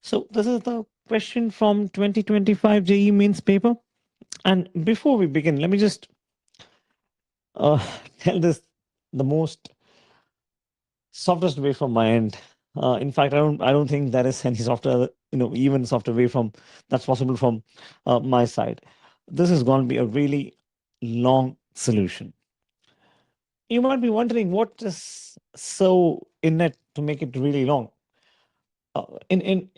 So this is the question from 2025 JE Mains paper. And before we begin, let me just uh, tell this the most softest way from my end. In fact, I don't think there is any softer, even softer way from that's possible from my side. This is going to be a really long solution. You might be wondering what is so in it to make it really long. Uh, in in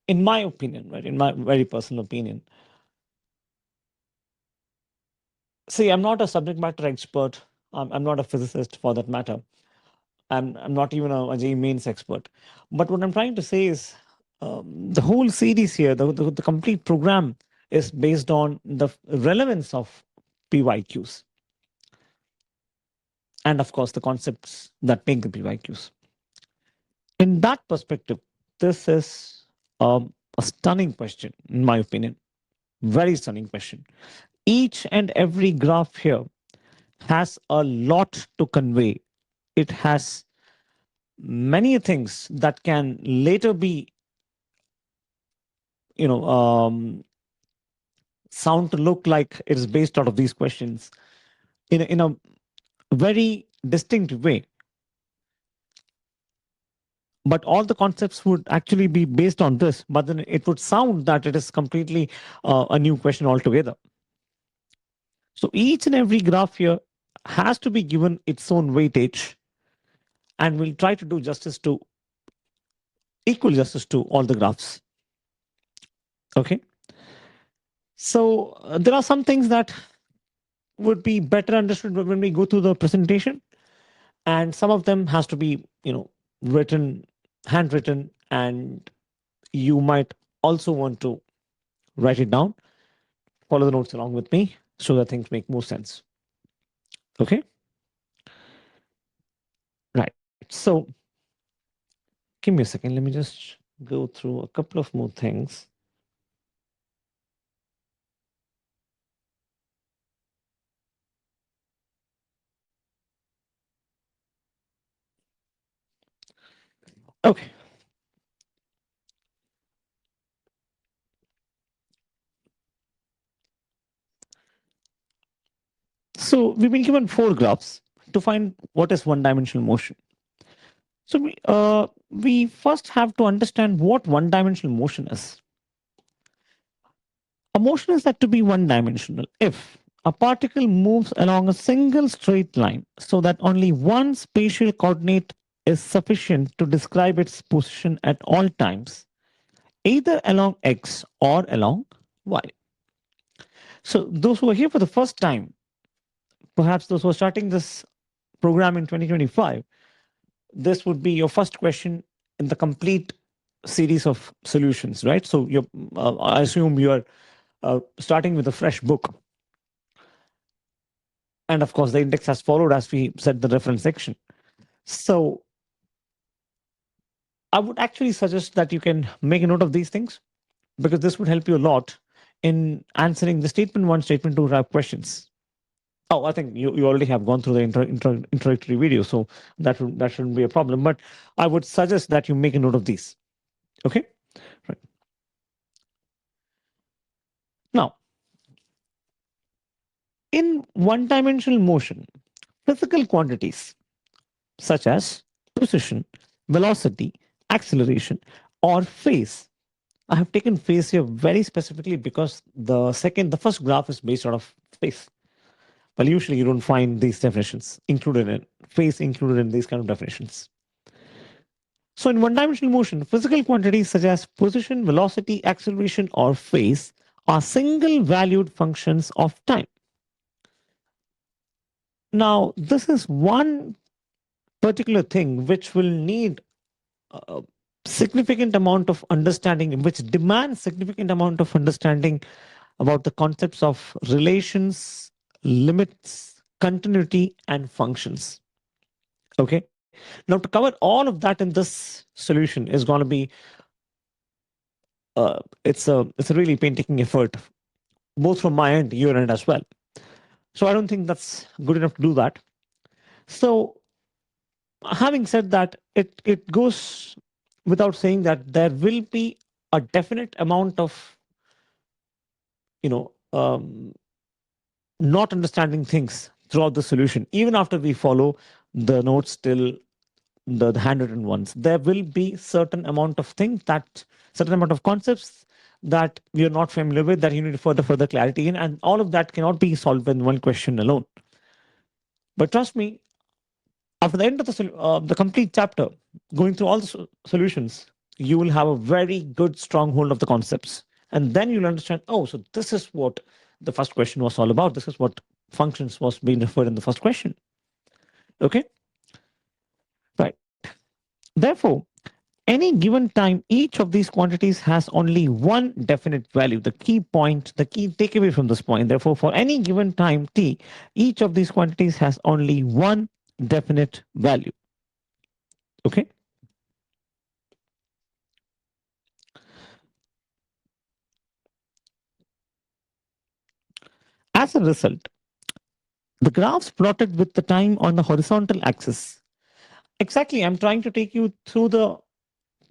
in my opinion, right? In my very personal opinion, see, I'm not a subject matter expert. I'm not a physicist for that matter. I'm not even a JEE mains expert. But what I'm trying to say is the whole series here, the complete program is based on the relevance of PYQs and, of course, the concepts that make the PYQs. In that perspective, this is a stunning question, in my opinion. Very stunning question. Each and every graph here has a lot to convey. It has many things that can later be, you know, sound to look like it is based out of these questions in a very distinct way. But all the concepts would actually be based on this, but then it would sound that it is completely a new question altogether. So each and every graph here has to be given its own weightage, and we'll try to do justice to equal justice to all the graphs. Okay. So there are some things that would be better understood when we go through the presentation, and some of them has to be written, handwritten, and you might also want to write it down, follow the notes along with me so that things make more sense. Okay. Right. So give me a second, let me just go through a couple of more things. Okay. So we've been given four graphs to find what is one dimensional motion. So we first have to understand what one dimensional motion is. A motion is said to be one dimensional if a particle moves along a single straight line so that only one spatial coordinate is sufficient to describe its position at all times, either along x or along y. So, those who are here for the first time, perhaps those who are starting this program in 2025, this would be your first question in the complete series of solutions, right? So, I assume you're starting with a fresh book. And of course, the index has followed as we said the reference section. So I would actually suggest that you can make a note of these things because this would help you a lot in answering the statement one, statement two type questions. Oh, I think you already have gone through the introductory video, so that shouldn't be a problem. But I would suggest that you make a note of these. Okay, right. Now, in one-dimensional motion, physical quantities such as position, velocity, acceleration, or phase. I have taken phase here very specifically because the first graph is based out of phase. Well, usually you don't find these definitions included in phase included in these kind of definitions. So in one-dimensional motion, physical quantities such as position, velocity, acceleration, or phase are single-valued functions of time. Now, this is one particular thing which will need a significant amount of understanding, which demands significant amount of understanding about the concepts of relations, limits, continuity, and functions. Okay. Now, to cover all of that in this solution is going to be it's a really painstaking effort, both from my end, your end as well. So I don't think that's good enough to do that. So having said that, it goes without saying that there will be a definite amount of, you know, not understanding things throughout the solution, even after we follow the notes till the handwritten ones. There will be certain amount of things that certain amount of concepts that we are not familiar with that you need further clarity in, and all of that cannot be solved in one question alone. But trust me, after the end of the complete chapter, going through all the solutions, you will have a very good stronghold of the concepts. And then you'll understand, oh, so this is what the first question was all about. This is what functions was being referred in the first question. Okay? Right. Therefore, any given time, each of these quantities has only one definite value. The key point, the key takeaway from this point. Therefore, for any given time t, each of these quantities has only one definite value. Okay? As a result, the graphs plotted with the time on the horizontal axis. Exactly, I'm trying to take you through the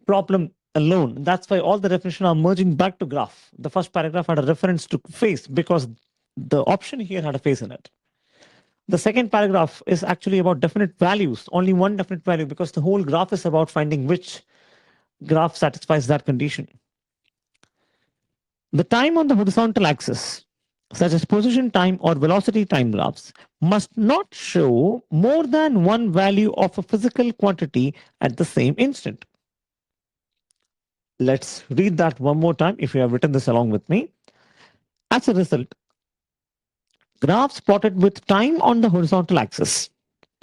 problem alone. That's why all the definitions are merging back to graph. The first paragraph had a reference to phase because the option here had a phase in it. The second paragraph is actually about definite values, only one definite value, because the whole graph is about finding which graph satisfies that condition. The time on the horizontal axis, such as position time or velocity time graphs, must not show more than one value of a physical quantity at the same instant. Let's read that one more time if you have written this along with me. As a result, graphs plotted with time on the horizontal axis,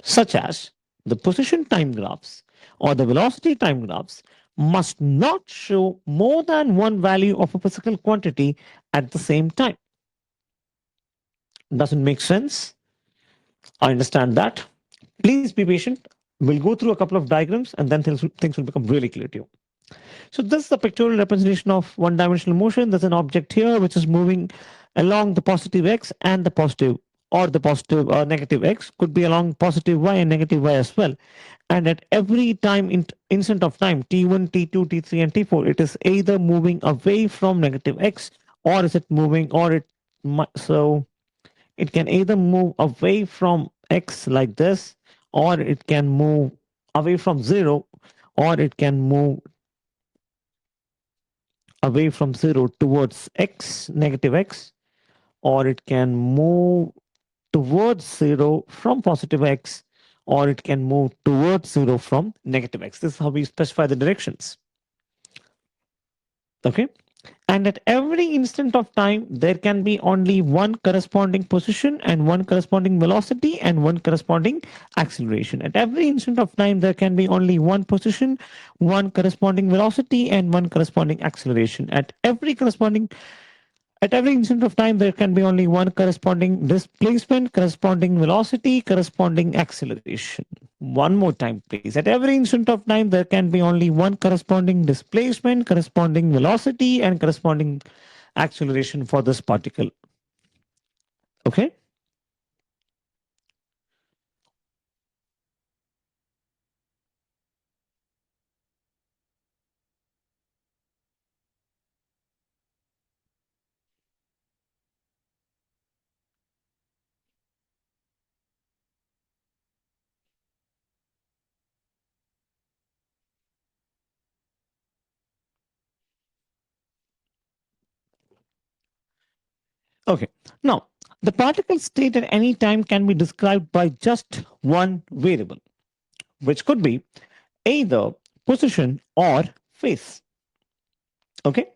such as the position time graphs or the velocity time graphs, must not show more than one value of a physical quantity at the same time. Doesn't make sense? I understand that. Please be patient. We'll go through a couple of diagrams and then things will become really clear to you. So this is a pictorial representation of one-dimensional motion. There's an object here which is moving along the positive x and the positive, or the positive or negative x, could be along positive y and negative y as well. And at every time instant of time, t1, t2, t3, and t4, it is either moving away from negative x, or is it moving, or so it can either move away from x like this, or it can move away from 0, or it can move away from 0 towards x, negative x, or it can move towards 0 from positive x, or it can move towards 0 from negative x. This is how we specify the directions. Okay. And at every instant of time, there can be only one corresponding position and one corresponding velocity and one corresponding acceleration. At every instant of time, there can be only one position, one corresponding velocity, and one corresponding acceleration. At every instant of time, there can be only one corresponding displacement, corresponding velocity, corresponding acceleration. One more time, please. At every instant of time, there can be only one corresponding displacement, corresponding velocity, and corresponding acceleration for this particle. Okay? Okay. Now, the particle state at any time can be described by just one variable, which could be either position or phase. Okay?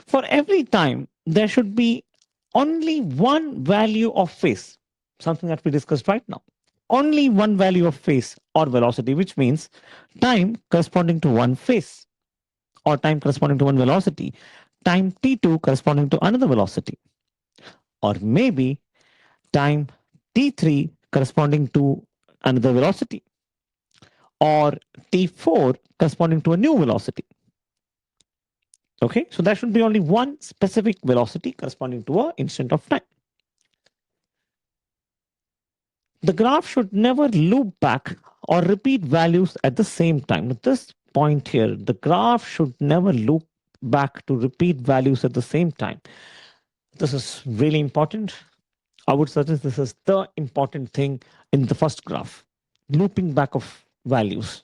For every time, there should be only one value of phase, something that we discussed right now. Only one value of phase or velocity, which means time corresponding to one phase, or time corresponding to one velocity, time t2 corresponding to another velocity, or maybe time t3 corresponding to another velocity, or t4 corresponding to a new velocity. Okay, so there should be only one specific velocity corresponding to an instant of time. The graph should never loop back or repeat values at the same time. At this point here, the graph should never loop back to repeat values at the same time. This is really important. I would suggest this is the important thing in the first graph, looping back of values.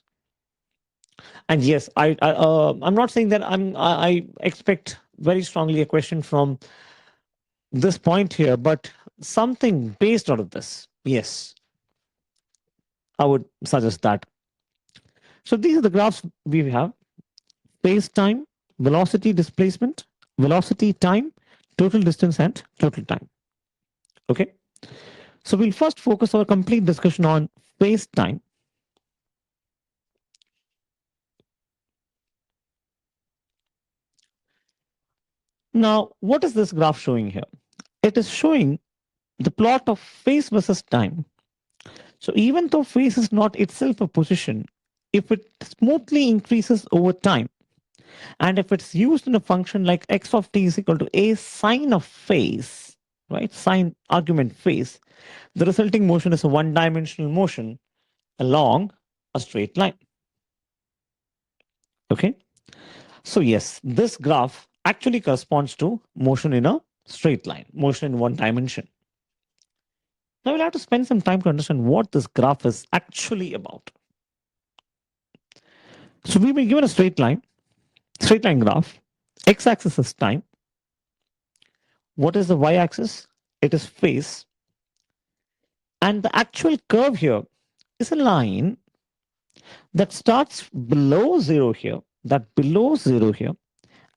And yes, I'm not saying that I expect very strongly a question from this point here, but something based out of this. Yes, I would suggest that. So these are the graphs we have: space time, velocity displacement, velocity time, total distance, and total time. Okay. So we'll first focus our complete discussion on space time. Now, what is this graph showing here? It is showing the plot of phase versus time. So even though phase is not itself a position, if it smoothly increases over time, and if it's used in a function like x of t is equal to a sine of phase, right? Sine argument phase, the resulting motion is a one-dimensional motion along a straight line. Okay. So yes, this graph actually corresponds to motion in a straight line, motion in one dimension. Now we'll have to spend some time to understand what this graph is actually about. So we will be given a straight line graph. X-axis is time. What is the y-axis? It is phase. And the actual curve here is a line that starts below zero here,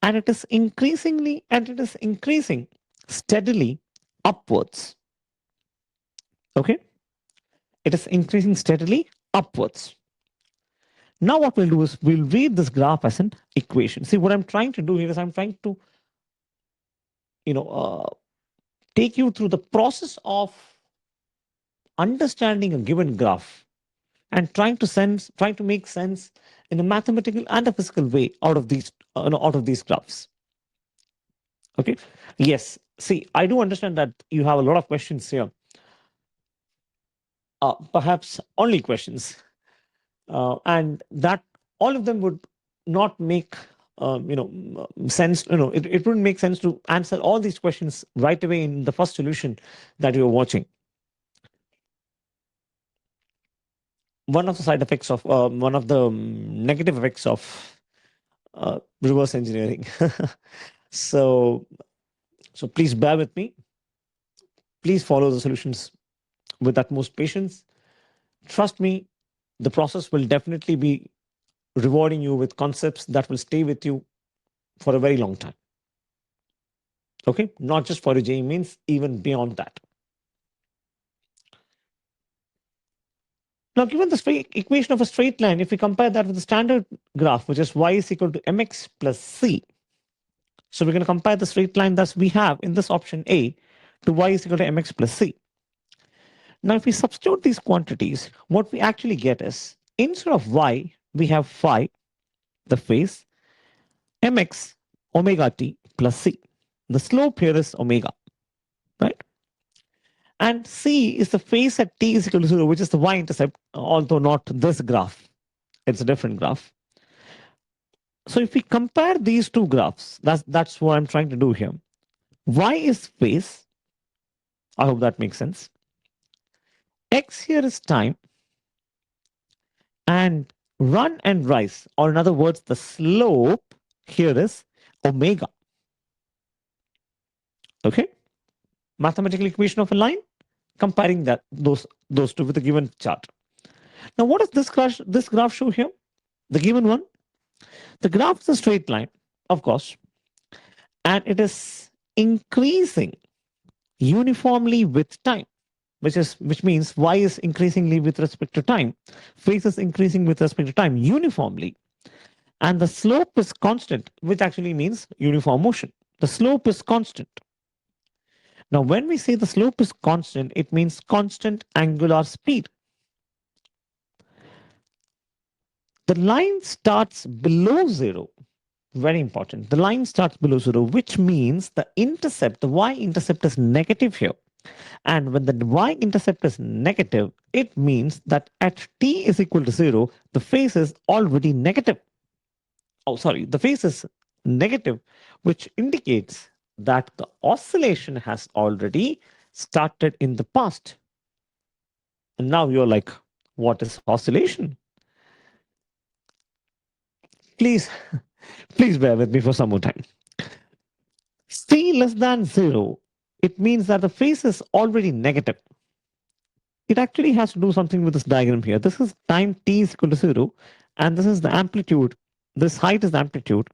and it is increasing steadily upwards. Okay? It is increasing steadily upwards. Now what we'll do is we'll read this graph as an equation. See, what I'm trying to do here is I'm trying to, you know, take you through the process of understanding a given graph and trying to make sense in a mathematical and a physical way out of these graphs. Okay. Yes. See, I do understand that you have a lot of questions here. Perhaps only questions, and that all of them would not make sense. It wouldn't make sense to answer all these questions right away in the first solution that you're watching. One of the side effects of one of the negative effects of reverse engineering. so so please bear with me. Please follow the solutions with utmost patience. Trust me, the process will definitely be rewarding you with concepts that will stay with you for a very long time. Okay, not just for a JEE means, even beyond that. Now, given the equation of a straight line, if we compare that with the standard graph, which is y is equal to mx plus c, so we're going to compare the straight line that we have in this option A to y is equal to mx plus c. Now, if we substitute these quantities, what we actually get is, instead of y, we have phi, the phase, mx, omega t plus c. The slope here is omega, right? And c is the phase at t is equal to 0, which is the y-intercept, although not this graph. It's a different graph. So if we compare these two graphs, that's what I'm trying to do here. Y is phase. I hope that makes sense. X here is time. And run and rise, or in other words, the slope here is omega. Okay? Mathematical equation of a line, comparing those two with a given chart. Now, what does this graph show here? The given one. The graph is a straight line, of course, and it is increasing uniformly with time, which means y is increasingly with respect to time, phase is increasing with respect to time uniformly, and the slope is constant, which actually means uniform motion. The slope is constant. Now, when we say the slope is constant, it means constant angular speed. The line starts below zero. Very important. The line starts below zero, which means the y-intercept is negative here. And when the y-intercept is negative, it means that at t is equal to 0, the phase is already negative. Oh, sorry, the phase is negative, which indicates that the oscillation has already started in the past. And now you're like, what is oscillation? Please, please bear with me for some more time. C less than zero, it means that the phase is already negative. It actually has to do something with this diagram here. This is time t is equal to zero, and this is the amplitude. This height is the amplitude,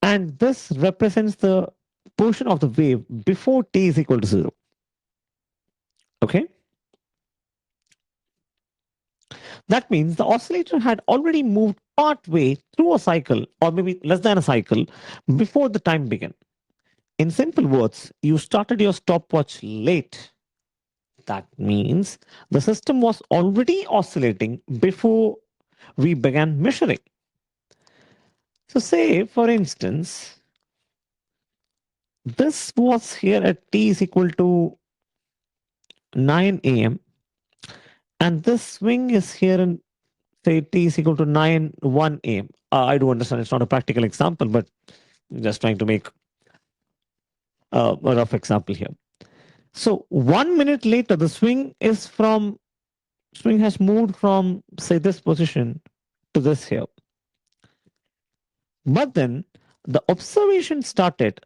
and this represents the portion of the wave before t is equal to zero. Okay, that means the oscillator had already moved part way through a cycle, or maybe less than a cycle, before the time began. In simple words, you started your stopwatch late. That means the system was already oscillating before we began measuring. So, say for instance, this was here at t is equal to 9 a.m., and this swing is here in say t is equal to 9 1 a.m. I do understand it's not a practical example, but just trying to make a rough example here. So 1 minute later, the swing has moved from say this position to this here. But then the observation started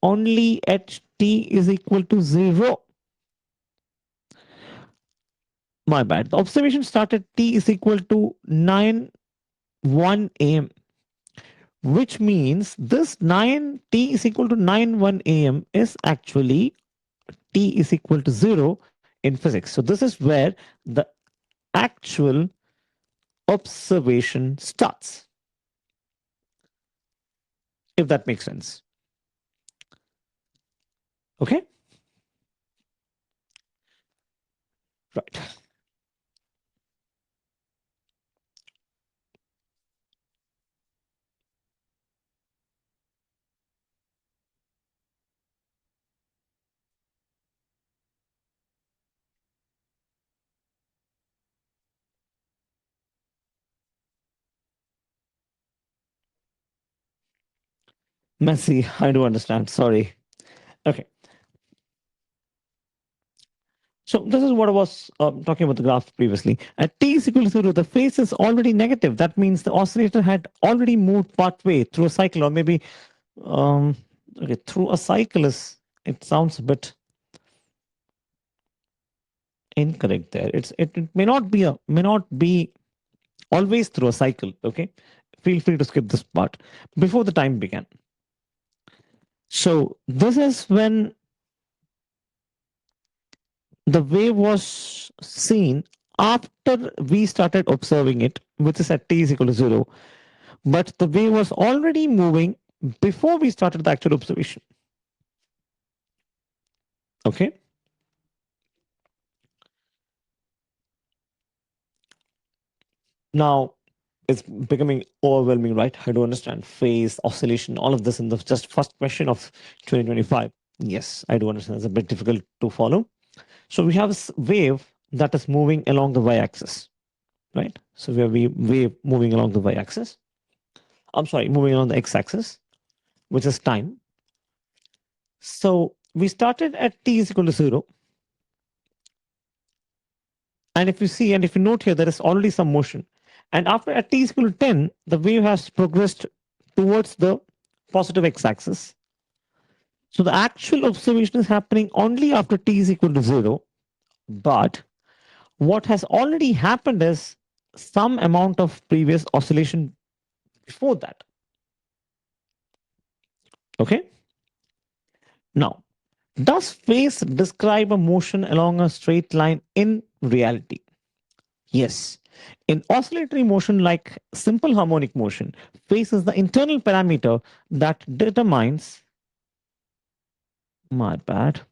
only at t is equal to 0. My bad. The observation started t is equal to 9 1 a.m., which means this 9 t is equal to 9 1 a.m. is actually t is equal to 0 in physics. So this is where the actual observation starts, if that makes sense. Okay? Right. Messy, I do understand. Sorry. Okay. So this is what I was talking about the graph previously. At t is equal to 0, the phase is already negative. That means the oscillator had already moved partway through a cycle, or maybe um, okay, through a cycle is it sounds a bit incorrect there. It may not be always through a cycle. Okay, feel free to skip this part before the time began. So this is when the wave was seen after we started observing it, which is at t is equal to 0. But the wave was already moving before we started the actual observation. Okay. Now it's becoming overwhelming, right? I do understand phase, oscillation, all of this in the just first question of 2025. Yes, I do understand. It's a bit difficult to follow. So we have a wave that is moving along the y-axis, right? So we have a wave moving along the y-axis. I'm sorry, moving along the x-axis, which is time. So we started at t is equal to 0. And if you see, and if you note here, there is already some motion. And after at t is equal to 10, the wave has progressed towards the positive x-axis. So the actual observation is happening only after t is equal to 0. But what has already happened is some amount of previous oscillation before that. Okay. Now, does phase describe a motion along a straight line in reality? Yes. In oscillatory motion, like simple harmonic motion, phase is the internal parameter that determines. My bad.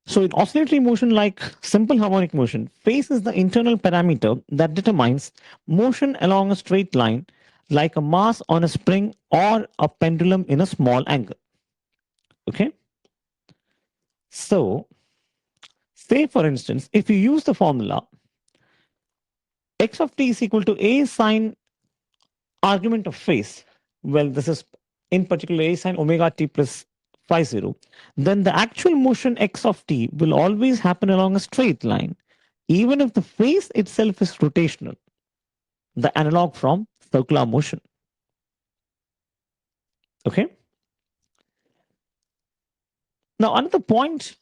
So, in oscillatory motion, like simple harmonic motion, phase is the internal parameter that determines motion along a straight line, like a mass on a spring or a pendulum in a small angle. Okay. So, Say, for instance, if you use the formula x of t is equal to a sine argument of phase, well, this is in particular a sine omega t plus phi 0, then the actual motion x of t will always happen along a straight line, even if the phase itself is rotational, the analog from circular motion. Okay. Now, another point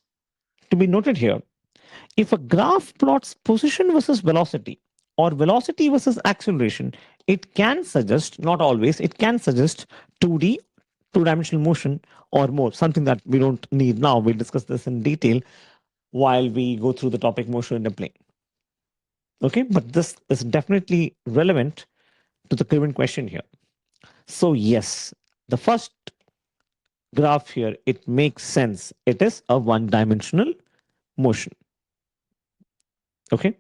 to be noted here, if a graph plots position versus velocity or velocity versus acceleration, it can suggest, not always, it can suggest 2D, two dimensional motion or more, something that we don't need now. We'll discuss this in detail while we go through the topic motion in a plane. Okay, but this is definitely relevant to the given question here. So, yes, the first graph here, it makes sense. It is a one dimensional motion. Okay.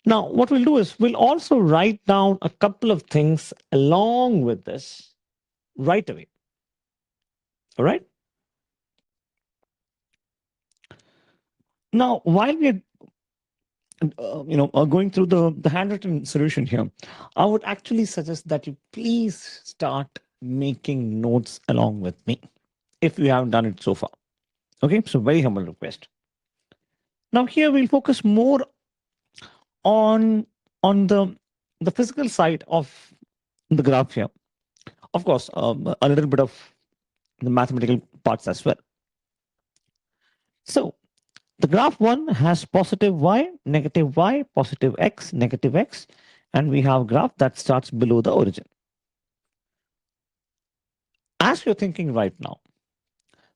Now, what we'll do is we'll also write down a couple of things along with this right away. All right. Now, while we're going through the handwritten solution here, I would actually suggest that you please start making notes along with me if you haven't done it so far. Okay, so very humble request. Now here we'll focus more on the physical side of the graph here. Of course, a little bit of the mathematical parts as well. So the graph one has positive y, positive x, negative x, and we have a graph that starts below the origin. As you're thinking right now,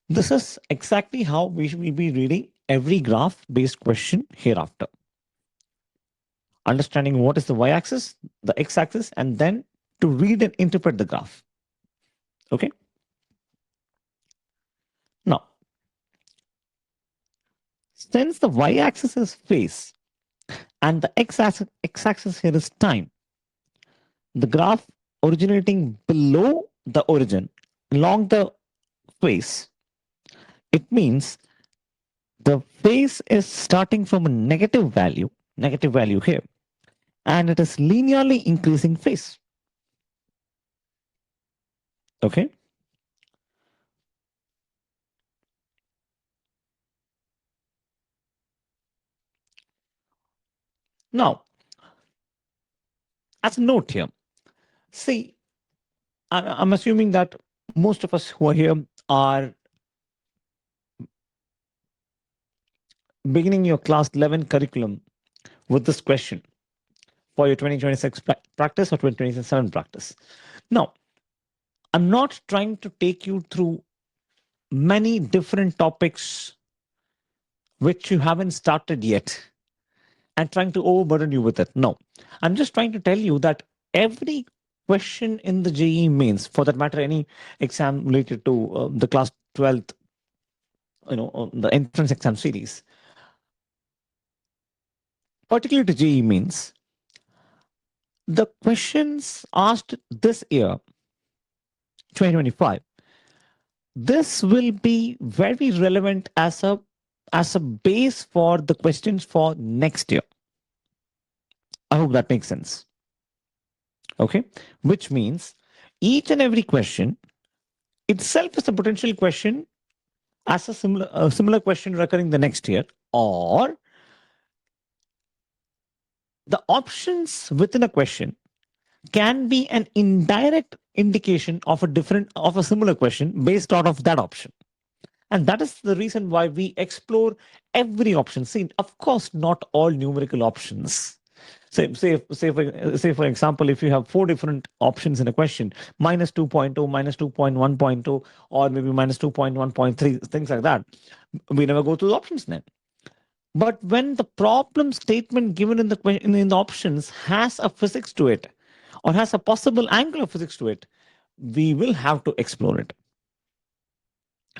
this is exactly how we will be reading every graph based question hereafter. Understanding what is the y-axis, the x-axis, and then to read and interpret the graph. Okay. Now, since the y-axis is phase and the x-axis here is time, the graph originating below the origin along the phase, it means the phase is starting from a negative value here, and it is linearly increasing phase. Okay. Now, as a note here, see, I'm assuming that most of us who are here are beginning your class 11 curriculum with this question for your 2026 practice or 2027 practice. Now, I'm not trying to take you through many different topics which you haven't started yet and trying to overburden you with it. No, I'm just trying to tell you that every question in the JEE mains, for that matter, any exam related to the class 12th, the entrance exam series, particularly to JEE mains, the questions asked this year, 2025, this will be very relevant as a base for the questions for next year. I hope that makes sense. Okay, which means each and every question itself is a potential question as a similar question recurring the next year, or the options within a question can be an indirect indication of a similar question based out of that option. And that is the reason why we explore every option. See, of course, not all numerical options. Say for example, if you have four different options in a question, minus 2.0, minus 2.1.0, or maybe minus 2.1.3, things like that, we never go to the options then. But when the problem statement given in the options has a physics to it, or has a possible angle of physics to it, we will have to explore it.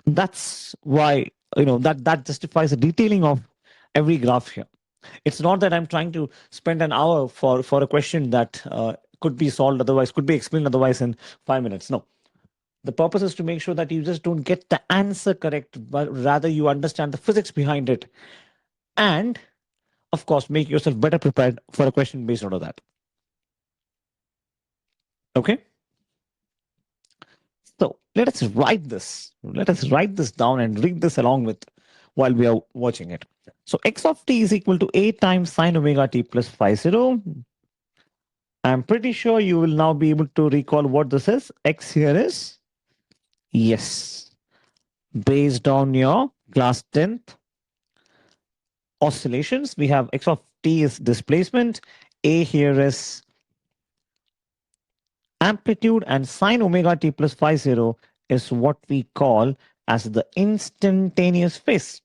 That's why that justifies the detailing of every graph here. It's not that I'm trying to spend an hour for a question that could be solved otherwise, could be explained otherwise in 5 minutes. No, the purpose is to make sure that you just don't get the answer correct, but rather you understand the physics behind it, and of course make yourself better prepared for a question based out of that. Okay, so let us write this down and read this along with while we are watching it. So x of t is equal to a times sine omega t plus phi 0. I'm pretty sure you will now be able to recall what this is. X here is, yes, based on your class 10th oscillations, we have x of t is displacement, a here is amplitude, and sine omega t plus phi 0 is what we call as the instantaneous phase.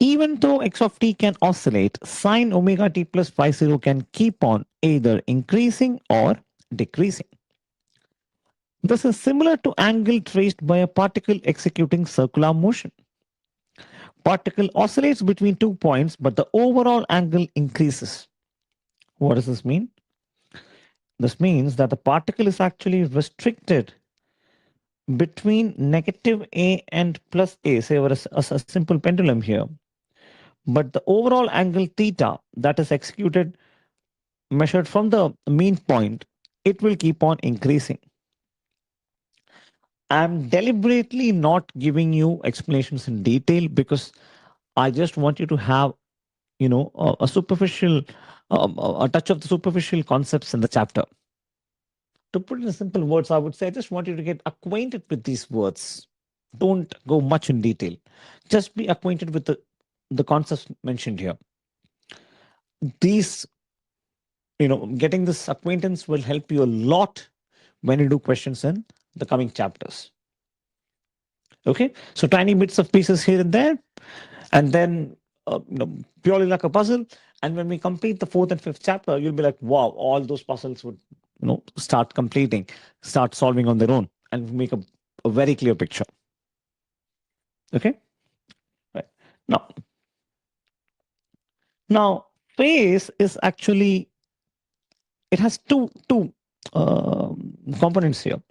Even though x of t can oscillate, sine omega t plus phi 0 can keep on either increasing or decreasing. This is similar to angle traced by a particle executing circular motion. Particle oscillates between 2 points, but the overall angle increases. What does this mean? This means that the particle is actually restricted between negative A and plus A, say over a simple pendulum here. But the overall angle theta that is executed, measured from the mean point, it will keep on increasing. I'm deliberately not giving you explanations in detail because I just want you to have, a superficial, a touch of the superficial concepts in the chapter. To put it in simple words, I would say I just want you to get acquainted with these words. Don't go much in detail. Just be acquainted with the concepts mentioned here. These, getting this acquaintance will help you a lot when you do questions in the coming chapters. Okay, so tiny bits of pieces here and there, and then purely like a puzzle. And when we complete the fourth and fifth chapter, you'll be like, wow, all those puzzles would start completing, start solving on their own, and make a very clear picture. Okay, right. Now phase is actually, it has two components here: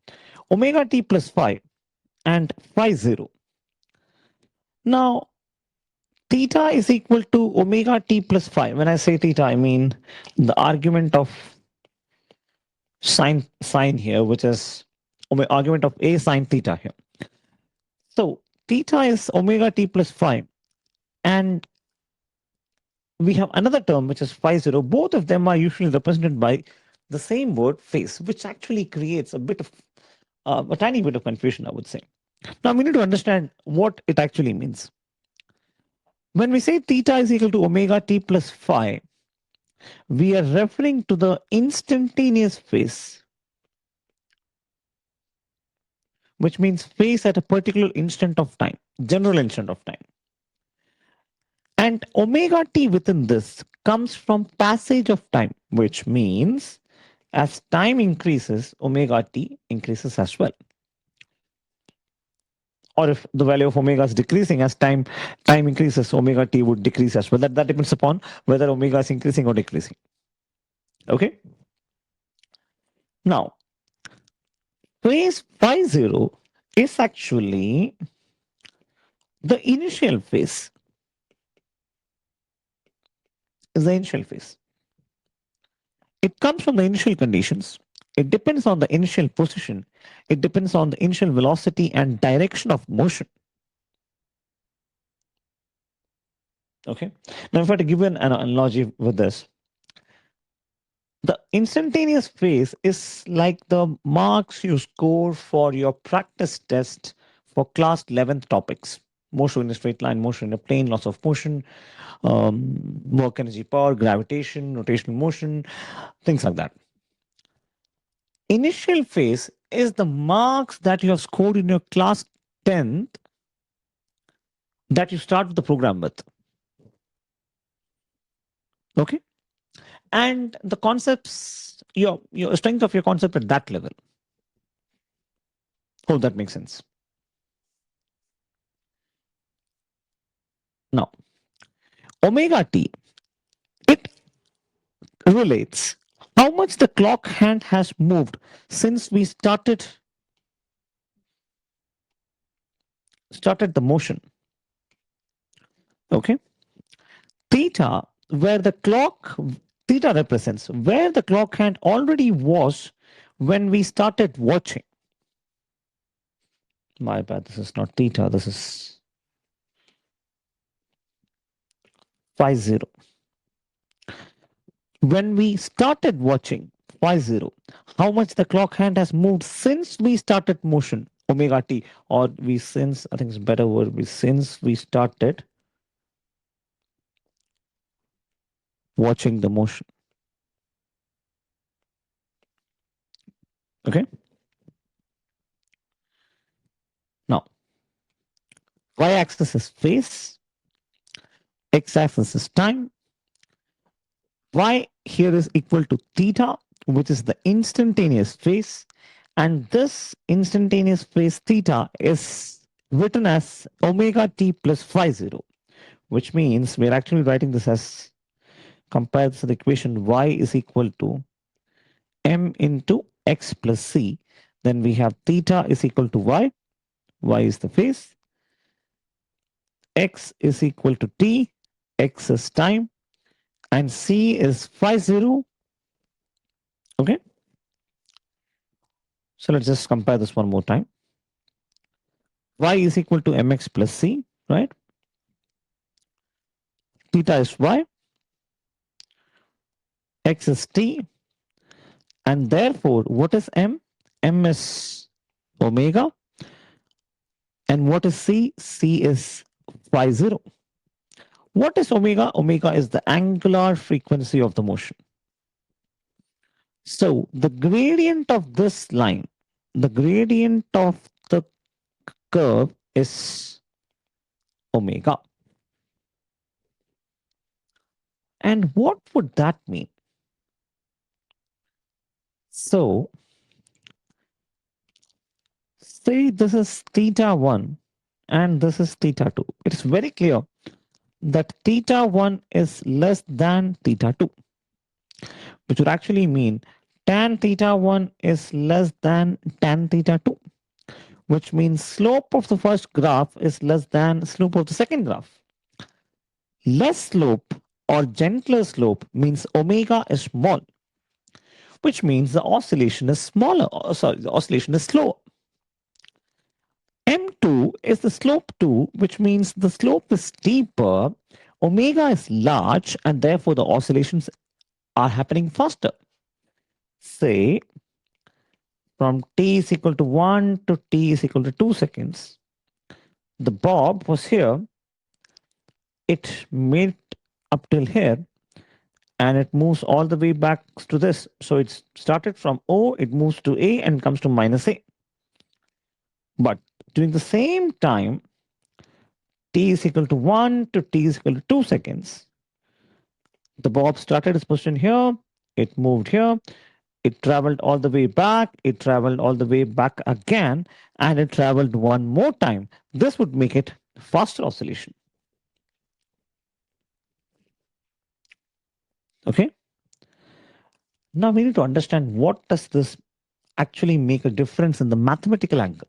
omega t plus phi and phi 0. Now theta is equal to omega t plus phi. When I say theta, I mean the argument of sine here, which is argument of a sine theta here. So theta is omega t plus phi, and we have another term which is phi 0. Both of them are usually represented by the same word phase, which actually creates a tiny bit of confusion, I would say. Now we need to understand what it actually means. When we say theta is equal to omega t plus phi, we are referring to the instantaneous phase, which means phase at a particular instant of time, general instant of time. And omega t within this comes from passage of time, which means as time increases, omega t increases as well. Or if the value of omega is decreasing as time increases, omega t would decrease as well. That depends upon whether omega is increasing or decreasing. Okay. Now, phase phi 0 is actually the initial phase. Is the initial phase. It comes from the initial conditions. It depends on the initial position. It depends on the initial velocity and direction of motion. Okay. Now, if I had to give you an analogy with this, the instantaneous phase is like the marks you score for your practice test for class 11th topics: motion in a straight line, motion in a plane, loss of motion, work energy power, gravitation, rotational motion, things like that. Initial phase is the marks that you have scored in your class 10th that you start the program with. Okay. And the concepts, your strength of your concept at that level. Hope that makes sense. Now, omega t, it relates how much the clock hand has moved since we started the motion. Okay. Theta, where the clock, theta represents where the clock hand already was when we started watching. My bad, this is not theta, this is phi 0. When we started watching phi 0, how much the clock hand has moved since we started motion, omega t, or we since, I think it's a better word, we since we started watching the motion. Okay. Now, y axis is phase, x axis is time, y here is equal to theta, which is the instantaneous phase, and this instantaneous phase theta is written as omega t plus phi 0, which means we're actually writing this as compare this to the equation y is equal to m into x plus c. Then we have theta is equal to y is the phase, x is equal to t, x is time, and c is phi 0. Okay, so let's just compare this one more time. Y is equal to mx plus c, right? Theta is y, x is t, and therefore, what is m? M is omega, and what is c? C is phi 0. What is omega? Omega is the angular frequency of the motion. So the gradient of this line, the gradient of the curve is omega. And what would that mean? So say this is theta 1 and this is theta 2. It is very clear that theta 1 is less than theta 2, which would actually mean tan theta 1 is less than tan theta 2, which means slope of the first graph is less than slope of the second graph. Less slope or gentler slope means omega is small, which means the oscillation is smaller. Sorry, the oscillation is slower. M2 is the slope 2, which means the slope is steeper, omega is large, and therefore the oscillations are happening faster. Say from t is equal to 1 to t is equal to 2 seconds, the bob was here, it made up till here, and it moves all the way back to this. So it started from O, it moves to A and comes to minus A. But during the same time, t is equal to 1 to t is equal to 2 seconds, the bob started its position here, it moved here, it traveled all the way back, it traveled all the way back again, and it traveled one more time. This would make it faster oscillation. Okay. Now we need to understand what does this actually make a difference in the mathematical angle.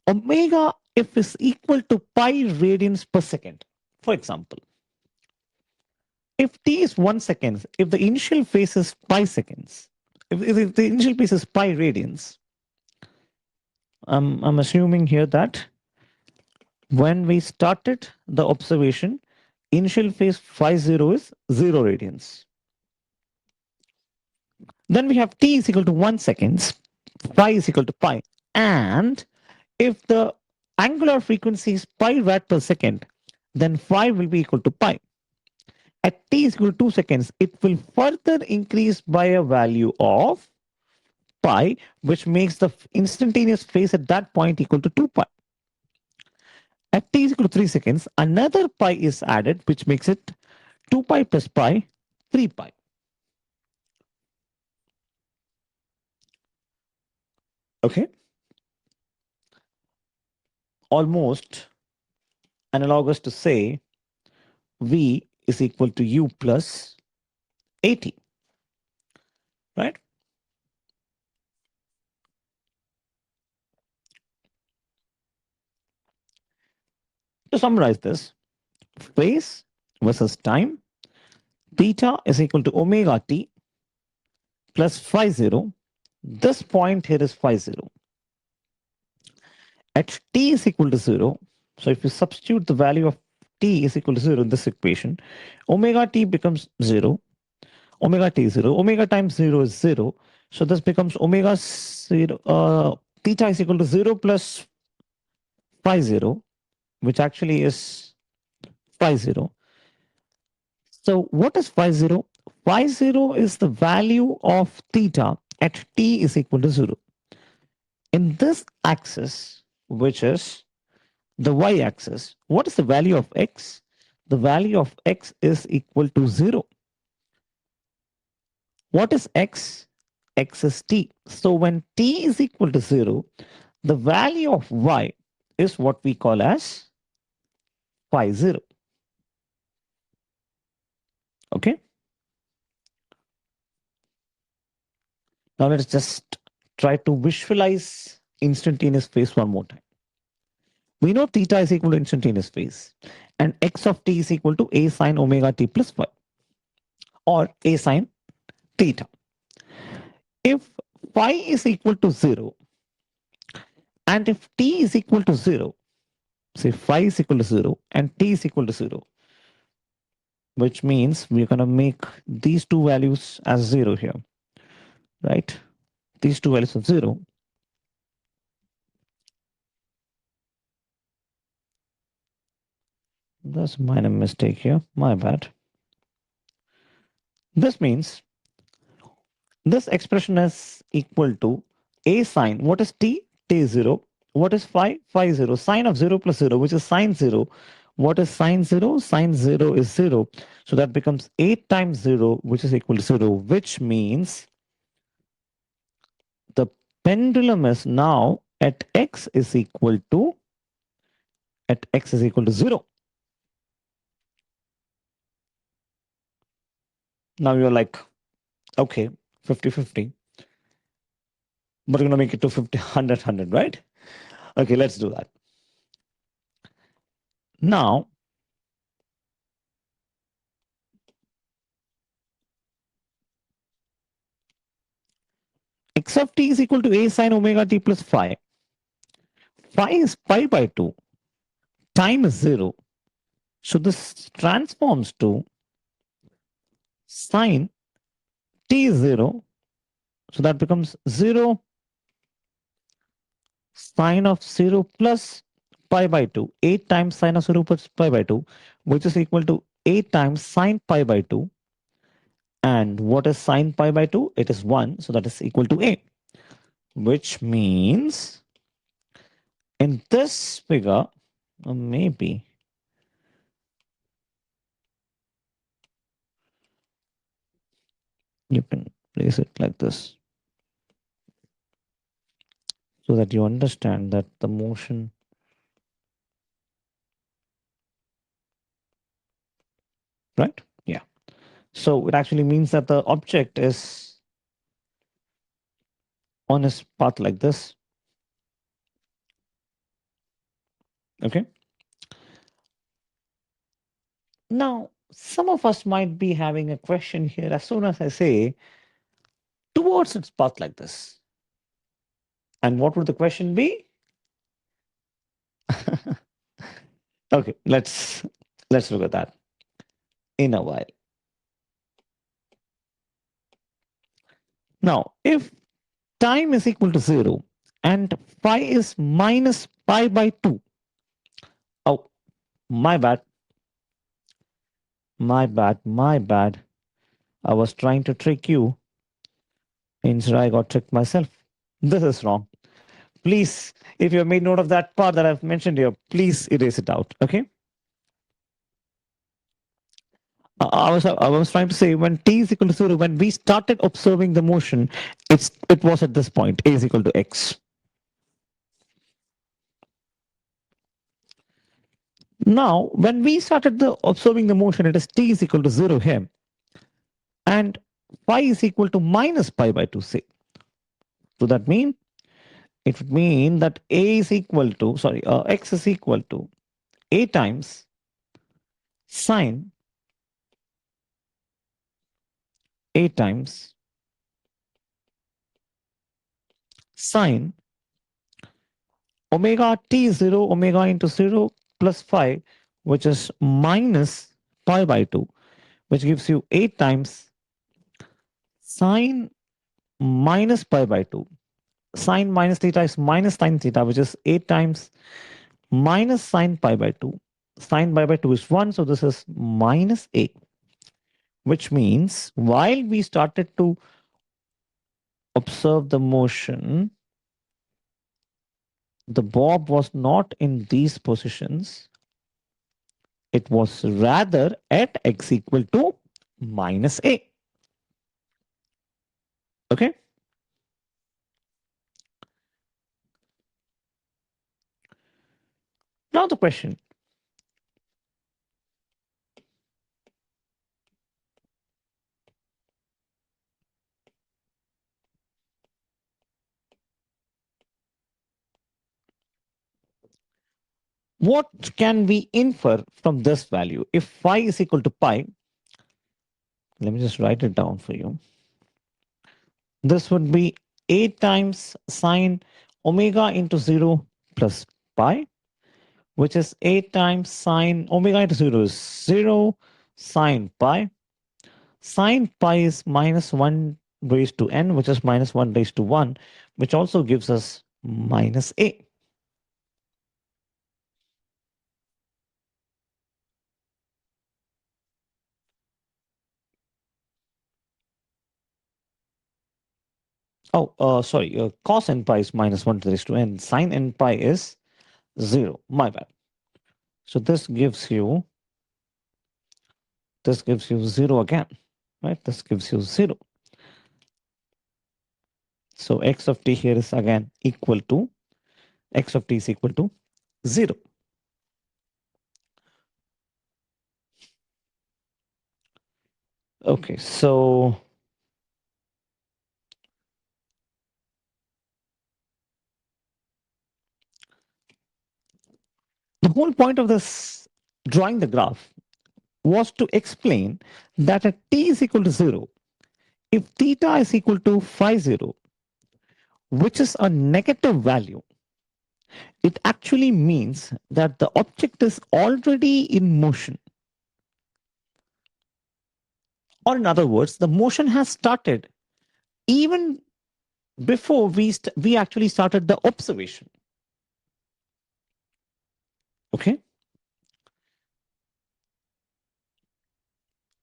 Omega if is equal to pi radians per second. For example, if t is 1 second, if the initial phase is pi seconds, if the initial phase is pi radians, I'm assuming here that when we started the observation, initial phase phi 0 is 0 radians. Then we have t is equal to 1 seconds, phi is equal to pi. And if the angular frequency is pi rad per second, then phi will be equal to pi. At t is equal to 2 seconds, it will further increase by a value of pi, which makes the instantaneous phase at that point equal to 2 pi. At t is equal to 3 seconds, another pi is added, which makes it 2 pi plus pi, 3 pi. Okay. Almost analogous to say v is equal to u plus at, right? to summarize this, phase versus time, theta is equal to omega t plus phi 0. This point here is phi 0. At t is equal to 0, so if you substitute the value of t is equal to 0 in this equation, omega t becomes 0, omega t is 0, omega times 0 is 0. So this becomes omega 0, theta is equal to 0 plus phi 0, which actually is phi 0. So what is phi 0? Phi 0 is the value of theta at t is equal to 0. In this axis, which is the y-axis, what is the value of x? The value of x is equal to 0. What is x? X is t. So when t is equal to 0, the value of y is what we call as phi 0. Okay. Now let's just try to visualize instantaneous phase one more time. We know theta is equal to instantaneous phase and x of t is equal to a sine omega t plus phi or a sine theta. If phi is equal to 0 and if t is equal to 0, say phi is equal to 0 and t is equal to 0, which means we're going to make these two values as 0 here, right? These two values of 0. That's a minor mistake here, my bad. This means this expression is equal to a sine. What is t? T is 0. What is phi? Phi 0. Sine of 0 plus 0, which is sine 0. What is sine 0? Sine 0 is 0. So that becomes 8 times 0, which is equal to 0, which means the pendulum is now at x is equal to 0. Now you're like, okay, 50-50. But we're going to make it to 50, 100, right? Okay, let's do that. Now, x of t is equal to a sine omega t plus phi. Phi is pi by 2. Time is 0. So this transforms to sine t is 0. So that becomes 0 sine of 0 plus pi by 2. 8 times sine of 0 plus pi by 2, which is equal to 8 times sine pi by 2. And what is sine pi by 2? It is 1. So that is equal to a. Which means in this figure, maybe you can place it like this so that you understand that the motion right? Yeah. So it actually means that the object is on its path like this. Okay. Now, some of us might be having a question here as soon as I say towards its path like this. And what would the question be? Okay, let's look at that in a while. Now, if time is equal to 0 and phi is minus pi by 2. Oh, my bad. My bad. My bad. I was trying to trick you. Instead, I got tricked myself. This is wrong. Please, if you have made note of that part that I've mentioned here, please erase it out. Okay. I was trying to say when t is equal to 0, when we started observing the motion, it was at this point, a is equal to x. Now, when we started observing the motion, it is t is equal to 0 here. And phi is equal to minus pi by 2, say. So that mean, it would mean that a is equal to, sorry, x is equal to a times sine a times sine omega t 0 omega into 0 plus phi, which is minus pi by 2, which gives you 8 times sine minus pi by 2. Sine minus theta is minus sine theta, which is 8 times minus sine pi by 2. Sine pi by 2 is 1, so this is minus a, which means while we started to observe the motion, the bob was not in these positions. It was rather at x equal to minus a. Okay. Now the question, what can we infer from this value? If phi is equal to pi, let me just write it down for you. This would be 8 times sine omega into 0 plus pi, which is 8 times sine omega into 0 is 0 sine pi. Sine pi is minus 1 raised to n, which is minus 1 raised to 1, which also gives us minus a. Oh, sorry. Cos n pi is minus 1 raised to n. Sine n pi is 0. My bad. So this gives you 0 again, right? This gives you 0. So x of t here is again equal to x of t is equal to 0. Okay, so the whole point of this drawing the graph was to explain that at t is equal to 0, if theta is equal to phi 0, which is a negative value, it actually means that the object is already in motion. Or, in other words, the motion has started even before we actually started the observation. Okay,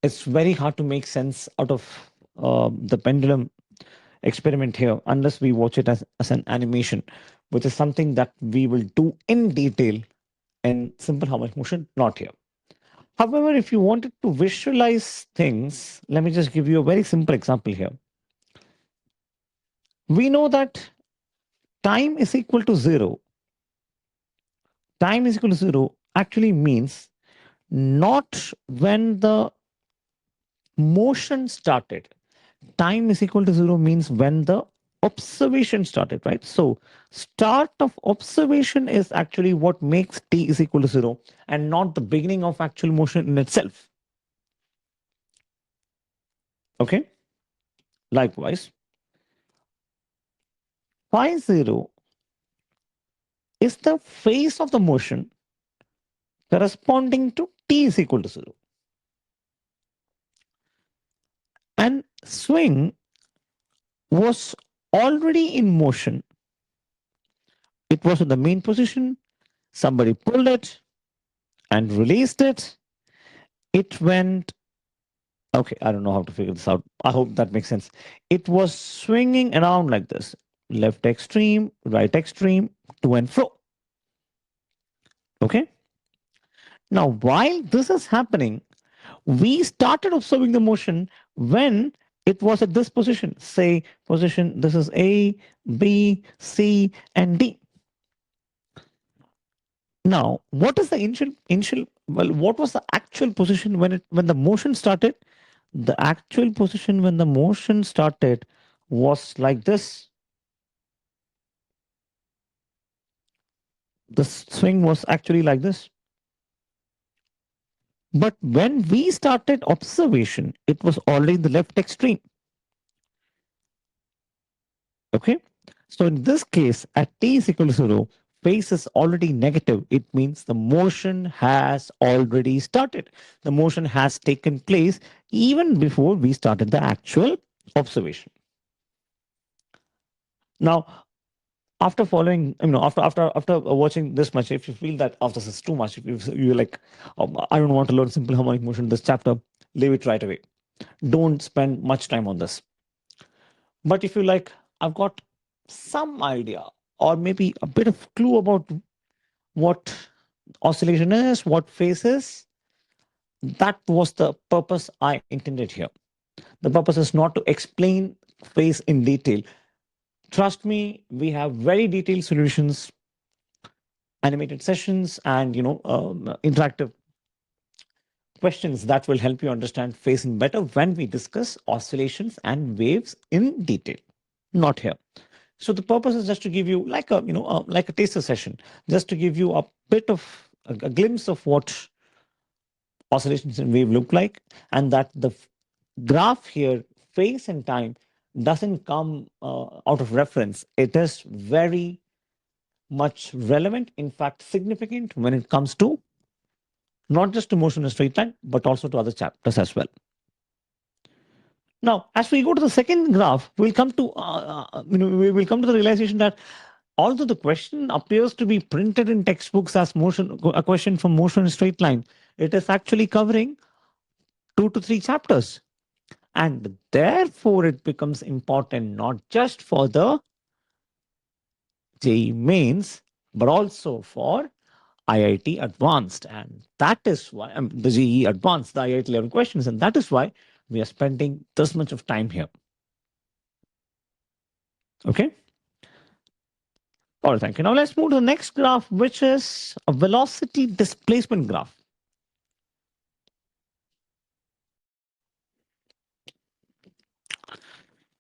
it's very hard to make sense out of the pendulum experiment here unless we watch it as an animation, which is something that we will do in detail in simple harmonic motion, not here. However, if you wanted to visualize things, let me just give you a very simple example here. We know that time is equal to 0. Time is equal to 0 actually means not when the motion started. Time is equal to 0 means when the observation started, right? So start of observation is actually what makes t is equal to 0 and not the beginning of actual motion in itself. Okay. Likewise, phi 0 is the phase of the motion corresponding to t is equal to 0. And swing was already in motion. It was in the main position. Somebody pulled it and released it. It went. Okay, I don't know how to figure this out. I hope that makes sense. It was swinging around like this, left extreme, right extreme, to and fro. Okay. Now, while this is happening, we started observing the motion when it was at this position. Say, position, this is A, B, C, and D. Now, what is the initial well, what was the actual position when the motion started? The actual position when the motion started was like this. The swing was actually like this. But when we started observation, it was already in the left extreme. Okay. So in this case, at t is equal to 0, phase is already negative. It means the motion has already started. The motion has taken place even before we started the actual observation. Now, after following, after watching this much, if you feel that after this is too much, if you're like, I don't want to learn simple harmonic motion in this chapter, leave it right away. Don't spend much time on this. But if you like, I've got some idea or maybe a bit of clue about what oscillation is, what phase is, that was the purpose I intended here. The purpose is not to explain phase in detail. Trust me, we have very detailed solutions, animated sessions, and interactive questions that will help you understand phasing better when we discuss oscillations and waves in detail. Not here. So the purpose is just to give you like a taster session, just to give you a bit of a glimpse of what oscillations and wave look like, and that the graph here, phase and time, doesn't come out of reference. It is very much relevant, in fact, significant when it comes to not just to motion in a straight line, but also to other chapters as well. Now, as we go to the second graph, we'll come to we will come to the realization that although the question appears to be printed in textbooks as motion, a question from motion in a straight line, it is actually covering 2 to 3 chapters, and therefore it becomes important not just for the JEE mains, but also for IIT Advanced. And that is why the JEE Advanced, the IIT level questions, and that is why we are spending this much of time here. Okay. All right, thank you. Now let's move to the next graph, which is a velocity displacement graph.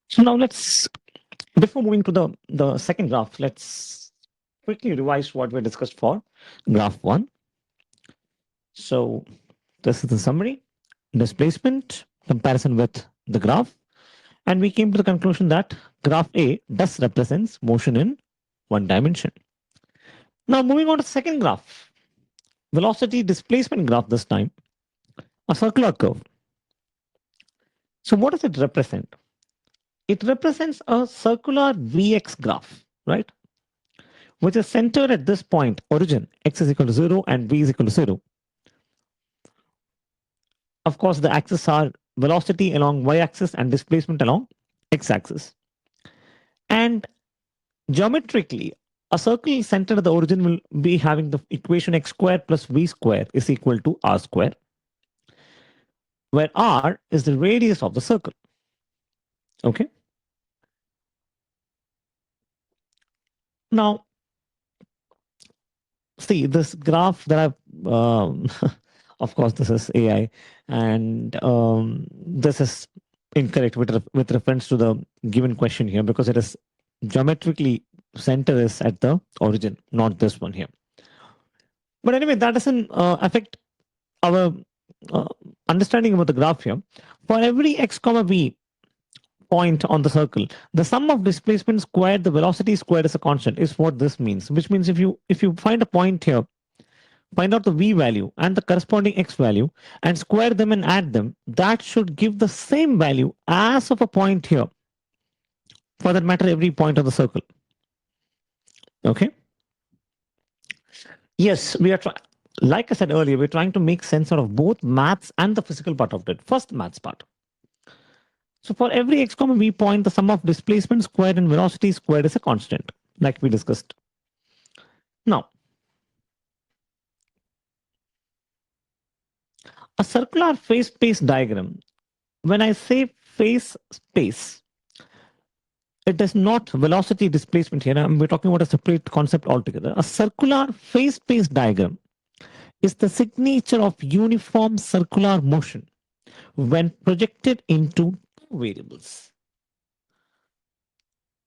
So now let's, before moving to the second graph, let's quickly revise what we discussed for graph one. So this is the summary, displacement, comparison with the graph. And we came to the conclusion that graph A does represents motion in one dimension. Now moving on to the second graph, velocity displacement graph this time, a circular curve. So what does it represent? It represents a circular Vx graph, right? Which is centered at this point, origin, x is equal to 0 and v is equal to 0. Of course, the axes are velocity along y-axis and displacement along x-axis. And geometrically, a circle centered at the origin will be having the equation x squared plus v squared is equal to r squared, where r is the radius of the circle. Okay. Now, see this graph that I've, of course, this is AI, and this is incorrect with reference to the given question here because it is geometrically center is at the origin, not this one here. But anyway, that doesn't affect our uh, understanding about the graph here. For every x comma v point on the circle, the sum of displacement squared, the velocity squared is a constant, is what this means. Which means if you find a point here, find out the v value and the corresponding x value and square them and add them, that should give the same value as of a point here. For that matter, every point of the circle. Okay. Yes, we are trying. Like I said earlier, we're trying to make sense out of both maths and the physical part of it. First, maths part. So for every x comma v point, the sum of displacement squared and velocity squared is a constant, like we discussed. Now, a circular phase space diagram. When I say phase space, it is not velocity displacement here. We're talking about a separate concept altogether. A circular phase space diagram is the signature of uniform circular motion when projected into two variables.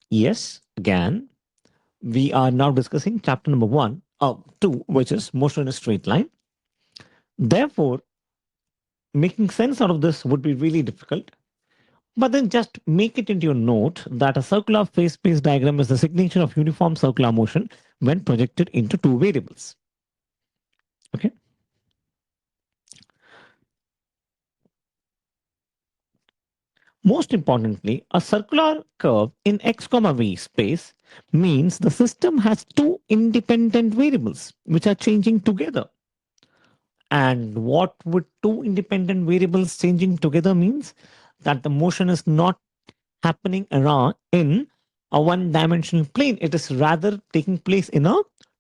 Yes, again, we are now discussing chapter number 2, which is motion in a straight line. Therefore, making sense out of this would be really difficult. But then just make it into your note that a circular phase space diagram is the signature of uniform circular motion when projected into two variables. Okay. Most importantly, a circular curve in x comma v space means the system has two independent variables which are changing together. And what would two independent variables changing together means? That the motion is not happening around in a one dimensional plane. It is rather taking place in a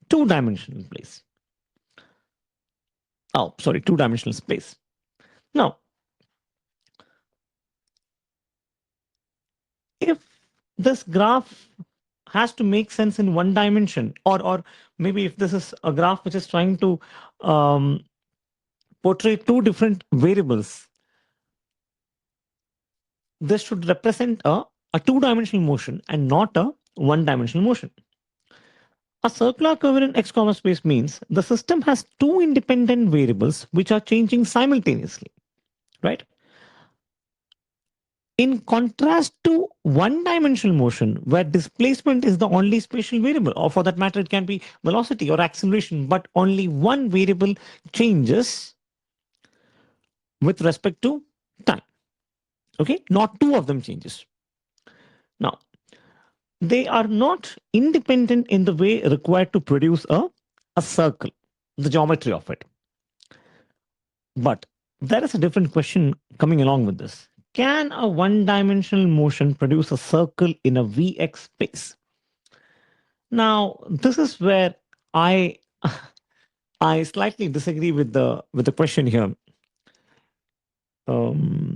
two dimensional place. Oh, sorry, two dimensional space. Now, if this graph has to make sense in one dimension, or maybe if this is a graph which is trying to um, portray two different variables, this should represent a two-dimensional motion and not a one-dimensional motion. A circular curve in x comma space means the system has two independent variables which are changing simultaneously, right? In contrast to one dimensional motion, where displacement is the only spatial variable, or for that matter, it can be velocity or acceleration, but only one variable changes with respect to time. Okay, not two of them changes. Now, they are not independent in the way required to produce a circle, the geometry of it. But there is a different question coming along with this. Can a one dimensional motion produce a circle in a Vx space? Now, this is where I I slightly disagree with the question here.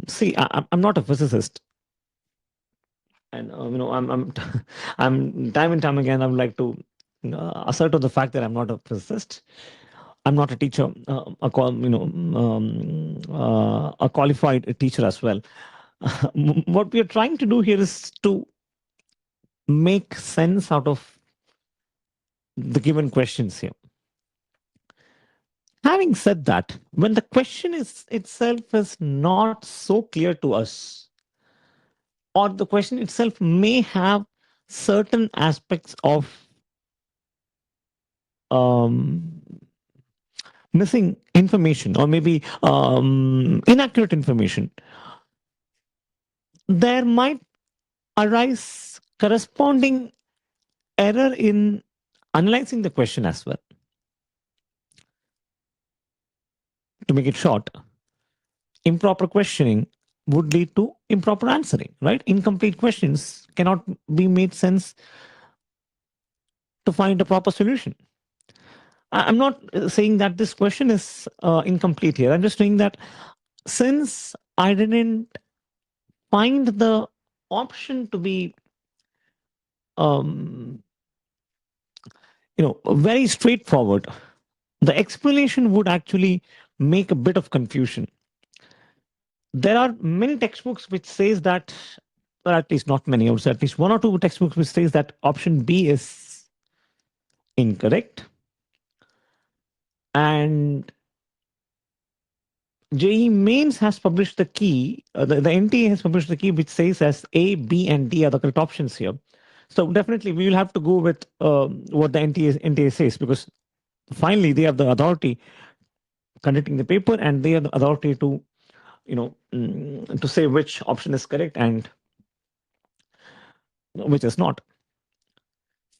See, I'm not a physicist, and I'm I'm time and time again I would like to assert on the fact that I'm not a physicist. I'm not a teacher, a qualified teacher as well. What we are trying to do here is to make sense out of the given questions here. Having said that, when the question is itself is not so clear to us, or the question itself may have certain aspects of um, missing information or maybe inaccurate information, there might arise corresponding error in analyzing the question as well. To make it short, improper questioning would lead to improper answering, right? Incomplete questions cannot be made sense to find a proper solution. I'm not saying that this question is incomplete here. I'm just saying that since I didn't find the option to be, um, very straightforward, the explanation would actually make a bit of confusion. There are many textbooks which says that, or at least not many, I would say at least one or two textbooks which says that option B is incorrect. And JE Mains has published the key, the NTA has published the key which says as A, B, and D are the correct options here. So definitely we will have to go with what the NTA says, because finally they have the authority conducting the paper and they have the authority to, to say which option is correct and which is not.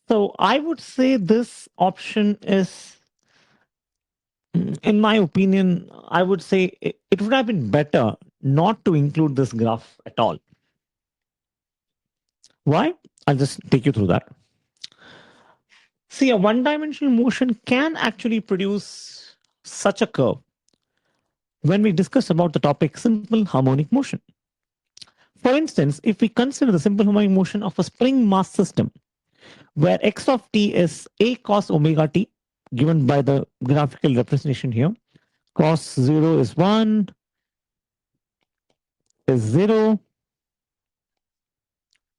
So I would say this option is, in my opinion, I would say it would have been better not to include this graph at all. Why? I'll just take you through that. See, a one dimensional motion can actually produce such a curve when we discuss about the topic simple harmonic motion. For instance, if we consider the simple harmonic motion of a spring mass system, where x of t is a cos omega t, given by the graphical representation here, cos 0 is 1, is 0.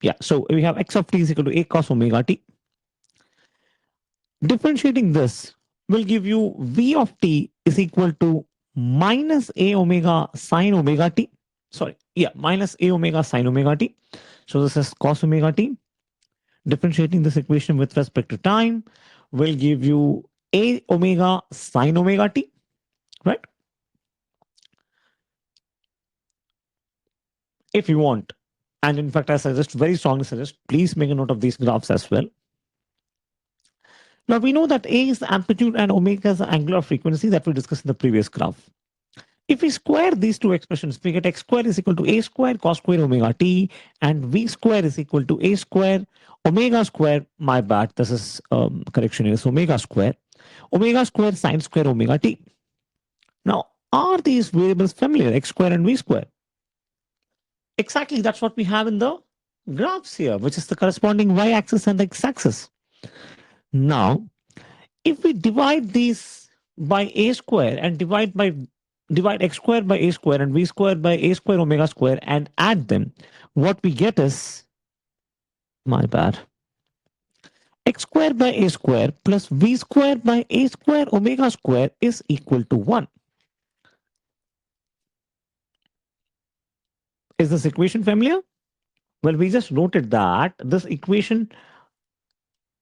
Yeah, so we have x of t is equal to a cos omega t. Differentiating this will give you v of t is equal to minus a omega sine omega t. Sorry, yeah, minus a omega sine omega t. So this is cos omega t. Differentiating this equation with respect to time will give you a omega sine omega t, right? If you want. And in fact, I suggest, very strongly suggest, please make a note of these graphs as well. Now we know that A is the amplitude and omega is the angular frequency that we discussed in the previous graph. If we square these two expressions, we get x square is equal to a square cos square omega t, and v square is equal to a square omega square. My bad, this is correction is omega square sine square omega t. Now, are these variables familiar, x square and v square? Exactly, that's what we have in the graphs here, which is the corresponding y-axis and the x-axis. Now, if we divide these by a square and divide x square by a square and v square by a square omega square and add them, what we get is, my bad, x square by a square plus v square by a square omega square is equal to 1. Is this equation familiar? Well, we just noted that this equation,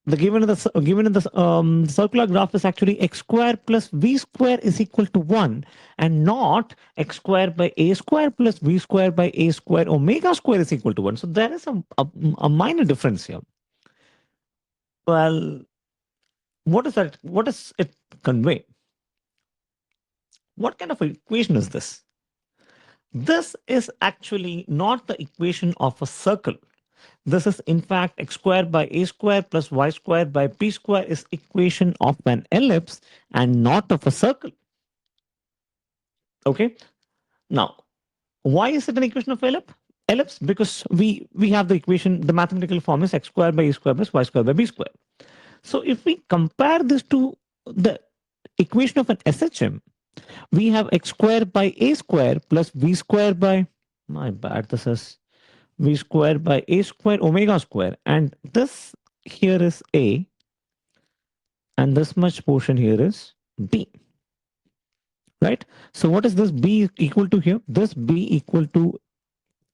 the given in the circular graph, is actually x square plus v square is equal to 1, and not x square by a square plus v square by a square omega square is equal to 1. So there is a minor difference here. Well, what is that? What does it convey? What kind of equation is this? This is actually not the equation of a circle. This is in fact x squared by a squared plus y squared by b squared is equation of an ellipse and not of a circle. Okay. Now, why is it an equation of ellipse? Because we have the equation, the mathematical form is x squared by a squared plus y squared by b squared. So if we compare this to the equation of an SHM, we have x squared by a squared plus v squared by, my bad, this is v squared by a squared omega square, and this here is a, and this much portion here is b, right? So what is this b equal to here? This b equal to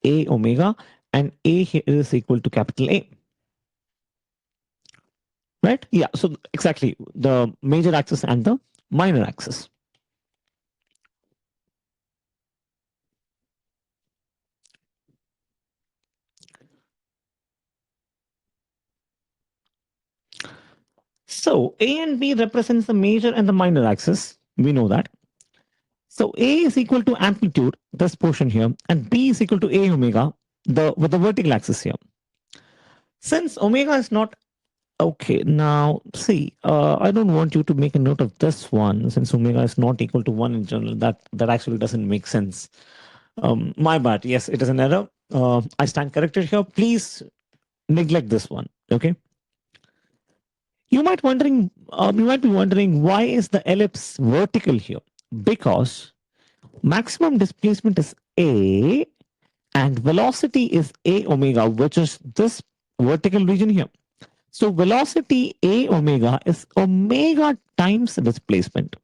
a omega, and a here is equal to capital A, right? Yeah, so exactly the major axis and the minor axis. So a and b represents the major and the minor axis. We know that. So a is equal to amplitude, this portion here, and b is equal to a omega, the with the vertical axis here. Since omega is not okay, now see, I don't want you to make a note of this one, since omega is not equal to 1 in general. That actually doesn't make sense. My bad. Yes, it is an error. I stand corrected here. Please neglect this one. Okay. You might be wondering, why is the ellipse vertical here? Because maximum displacement is a, and velocity is a omega, which is this vertical region here. So velocity a omega is omega times displacement.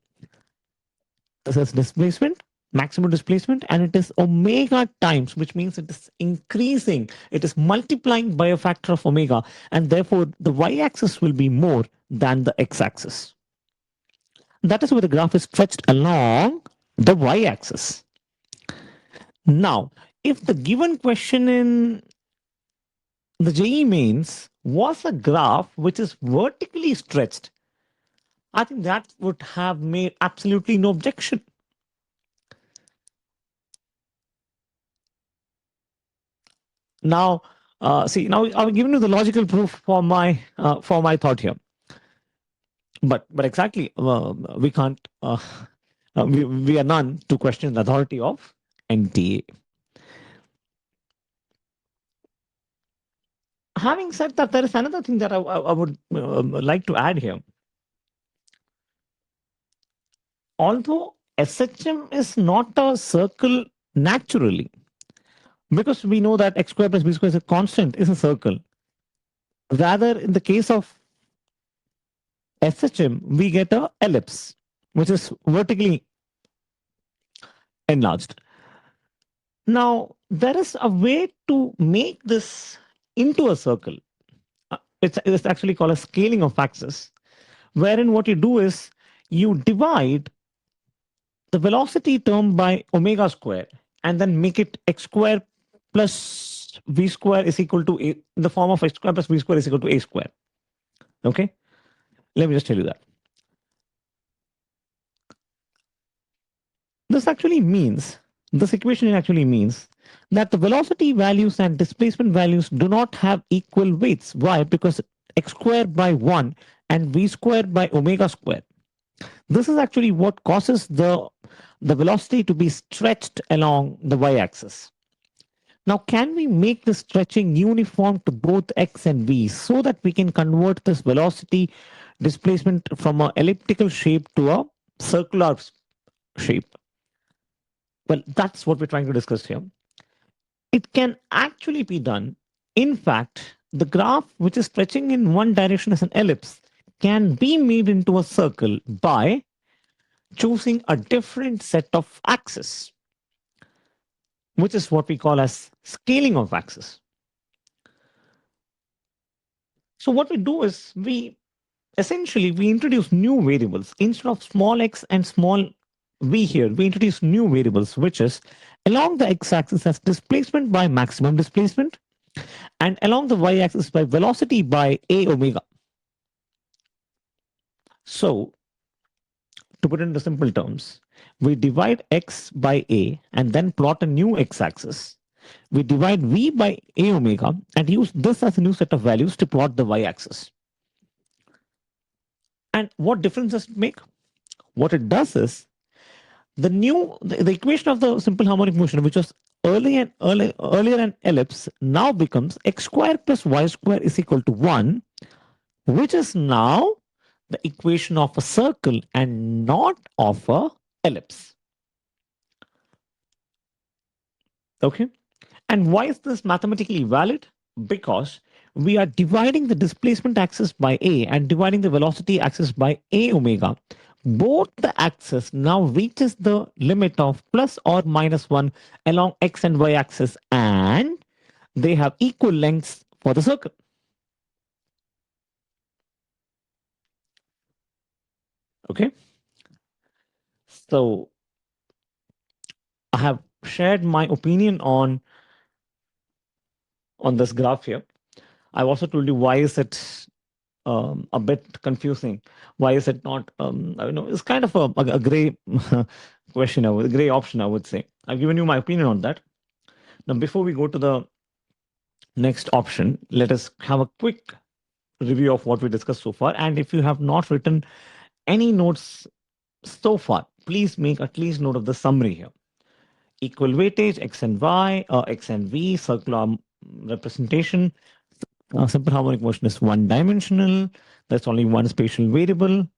This is displacement, maximum displacement, and it is omega times, which means it is increasing. It is multiplying by a factor of omega, and therefore the y-axis will be more than the x-axis. That is why the graph is stretched along the y-axis. Now, if the given question in the JEE mains was a graph which is vertically stretched, I think that would have made absolutely no objection. Now, see, now I've given you the logical proof for my thought here. But exactly, we can't. We are none to question the authority of NTA. Having said that, there is another thing that I would like to add here. Although SHM is not a circle naturally, because we know that x square plus b square is a constant, is a circle. Rather, in the case of SHM, we get a ellipse, which is vertically enlarged. Now, there is a way to make this into a circle. It's actually called a scaling of axis, wherein what you do is you divide the velocity term by omega square and then make it x square plus v square is equal to a in the form of x square plus v square is equal to a square. Okay, let me just tell you that. This actually means, this equation actually means that the velocity values and displacement values do not have equal weights. Why? Because x squared by 1 and v squared by omega square. This is actually what causes the velocity to be stretched along the y-axis. Now, can we make the stretching uniform to both x and v so that we can convert this velocity displacement from an elliptical shape to a circular shape? Well, that's what we're trying to discuss here. It can actually be done. In fact, the graph which is stretching in one direction as an ellipse can be made into a circle by choosing a different set of axes, which is what we call as scaling of axes. So what we do is we introduce new variables instead of small x and small v. Here we introduce new variables, which is along the x-axis as displacement by maximum displacement and along the y-axis by velocity by a omega. So to put it into simple terms, we divide x by a and then plot a new x-axis. We divide v by a omega and use this as a new set of values to plot the y-axis. And what difference does it make? What it does is the equation of the simple harmonic motion, which was earlier an ellipse, now becomes x square plus y square is equal to 1, which is now the equation of a circle and not of a ellipse. Okay. And why is this mathematically valid? Because we are dividing the displacement axis by a and dividing the velocity axis by a omega. Both the axes now reaches the limit of plus or minus 1 along x and y axis, and they have equal lengths for the circle. Okay. So I have shared my opinion on this graph here. I've also told you why is it a bit confusing. Why is it not? I know it's kind of a gray question, a gray option, I would say. I've given you my opinion on that. Now, before we go to the next option, let us have a quick review of what we discussed so far. And if you have not written any notes so far, please make at least note of the summary here. Equal weightage, x and y, x and v, circular representation. Simple harmonic motion is one dimensional. There's only one spatial variable.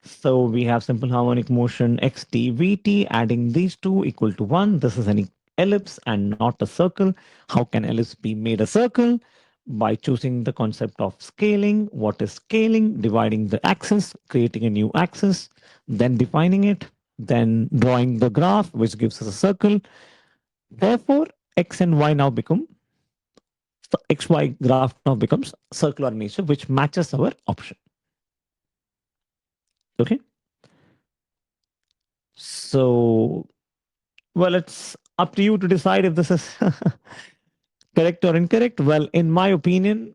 So we have simple harmonic motion xt vt, adding these two equal to 1. This is an ellipse and not a circle. How can ellipse be made a circle? By choosing the concept of scaling. What is scaling? Dividing the axis, creating a new axis, then defining it, then drawing the graph, which gives us a circle. Therefore, x and y now become, the xy graph now becomes circular in nature, which matches our option. Okay. So, well, it's up to you to decide if this is correct or incorrect. Well, in my opinion,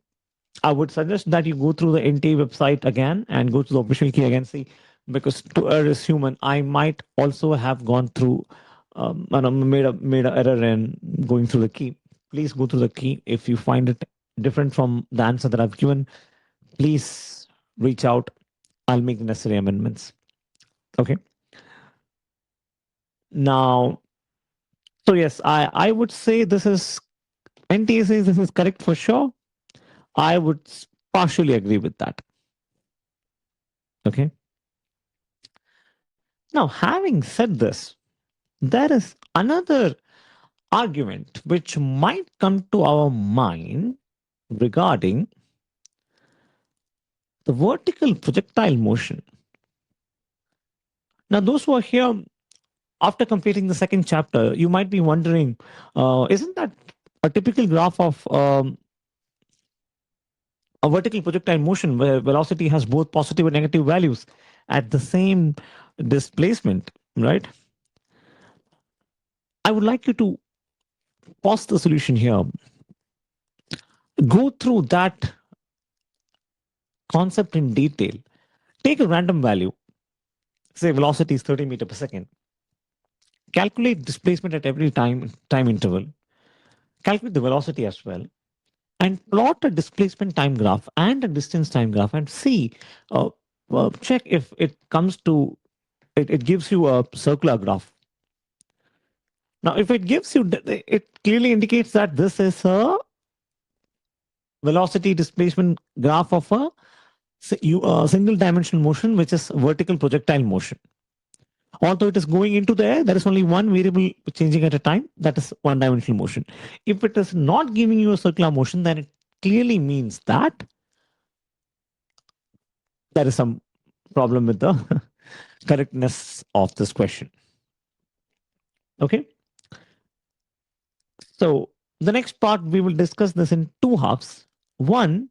I would suggest that you go through the NTA website again and go to the official key again. See, because to err is human. I might also have gone through and I made a error in going through the key. Please go through the key. If you find it different from the answer that I've given, please reach out. I'll make the necessary amendments. Okay. Now, so yes, I would say this is NTA says this is correct for sure. I would partially agree with that. Okay. Now, having said this, there is another argument which might come to our mind regarding the vertical projectile motion. Now, those who are here After completing the second chapter, you might be wondering, isn't that a typical graph of a vertical projectile motion where velocity has both positive and negative values at the same displacement, right? I would like you to pause the solution here, go through that concept in detail, take a random value, say velocity is 30 meter per second, calculate displacement at every time interval, calculate the velocity as well, and plot a displacement time graph and a distance time graph and see, uh, check if it comes to, it gives you a circular graph. Now, if it gives you, it clearly indicates that this is a velocity displacement graph of a single dimensional motion, which is vertical projectile motion. Although it is going into the air, there is only one variable changing at a time, that is one dimensional motion. If it is not giving you a circular motion, then it clearly means that there is some problem with the correctness of this question. Okay. So the next part, we will discuss this in two halves. One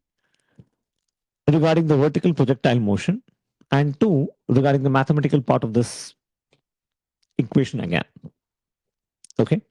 regarding the vertical projectile motion, and two regarding the mathematical part of this equation again. Okay.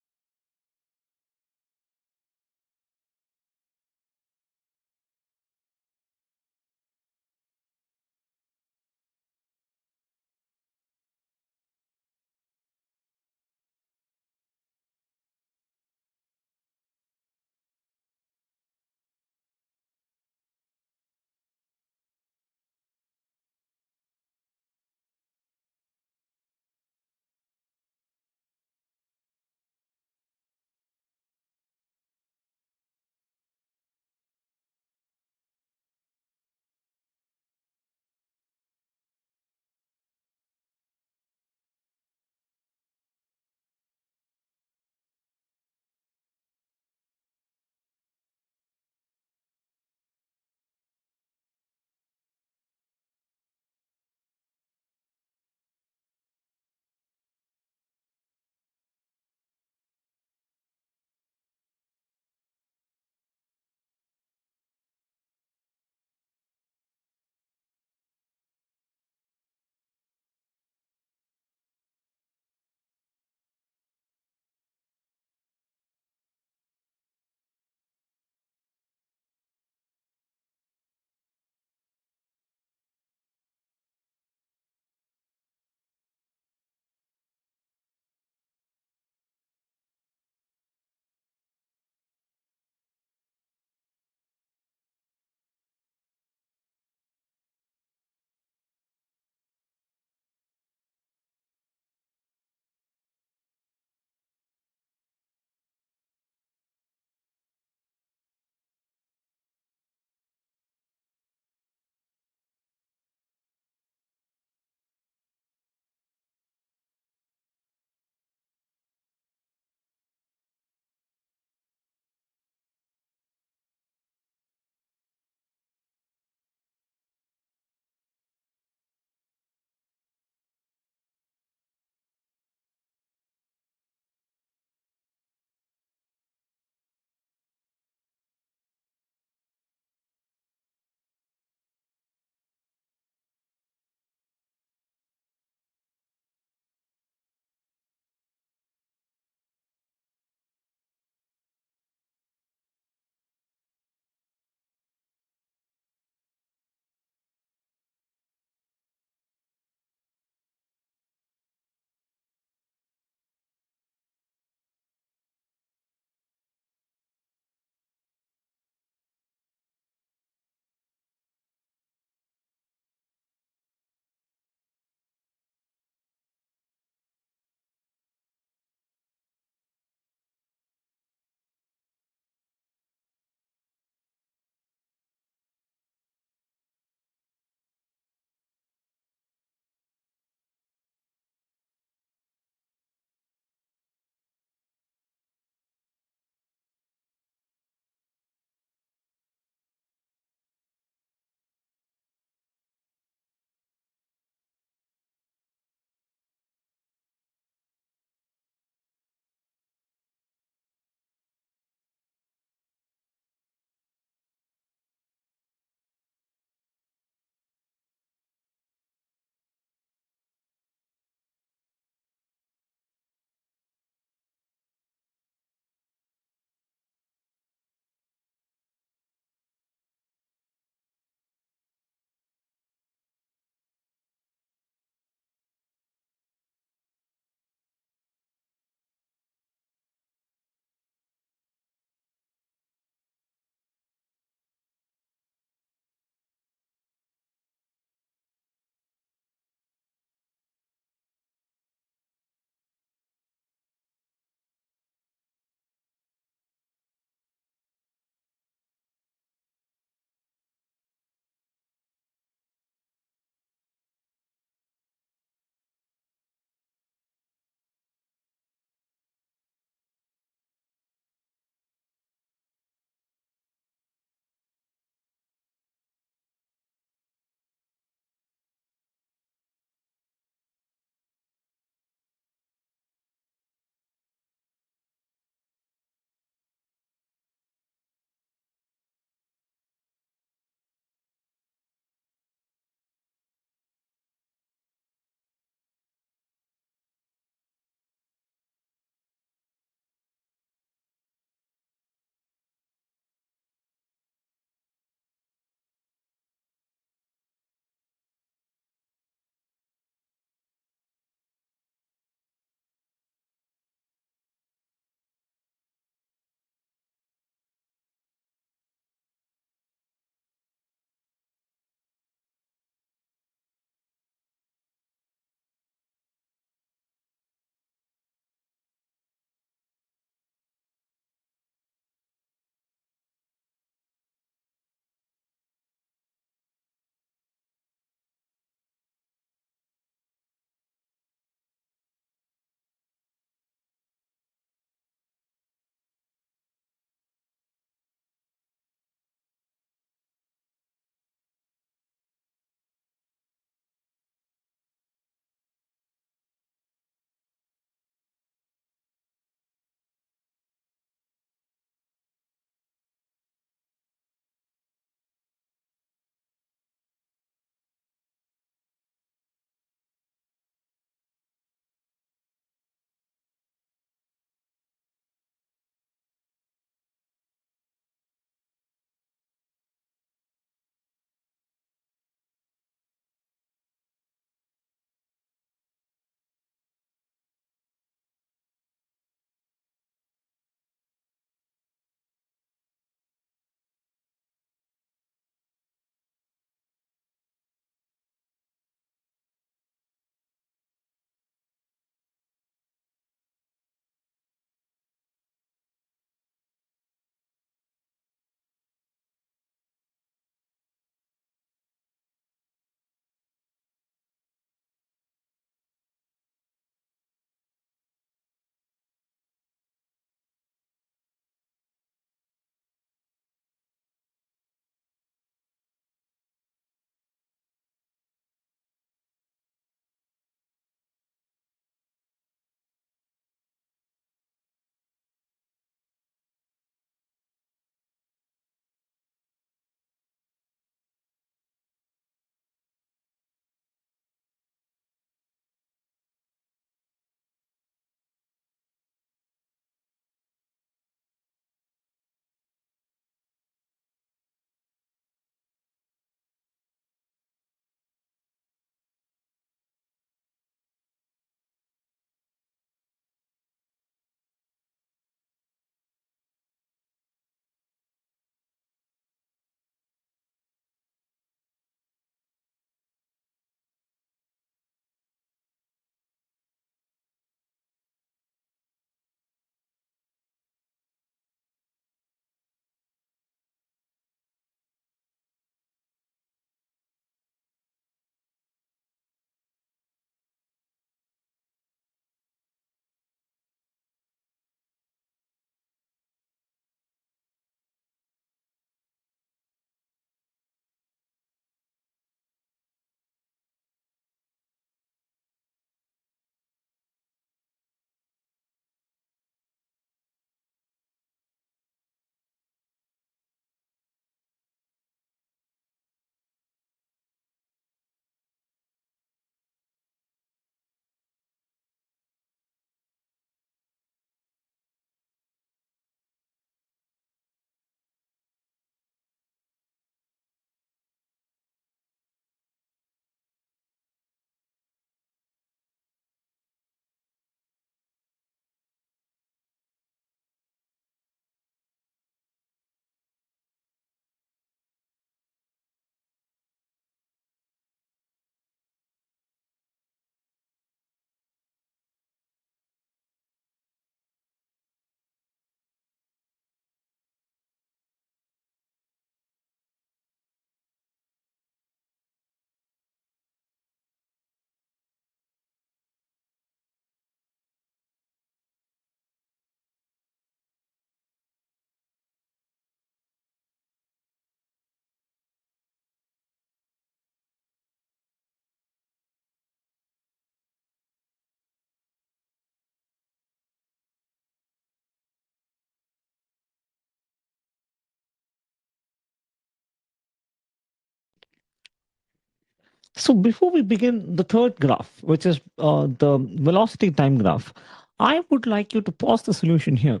So before we begin the third graph, which is the velocity time graph, I would like you to pause the solution here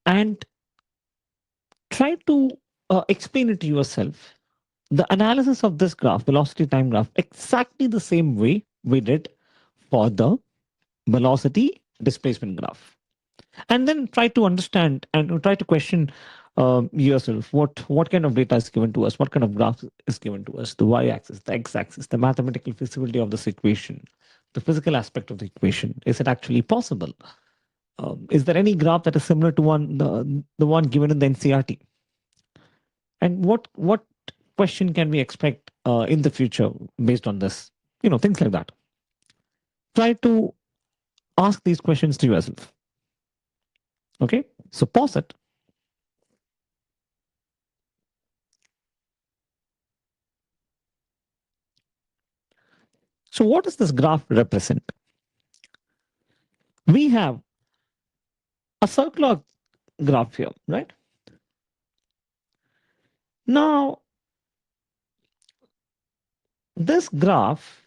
and try to explain it to yourself. The analysis of this graph, velocity time graph, exactly the same way we did for the velocity displacement graph. And then try to understand and try to question yourself what kind of data is given to us, what kind of graph is given to us, the y-axis, the x-axis, the mathematical feasibility of this equation, the physical aspect of the equation. Is it actually possible? Is there any graph that is similar to the one given in the ncrt? And what question can we expect in the future based on this? Things like that. Try to ask these questions to yourself. Okay, so pause it. So what does this graph represent? We have a circular graph here, right? Now, this graph,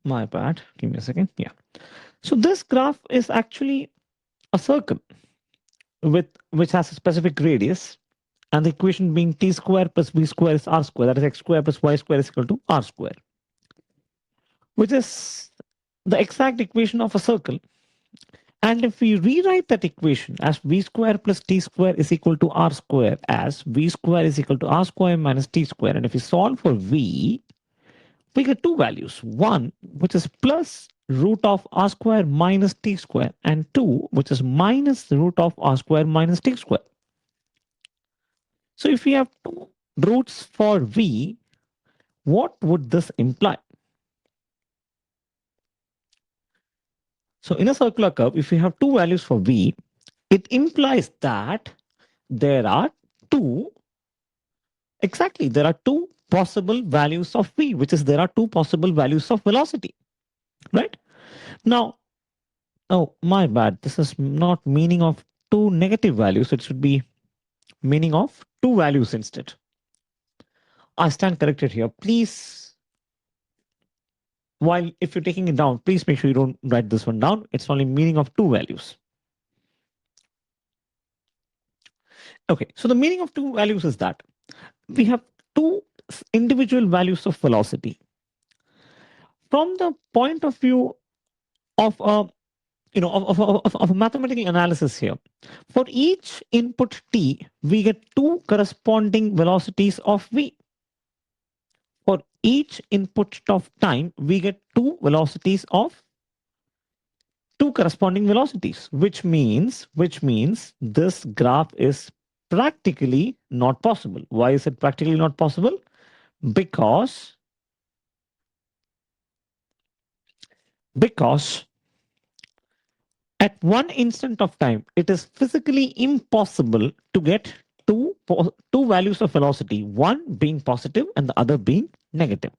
my bad, give me a second. Yeah. So this graph is actually a circle with which has a specific radius, and the equation being t square plus v square is r square. That is x square plus y square is equal to r square, which is the exact equation of a circle. And if we rewrite that equation as v square plus t square is equal to r square as v square is equal to r square minus t square, and if we solve for v, we get two values. One, which is plus root of r square minus t square, and two, which is minus the root of r square minus t square. So if we have two roots for v, what would this imply? So in a circular curve, if we have two values for v, it implies that there are two, exactly, there are two possible values of v, which is there are two possible values of velocity, right? Now, oh, my bad. This is not meaning of two negative values. It should be meaning of two values instead. I stand corrected here. Please, while if you're taking it down, please make sure you don't write this one down. It's only meaning of two values. Okay, so the meaning of two values is that we have two individual values of velocity. From the point of view of a of a mathematical analysis here, for each input t, we get two corresponding velocities of v. For each input of time, we get two velocities of two corresponding velocities, which means this graph is practically not possible. Why is it practically not possible? Because because at one instant of time, it is physically impossible to get two values of velocity, one being positive and the other being negative.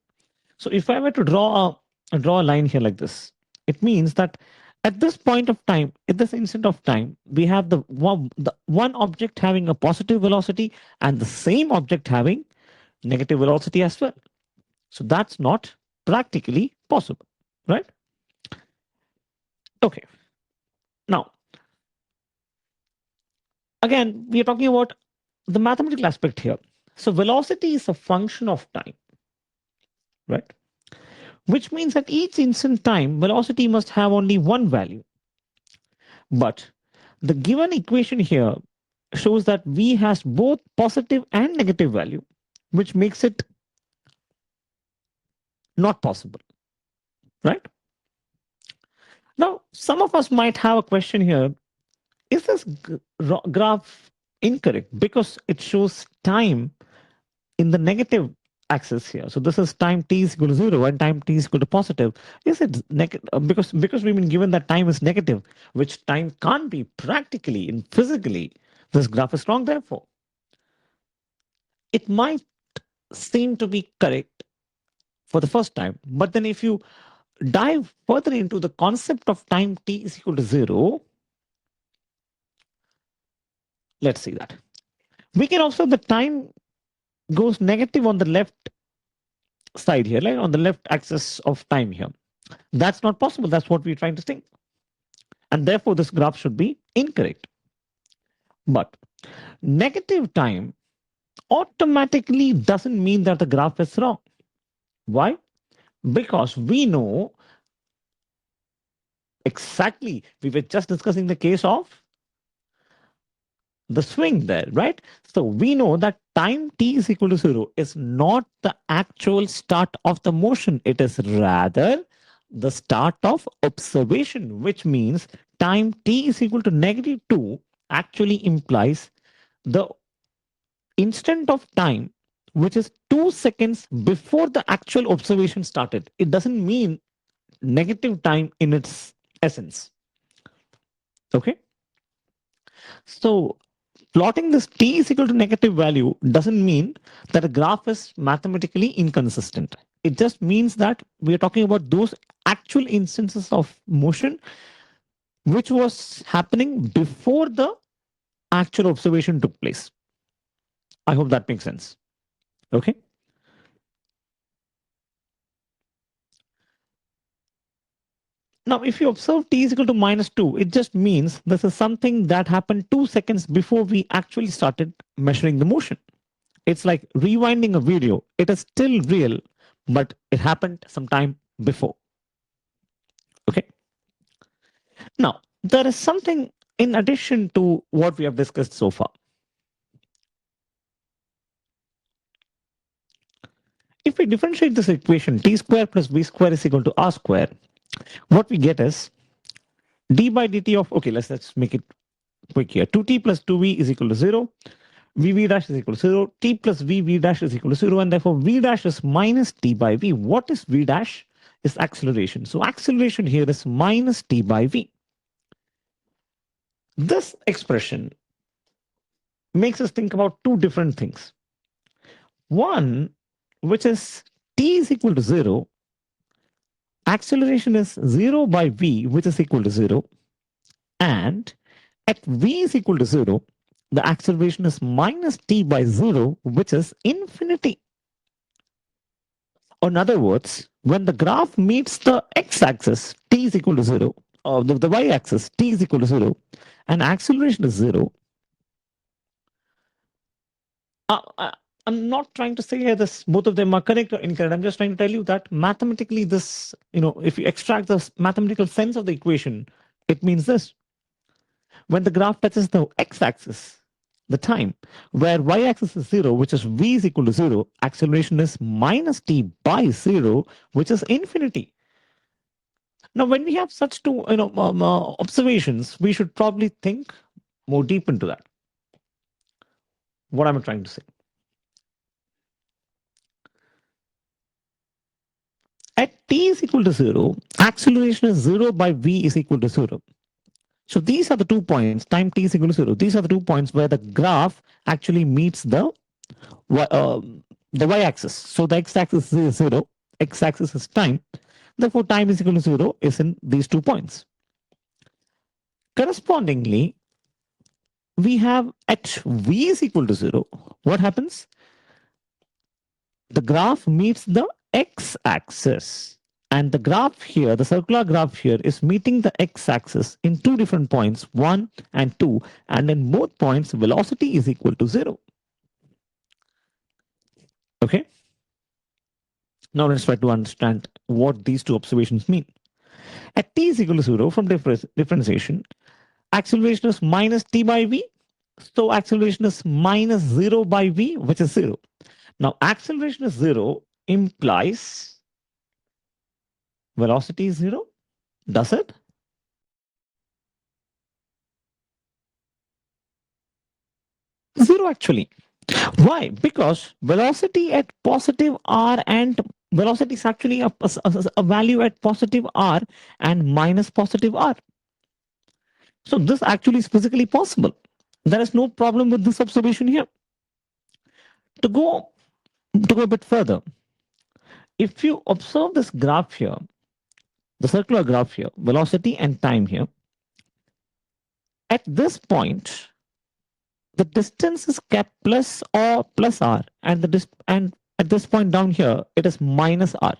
So if I were to draw a line here like this, it means that at this point of time, at this instant of time, we have the one object having a positive velocity and the same object having negative velocity as well. So that's not practically possible, right? Okay. Now, again, we are talking about the mathematical aspect here. So velocity is a function of time, right? Which means at each instant time, velocity must have only one value. But the given equation here shows that v has both positive and negative value, which makes it not possible, right? Now, some of us might have a question here. Is this graph incorrect? Because it shows time in the negative axis here. So this is time t is equal to 0 and time t is equal to positive. Is it negative? Because we've been given that time is negative, which time can't be practically and physically. This graph is wrong, therefore. It might seem to be correct for the first time. But then if you dive further into the concept of time t is equal to 0, let's see that. We can observe the time goes negative on the left side here, like on the left axis of time here. That's not possible. That's what we're trying to think. And therefore, this graph should be incorrect. But negative time automatically doesn't mean that the graph is wrong. Why? Because we know exactly, we were just discussing the case of the swing there, right? So we know that time t is equal to 0 is not the actual start of the motion. It is rather the start of observation, which means time t is equal to negative 2 actually implies the instant of time which is 2 seconds before the actual observation started. It doesn't mean negative time in its essence. Okay. So plotting this t is equal to negative value doesn't mean that a graph is mathematically inconsistent. It just means that we are talking about those actual instances of motion which was happening before the actual observation took place. I hope that makes sense. Okay. Now, if you observe t is equal to minus 2, it just means this is something that happened 2 seconds before we actually started measuring the motion. It's like rewinding a video. It is still real, but it happened some time before. Okay. Now, there is something in addition to what we have discussed so far. If we differentiate this equation, t square plus v square is equal to r square, what we get is d by dt of, okay, let's make it quick here. 2t plus 2v is equal to 0. Vv dash is equal to 0. T plus Vv dash is equal to 0. And therefore, v dash is minus t by v. What is v dash? Is acceleration. So acceleration here is minus t by v. This expression makes us think about two different things. One, which is t is equal to 0, acceleration is 0 by v, which is equal to 0. And at v is equal to 0, the acceleration is minus t by 0, which is infinity. In other words, when the graph meets the x-axis, t is equal to 0, or the y-axis, t is equal to 0, and acceleration is 0, I'm not trying to say here this both of them are correct or incorrect. I'm just trying to tell you that mathematically this, if you extract the mathematical sense of the equation, it means this. When the graph touches the x-axis, the time, where y-axis is 0, which is v is equal to 0, acceleration is minus t by 0, which is infinity. Now, when we have such two observations, we should probably think more deep into that. What am I trying to say? At t is equal to 0, acceleration is 0 by v is equal to 0. So these are the 2 points, time t is equal to 0. These are the 2 points where the graph actually meets the y-axis. So the x-axis is 0, x-axis is time. Therefore, time is equal to 0 is in these 2 points. Correspondingly, we have at v is equal to 0. What happens? The graph meets the x-axis. And the graph here, the circular graph here, is meeting the x-axis in two different points, 1 and 2. And in both points, velocity is equal to 0. Okay. Now let's try to understand what these two observations mean. At t is equal to 0, from differentiation, acceleration is minus t by v. So acceleration is minus 0 by v, which is 0. Now acceleration is 0 implies velocity is 0. Does it? Zero actually. Why? Because velocity at positive r and velocity is actually a value at positive r and minus positive r. So this actually is physically possible. There is no problem with this observation here. To go a bit further, if you observe this graph here, the circular graph here, velocity and time here, at this point, the distance is kept plus or plus r, and At this point down here, it is minus r,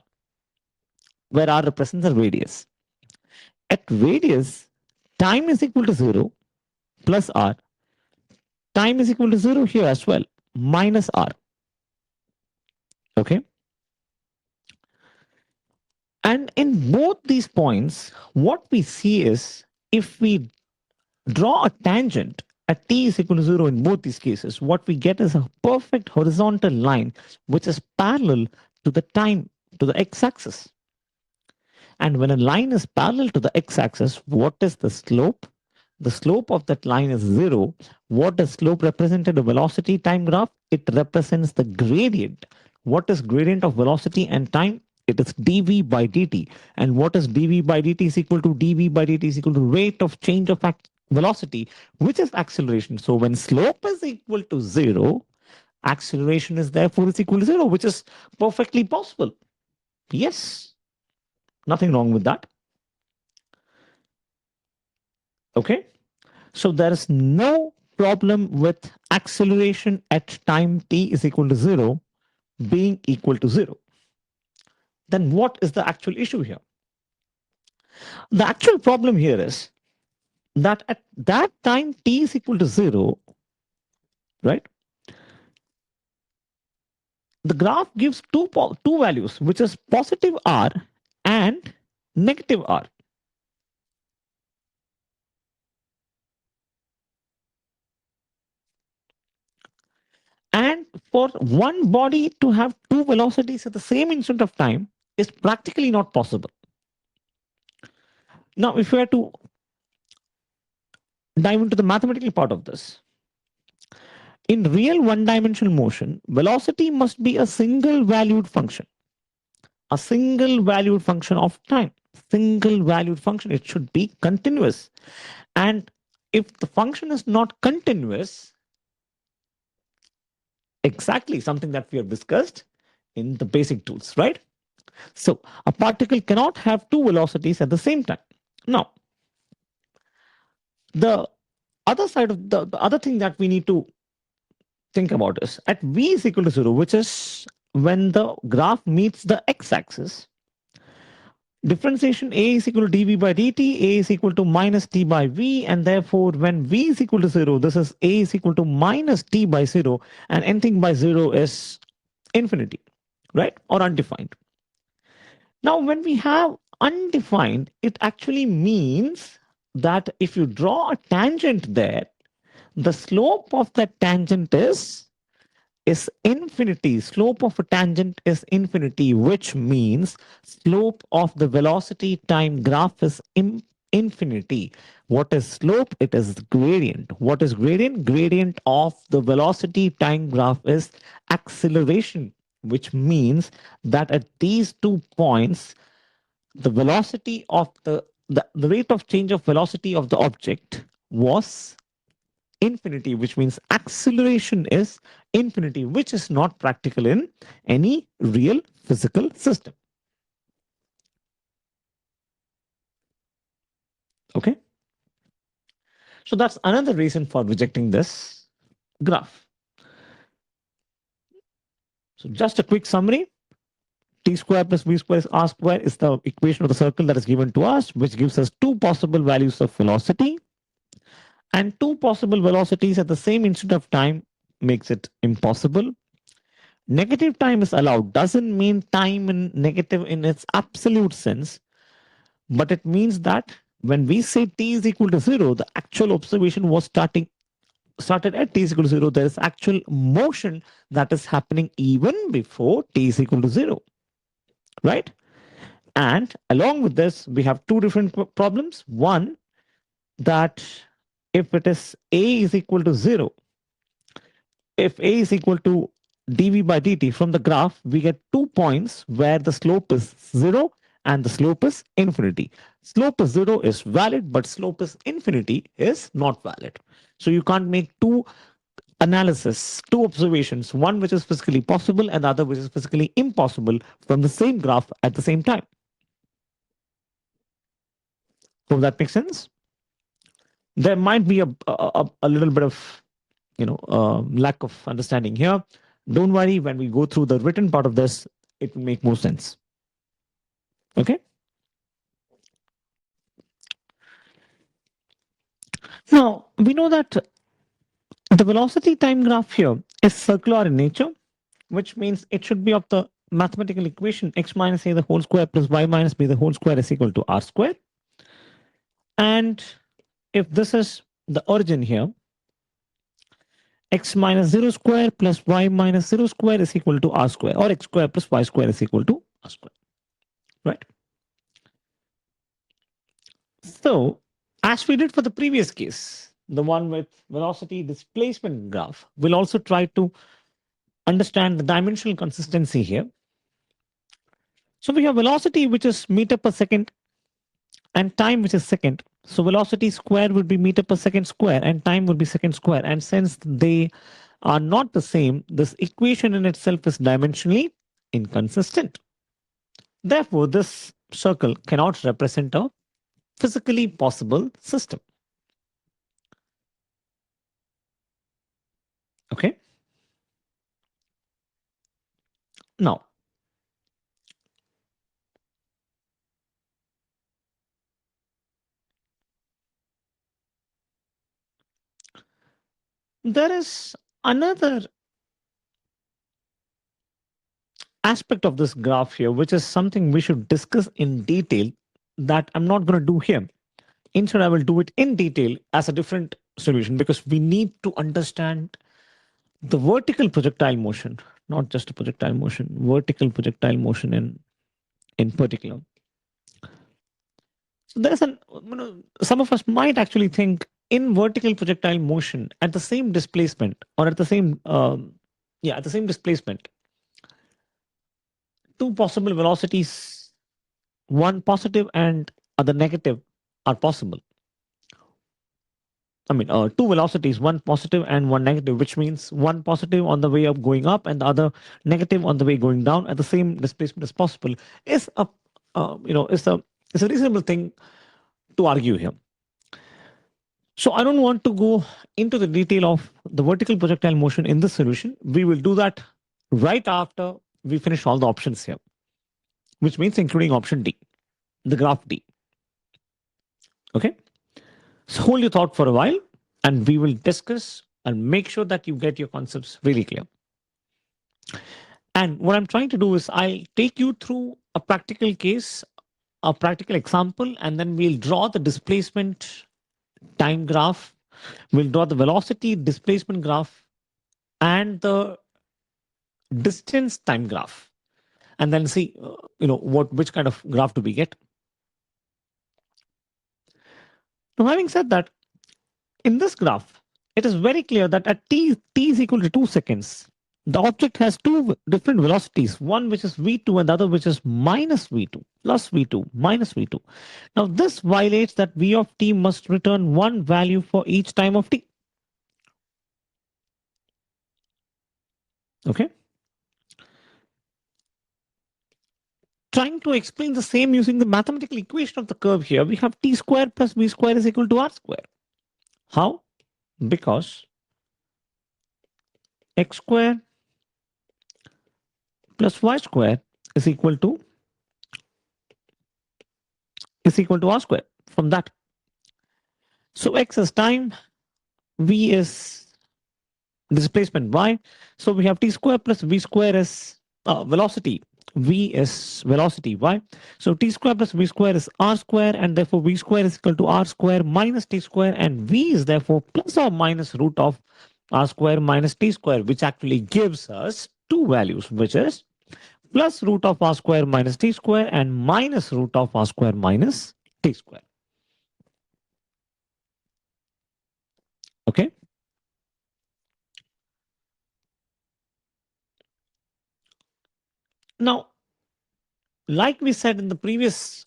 where r represents the radius. At radius, time is equal to 0 plus r. Time is equal to 0 here as well, minus r. Okay. And in both these points, what we see is if we draw a tangent at t is equal to 0 in both these cases, what we get is a perfect horizontal line which is parallel to the time, to the x-axis. And when a line is parallel to the x-axis, what is the slope? The slope of that line is 0. What does slope represent in a velocity time graph? It represents the gradient. What is gradient of velocity and time? It is dv by dt. And what is dv by dt is equal to dv by dt is equal to rate of change of velocity, which is acceleration. So when slope is equal to 0, acceleration is therefore is equal to 0, which is perfectly possible. Yes, nothing wrong with that. Okay. So there is no problem with acceleration at time t is equal to 0 being equal to 0. Then what is the actual issue here? The actual problem here is that at that time t is equal to 0, right? The graph gives two values, which is positive r and negative r. And for one body to have two velocities at the same instant of time is practically not possible. Now, if we were to dive into the mathematical part of this, in real one-dimensional motion, velocity must be a single valued function of time, single valued function. It should be continuous. And if the function is not continuous, exactly something that we have discussed in the basic tools, right? So a particle cannot have two velocities at the same time. Now, the other side of the other thing that we need to think about is at v is equal to 0, which is when the graph meets the x-axis, differentiation a is equal to dv by dt, a is equal to minus t by v, and therefore when v is equal to 0, this is a is equal to minus t by 0, and anything by 0 is infinity, right? Or undefined. Now, when we have undefined, it actually means that if you draw a tangent there, the slope of that tangent is infinity. Slope of a tangent is infinity, which means slope of the velocity time graph is infinity. What is slope? It is gradient. What is gradient? Gradient of the velocity time graph is acceleration, which means that at these 2 points, the velocity of the rate of change of velocity of the object was infinity, which means acceleration is infinity, which is not practical in any real physical system. Okay. So that's another reason for rejecting this graph. So just a quick summary. T square plus v square is r square is the equation of the circle that is given to us, which gives us two possible values of velocity. And two possible velocities at the same instant of time makes it impossible. Negative time is allowed doesn't mean time in negative in its absolute sense, but it means that when we say t is equal to 0, the actual observation was started at t is equal to 0. There is actual motion that is happening even before t is equal to 0, right? And along with this, we have two different problems. One, that if it is a is equal to 0, if a is equal to dv by dt from the graph, we get 2 points where the slope is 0 and the slope is infinity. Slope is 0 is valid, but slope is infinity is not valid. So you can't make two analysis, two observations, one which is physically possible and the other which is physically impossible from the same graph at the same time. Hope that makes sense. There might be a little bit of lack of understanding here. Don't worry, when we go through the written part of this, it will make more sense. Okay. Now, we know that the velocity time graph here is circular in nature, which means it should be of the mathematical equation x minus a the whole square plus y minus b the whole square is equal to r square. And if this is the origin here, x minus 0 square plus y minus 0 square is equal to r square, or x square plus y square is equal to r square, right? So, as we did for the previous case, the one with velocity displacement graph, we'll also try to understand the dimensional consistency here. So, we have velocity, which is meter per second, and time, which is second. So, velocity square would be meter per second square, and time would be second square. And since they are not the same, this equation in itself is dimensionally inconsistent. Therefore, this circle cannot represent a physically possible system. Okay. Now, there is another aspect of this graph here, which is something we should discuss in detail that I'm not going to do here. Instead, I will do it in detail as a different solution because we need to understand the vertical projectile motion, not just a projectile motion, vertical projectile motion in particular. So there's an, some of us might actually think in vertical projectile motion at the same displacement or at the same, at the same displacement, two possible velocities, one positive and other negative, are possible. I mean, two velocities, one positive and one negative, which means one positive on the way up going up and the other negative on the way going down at the same displacement as possible is a, is a reasonable thing to argue here. So I don't want to go into the detail of the vertical projectile motion in this solution. We will do that right after we finish all the options here, which means including option D, the graph D. Okay. So hold your thought for a while and we will discuss and make sure that you get your concepts really clear. And what I'm trying to do is I'll take you through a practical case, a practical example, and then we'll draw the displacement time graph. We'll draw the velocity displacement graph and the distance time graph, and then see, which kind of graph do we get. Now, having said that, in this graph, it is very clear that at t is equal to 2 seconds, the object has two different velocities, one which is v2 and the other which is minus v2, plus v2, minus v2. Now, this violates that v of t must return one value for each time of t. Okay. Trying to explain the same using the mathematical equation of the curve here, we have t squared plus v squared is equal to r squared. How? Because x squared plus y squared is equal to r squared from that. So x is time, v is displacement y. So we have t square plus v square is velocity. V is velocity y. So t square plus v square is r square, and therefore v square is equal to r square minus t square, and v is therefore plus or minus root of r square minus t square, which actually gives us two values, which is plus root of r square minus t square and minus root of r square minus t square. Okay. Now, like we said in the previous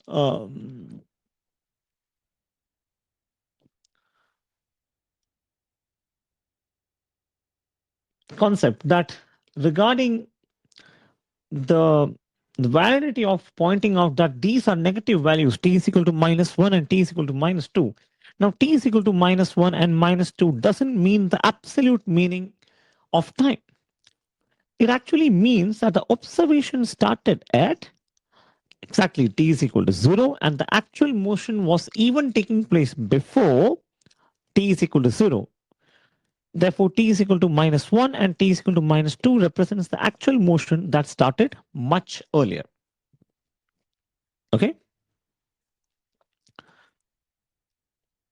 concept, that regarding the validity of pointing out that these are negative values, t is equal to -1 and t is equal to -2. Now, t is equal to -1 and -2 doesn't mean the absolute meaning of time. it actually means that the observation started at exactly t is equal to 0, and the actual motion was even taking place before t is equal to 0. Therefore, t is equal to minus 1 and t is equal to minus 2 represents the actual motion that started much earlier. Okay.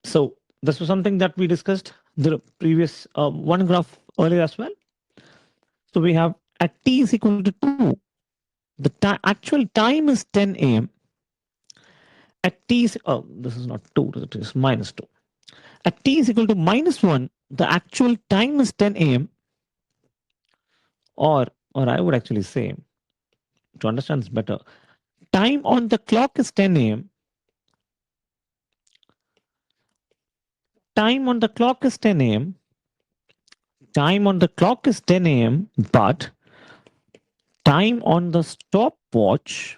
So this was something that we discussed the previous one graph earlier as well. So we have at t is equal to 2, the actual time is 10 a.m. At t is, oh, this is not 2, it is minus 2. At t is equal to minus 1, the actual time is 10 a.m. Or I would actually say, to understand this better, time on the clock is 10 a.m. Time on the clock is 10 a.m. Time on the clock is 10 a.m. But time on the stopwatch,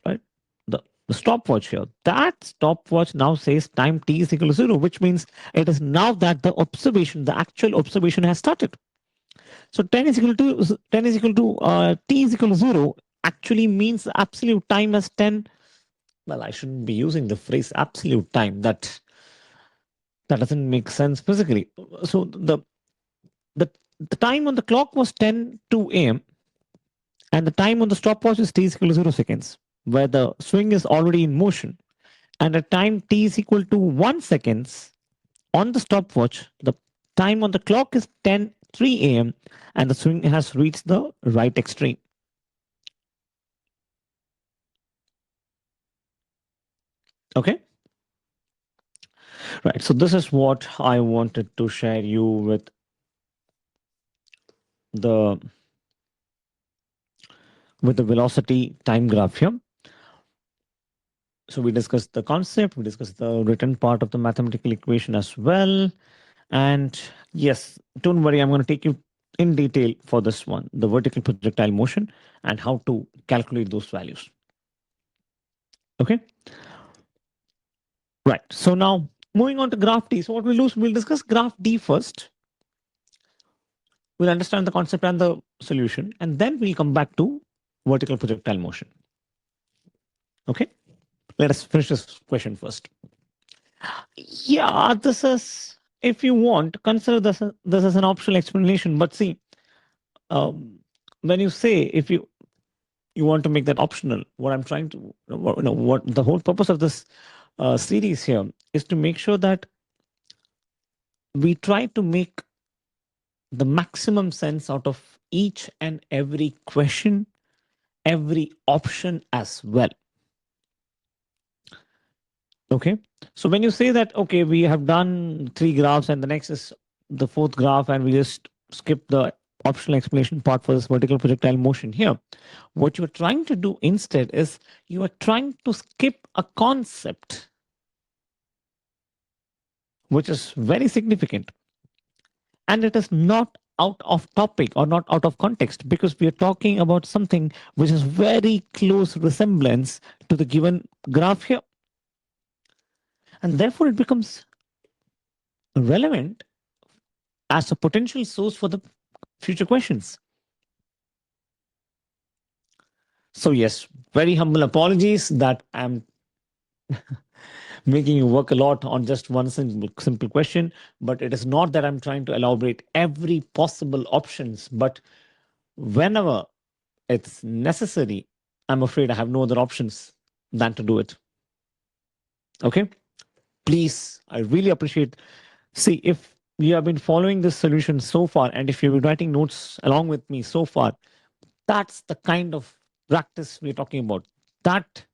right? The stopwatch here, that stopwatch now says time t is equal to 0, which means it is now that the actual observation has started. So 10 is equal to t is equal to 0 actually means the absolute time as 10. Well, I shouldn't be using the phrase absolute time. That doesn't make sense physically. So the the time on the clock was 10 2 a.m. and the time on the stopwatch is t is equal to 0 seconds, where the swing is already in motion. And at time t is equal to 1 seconds on the stopwatch, the time on the clock is 10 3 a.m. and the swing has reached the right extreme. Okay. Right. So this is what I wanted to share you the with the velocity time graph here. So we discussed the concept, we discussed the written part of the mathematical equation as well. And yes, don't worry, I'm going to take you in detail for this one, the vertical projectile motion and how to calculate those values. Okay. Right. So now moving on to graph D. So what we'll do is we'll discuss graph D first. We'll understand the concept and the solution, and then we'll come back to vertical projectile motion. Okay. Let us finish this question first. Yeah, this is, if you want, consider this as an optional explanation. But see, um, when you say if you want to make that optional, what I'm trying to, what the whole purpose of this series here is to make sure that we try to make the maximum sense out of each and every question, every option as well. Okay. So when you say that, okay, we have done three graphs and the next is the fourth graph, and we just skip the optional explanation part for this vertical projectile motion here, what you're trying to do instead is you are trying to skip a concept which is very significant, and it is not out of topic or not out of context, because we are talking about something which is very close resemblance to the given graph here, and therefore it becomes relevant as a potential source for the future questions. So yes, very humble apologies that I'm making you work a lot on just one simple question, but it is not that I'm trying to elaborate every possible options, but whenever it's necessary, I'm afraid I have no other options than to do it. Okay. Please, I really appreciate. See, if you have been following this solution so far, and if you've been writing notes along with me so far, that's the kind of practice we're talking about. That,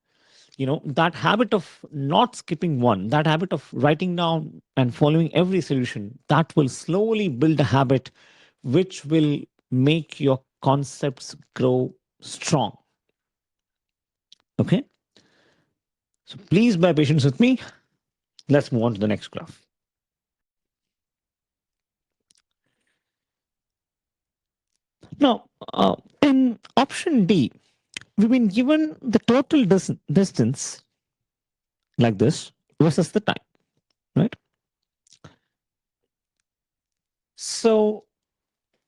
that habit of not skipping one, that habit of writing down and following every solution, that will slowly build a habit which will make your concepts grow strong. Okay. So please bear patience with me. Let's move on to the next graph. Now, in option D, we've been given the total distance like this versus the time, right? So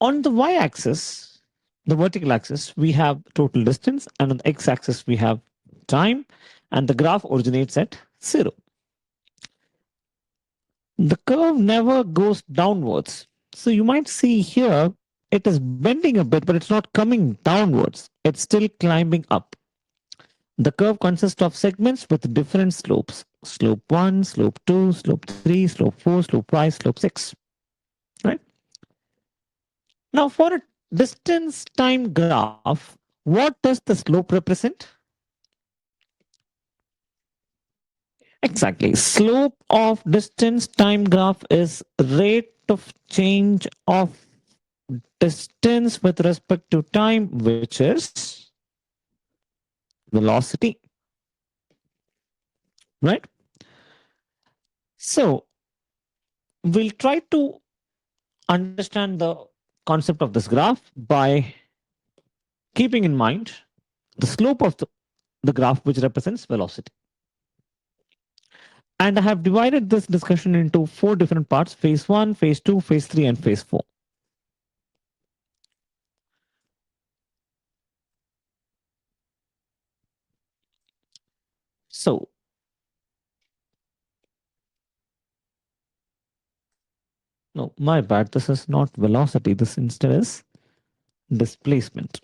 on the y-axis, the vertical axis, we have total distance, and on the x axis, we have time, and the graph originates at 0. The curve never goes downwards. So you might see here it is bending a bit, but it's not coming downwards. It's still climbing up. The curve consists of segments with different slopes. Slope 1, slope 2, slope 3, slope 4, slope 5, slope 6. Right? Now, for a distance time graph, what does the slope represent? Exactly. Slope of distance time graph is rate of change of distance with respect to time, which is velocity, right? So we'll try to understand the concept of this graph by keeping in mind the slope of the graph, which represents velocity. And I have divided this discussion into 4 different parts: phase 1, phase 2, phase 3, and phase 4. So, no, my bad. This is not velocity. This instead is displacement.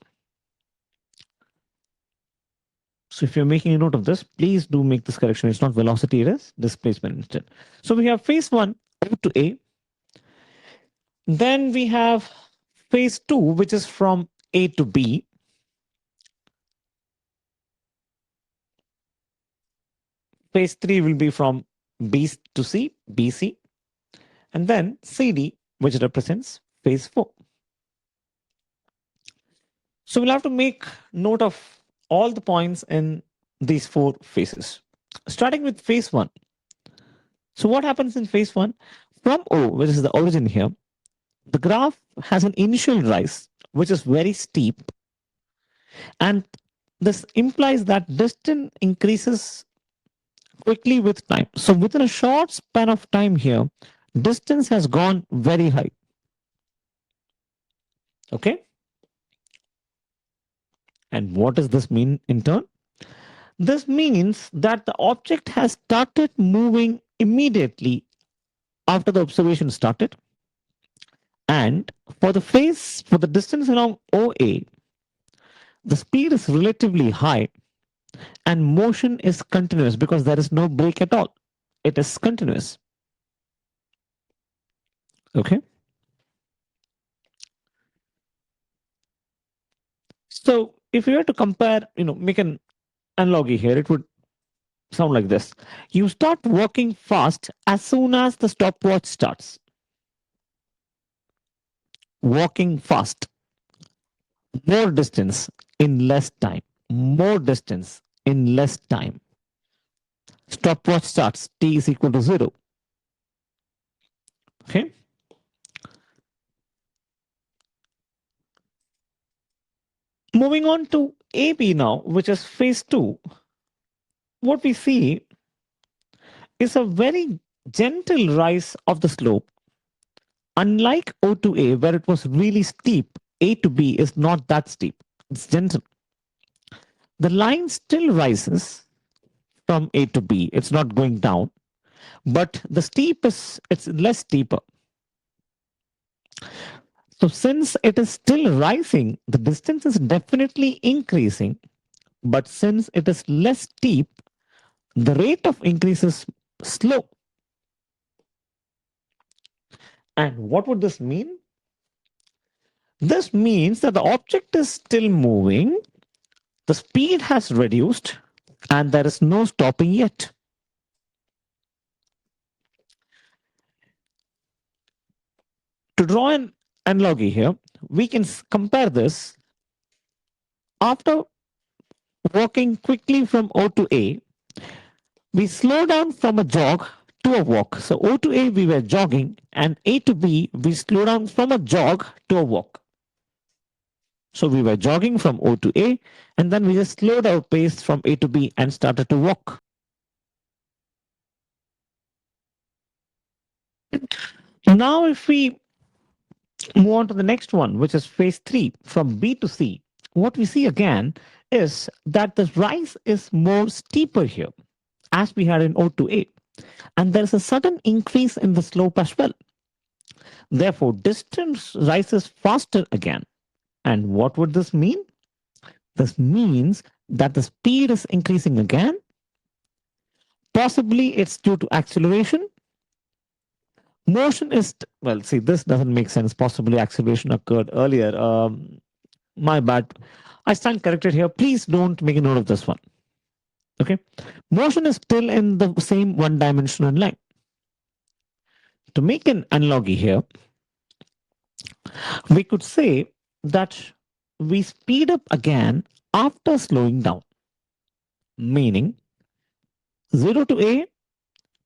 So if you're making a note of this, please do make this correction. It's not velocity, it is displacement instead. So we have phase 1, O to A. Then we have phase 2, which is from A to B. Phase 3 will be from B to C, BC. And then CD, which represents phase 4. So we'll have to make note of all the points in these 4 phases. Starting with phase 1. So what happens in phase 1? From O, which is the origin here, the graph has an initial rise, which is very steep. And this implies that distance increases quickly with time. So within a short span of time here, distance has gone very high. Okay. And what does this mean in turn? This means that the object has started moving immediately after the observation started. And for the distance along OA, the speed is relatively high and motion is continuous because there is no break at all. It is continuous. Okay. So if you were to compare, make an analogy here, it would sound like this. You start walking fast as soon as the stopwatch starts. Walking fast, more distance in less time, more distance in less time. Stopwatch starts, t is equal to 0. Okay. Moving on to AB now, which is phase 2, what we see is a very gentle rise of the slope. Unlike O to A, where it was really steep, A to B is not that steep. It's gentle. The line still rises from A to B. It's not going down, but the steep is it's less steeper. So since it is still rising, the distance is definitely increasing. But since it is less steep, the rate of increase is slow. And what would this mean? This means that the object is still moving, the speed has reduced, and there is no stopping yet. To draw an analogy here, we can compare this after walking quickly from O to A. We slow down from a jog to a walk. So O to A, we were jogging, and A to B, we slow down from a jog to a walk. So we were jogging from O to A, and then we just slowed our pace from A to B and started to walk. Now, if we Move on to the next one, which is phase three from B to C. What we see again is that the rise is more steeper here, as we had in O to A. And there's a sudden increase in the slope as well. Therefore, distance rises faster again. And what would this mean? This means that the speed is increasing again. Possibly it's due to acceleration. Motion is, well, see, this doesn't make sense. Possibly acceleration occurred earlier. My bad. I stand corrected here. Please don't make a note of this one. Okay. Motion is still in the same one dimensional line. To make an analogy here, we could say that we speed up again after slowing down, meaning 0 to A,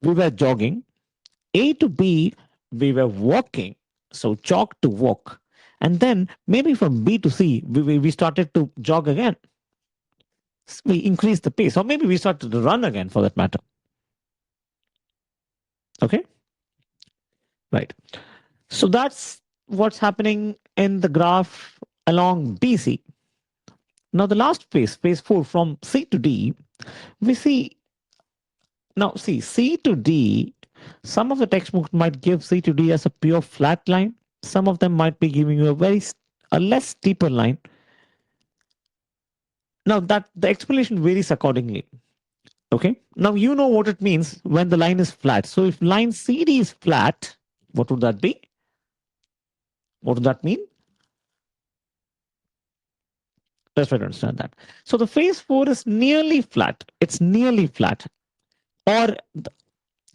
we were jogging, A to B, we were walking, so jog to walk. And then maybe from B to C, we started to jog again. We increased the pace, or maybe we started to run again for that matter. Okay, right. So that's what's happening in the graph along BC. Now, the last phase, phase four, from C to D, we see now, see, C to D, some of the textbooks might give C to D as a pure flat line. Some of them might be giving you a less steeper line. Now that the explanation varies accordingly. Okay. Now you know what it means when the line is flat. So if line CD is flat, what would that be? What would that mean? Let's try to understand that. So the phase four is nearly flat. It's nearly flat, or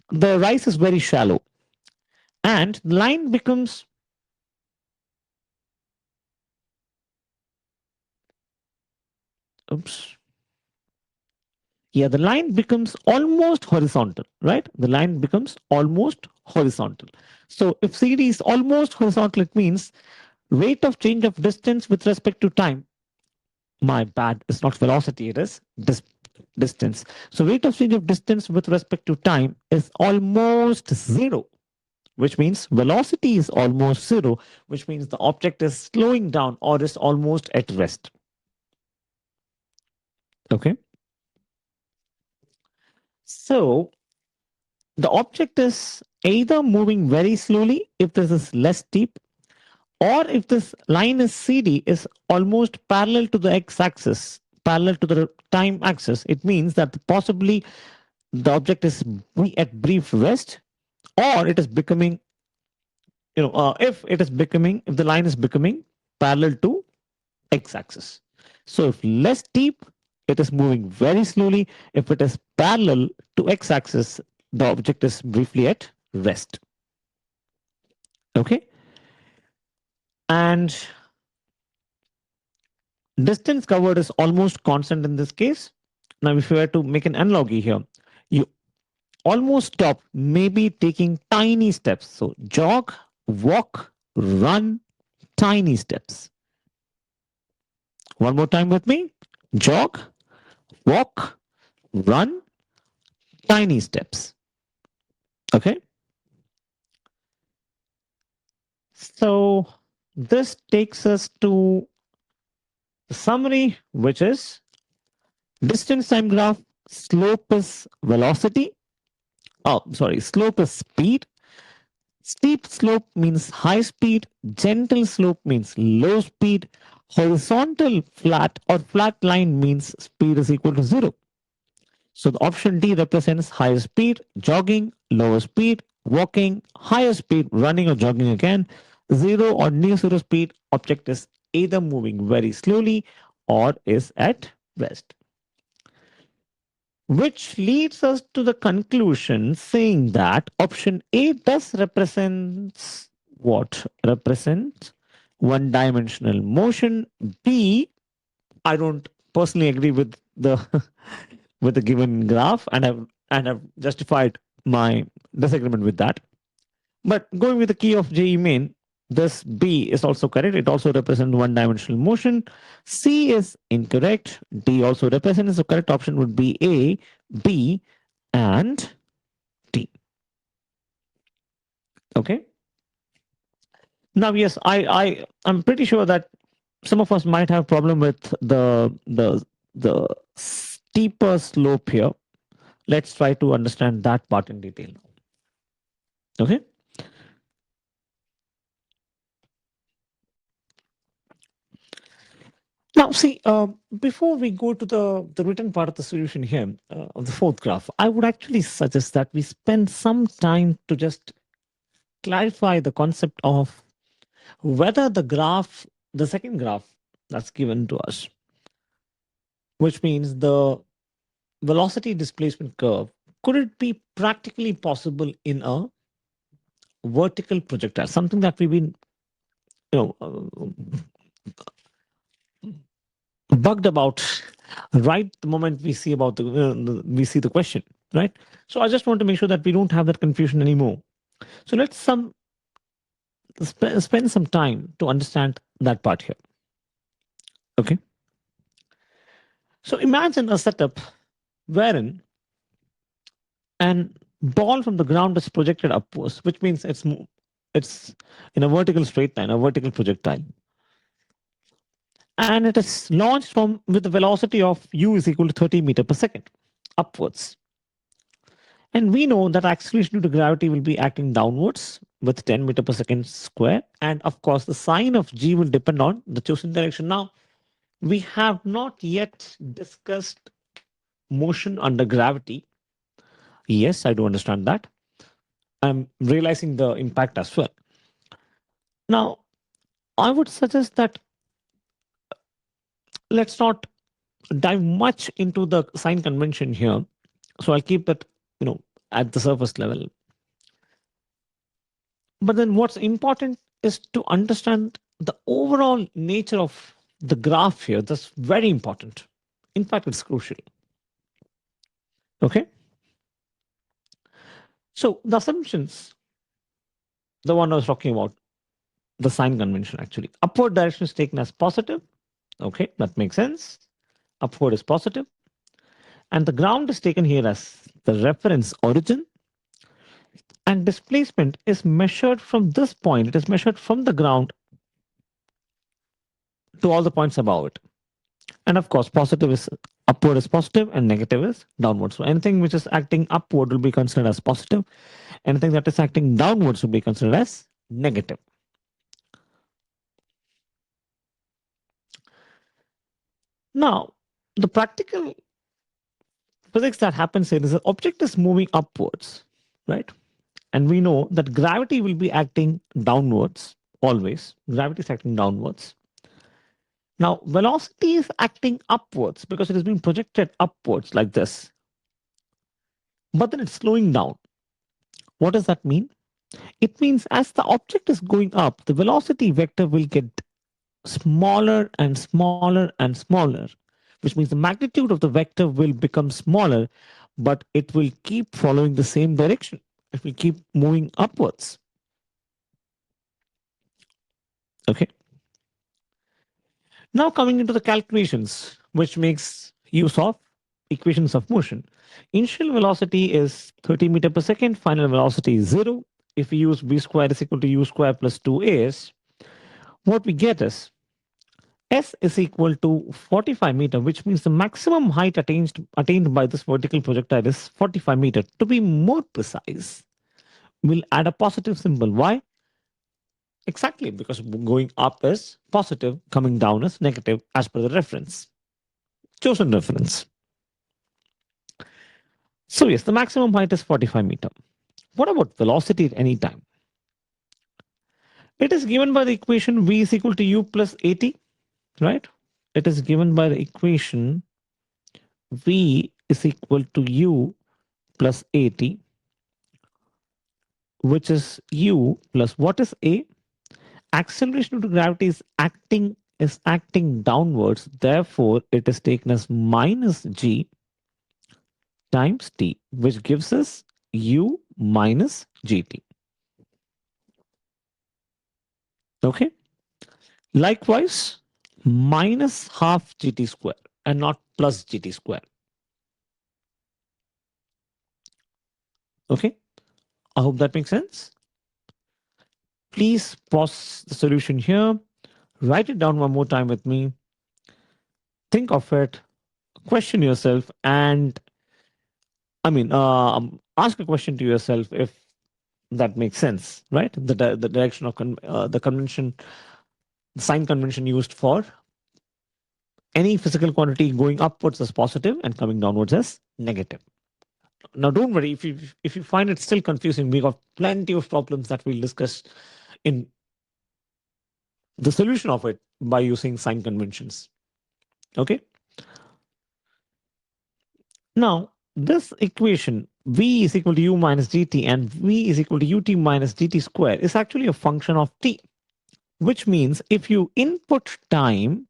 the rise is very shallow, and the line becomes, oops, yeah, the line becomes almost horizontal, right? The line becomes almost horizontal. So if CD is almost horizontal, it means rate of change of distance with respect to time. My bad, it's not velocity, it is distance. So rate of change of distance with respect to time is almost zero, which means velocity is almost zero, which means the object is slowing down or is almost at rest. Okay. So the object is either moving very slowly if this is less steep, or if this line is CD is almost parallel to the x-axis, parallel to the time axis. It means that possibly the object is at brief rest, or it is becoming, if the line is becoming parallel to x-axis. So if less steep, it is moving very slowly. If it is parallel to x-axis, the object is briefly at rest. Okay. And distance covered is almost constant in this case. Now, if you were to make an analogy here, you almost stop, maybe taking tiny steps. So jog, walk, run, tiny steps. One more time with me. Jog, walk, run, tiny steps. Okay. So this takes us to the summary, which is distance time graph, slope is velocity. Oh, sorry, slope is speed. Steep slope means high speed, gentle slope means low speed, horizontal flat or flat line means speed is equal to zero. So the option D represents higher speed, jogging, lower speed, walking, higher speed, running or jogging again, zero or near zero speed, object is either moving very slowly or is at rest. Which leads us to the conclusion saying that option A does represents what? Represents one dimensional motion. B, I don't personally agree with the with the given graph, and have justified my disagreement with that. But going with the key of JE main, this B is also correct. It also represents one dimensional motion. C is incorrect. D also represents. The correct option would be A, B, and D. Okay. Now, yes, I'm pretty sure that some of us might have problem with the steeper slope here. Let's try to understand that part in detail. Okay. Now, see, before we go to the written part of the solution here of the fourth graph, I would actually suggest that we spend some time to just clarify the concept of whether the second graph that's given to us, which means the velocity displacement curve, could it be practically possible in a vertical projectile? Something that we've been, you know, bugged about right the moment we see about we see the question, right? So I just want to make sure that we don't have that confusion anymore. So let's spend some time to understand that part here. Okay. So imagine a setup wherein an ball from the ground is projected upwards, which means it's in a vertical straight line, a vertical projectile, and it is launched from with a velocity of u is equal to 30 meter per second upwards. And we know that acceleration due to gravity will be acting downwards with 10 meter per second square. And of course, the sign of g will depend on the chosen direction. Now, we have not yet discussed motion under gravity. Yes, I do understand that. I'm realizing the impact as well. Now, I would suggest that let's not dive much into the sign convention here. So I'll keep it, you know, at the surface level. But then what's important is to understand the overall nature of the graph here. That's very important. In fact, it's crucial. Okay. So the assumptions, the one I was talking about, the sign convention actually. Upward direction is taken as positive. Okay, that makes sense. Upward is positive. And the ground is taken here as the reference origin. And displacement is measured from this point. It is measured from the ground to all the points above it. And of course, positive is upward is positive and negative is downward. So anything which is acting upward will be considered as positive. Anything that is acting downwards will be considered as negative. Now, the practical physics that happens here is the object is moving upwards, right? And we know that gravity will be acting downwards always. Gravity is acting downwards. Now, velocity is acting upwards because it is being projected upwards like this, but then it's slowing down. What does that mean? It means as the object is going up, the velocity vector will get smaller and smaller and smaller, which means the magnitude of the vector will become smaller, but it will keep following the same direction. It will keep moving upwards. Okay. Now coming into the calculations, which makes use of equations of motion. Initial velocity is 30 meter per second. Final velocity is 0. If we use v square is equal to u square plus 2as, what we get is s is equal to 45 meter, which means the maximum height attained by this vertical projectile is 45 meter. To be more precise, we'll add a positive symbol. Why? Exactly, because going up is positive, coming down is negative as per the reference, chosen reference. So yes, the maximum height is 45 meter. What about velocity at any time? It is given by the equation v is equal to u plus at, right? It is given by the equation v is equal to u plus at, which is u plus what is a? Acceleration due to gravity is acting downwards. Therefore, it is taken as minus g times t, which gives us u minus gt. Okay. Likewise, minus half gt square and not plus gt square. Okay. I hope that makes sense. Please pause the solution here, write it down one more time with me, think of it, question yourself, and ask a question to yourself if that makes sense, right? The direction of the convention, the sign convention used for any physical quantity going upwards as positive and coming downwards as negative. Now, don't worry if you find it still confusing. We got plenty of problems that we'll discuss in the solution of it by using sign conventions. Okay. Now, this equation v is equal to u minus dt and v is equal to ut minus dt square is actually a function of t, which means if you input time,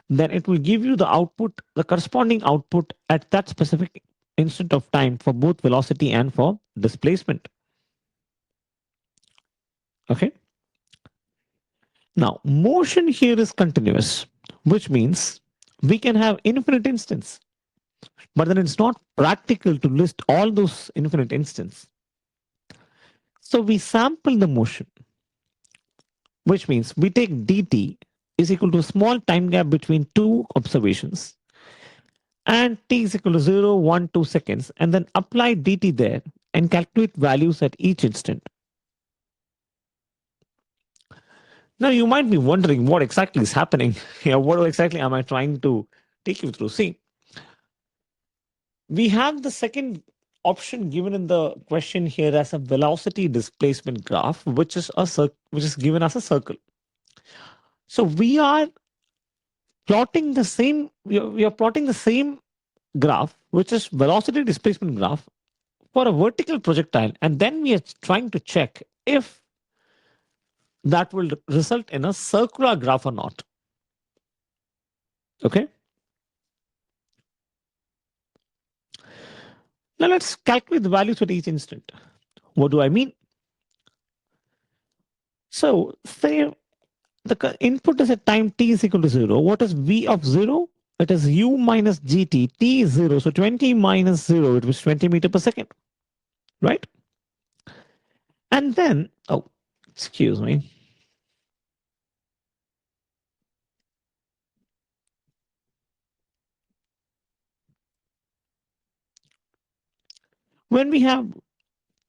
then it will give you the output, the corresponding output at that specific instant of time for both velocity and for displacement. Okay. Now, motion here is continuous, which means we can have infinite instants, but then it's not practical to list all those infinite instants. So we sample the motion, which means we take dt is equal to a small time gap between two observations and t is equal to 0, 1, 2 seconds, and then apply dt there and calculate values at each instant. Now you might be wondering what exactly is happening here. What exactly am I trying to take you through? See, we have the second option given in the question here as a velocity displacement graph, which is which is given as a circle. So we are plotting the same. We are plotting the same graph, which is velocity displacement graph for a vertical projectile, and then we are trying to check if that will result in a circular graph or not. Okay. Now let's calculate the values at each instant. What do I mean? So say the input is at time t is equal to 0. What is v of 0? It is u minus gt. T is 0. So 20 minus 0, it was 20 meter per second. Right? And then, oh, excuse me. When we have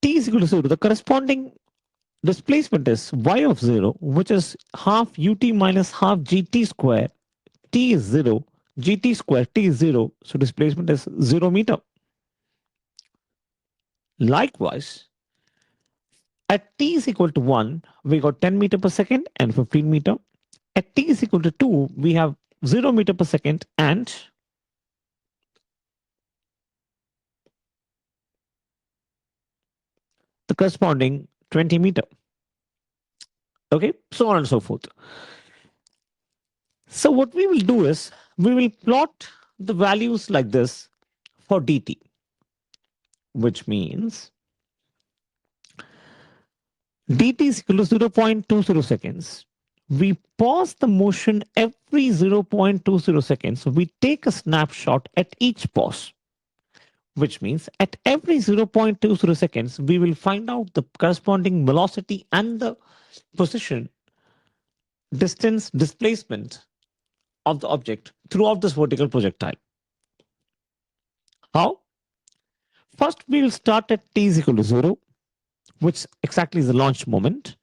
t is equal to 0, the corresponding displacement is y of 0, which is half ut minus half gt square. T is 0, gt square, t is 0. So displacement is 0 meter. Likewise, at t is equal to 1, we got 10 meter per second and 15 meter. At t is equal to 2, we have 0 meter per second and the corresponding 20 meter. Okay, so on and so forth. So what we will do is we will plot the values like this for dt, which means dt is equal to 0.20 seconds. We pause the motion every 0.20 seconds. So we take a snapshot at each pause, which means at every 0.20 seconds, we will find out the corresponding velocity and the position, distance, displacement of the object throughout this vertical projectile. How? First, we will start at t is equal to 0, which exactly is the launch moment.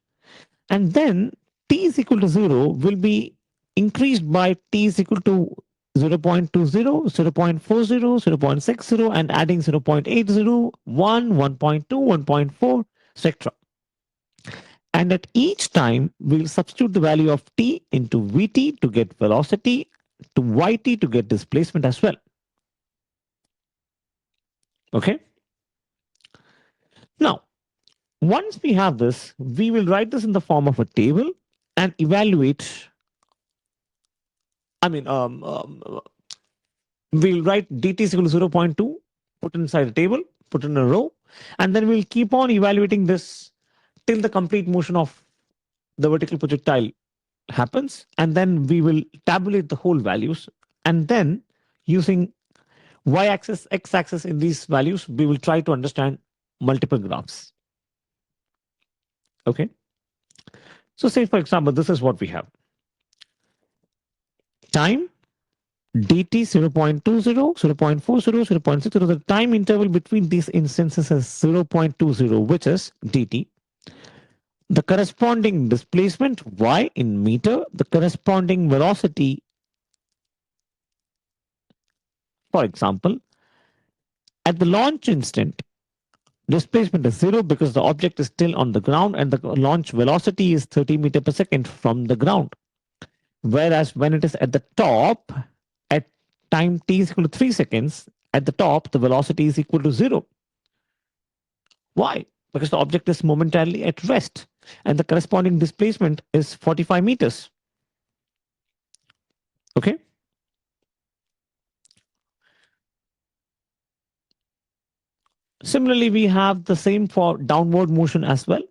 And then t is equal to 0 will be increased by t is equal to 0.20, 0.40, 0.60, and adding 0.80, 1, 1.2, 1.4, etc. And at each time, we'll substitute the value of t into vt to get velocity, to yt to get displacement as well. Okay. Now, once we have this, we will write this in the form of a table and evaluate. I mean, we'll write dt is equal to 0.2, put inside a table, put in a row, and then we'll keep on evaluating this till the complete motion of the vertical projectile happens. And then we will tabulate the whole values. And then using y-axis, x-axis in these values, we will try to understand multiple graphs. Okay. So say, for example, this is what we have. Time dt 0.20, 0.40, 0.60. The time interval between these instances is 0.20, which is dt. The corresponding displacement y in meter, the corresponding velocity, for example, at the launch instant, displacement is zero because the object is still on the ground and the launch velocity is 30 meter per second from the ground. Whereas when it is at the top, at time t is equal to 3 seconds, at the top, the velocity is equal to zero. Why? Because the object is momentarily at rest and the corresponding displacement is 45 meters. Okay. Similarly, we have the same for downward motion as well.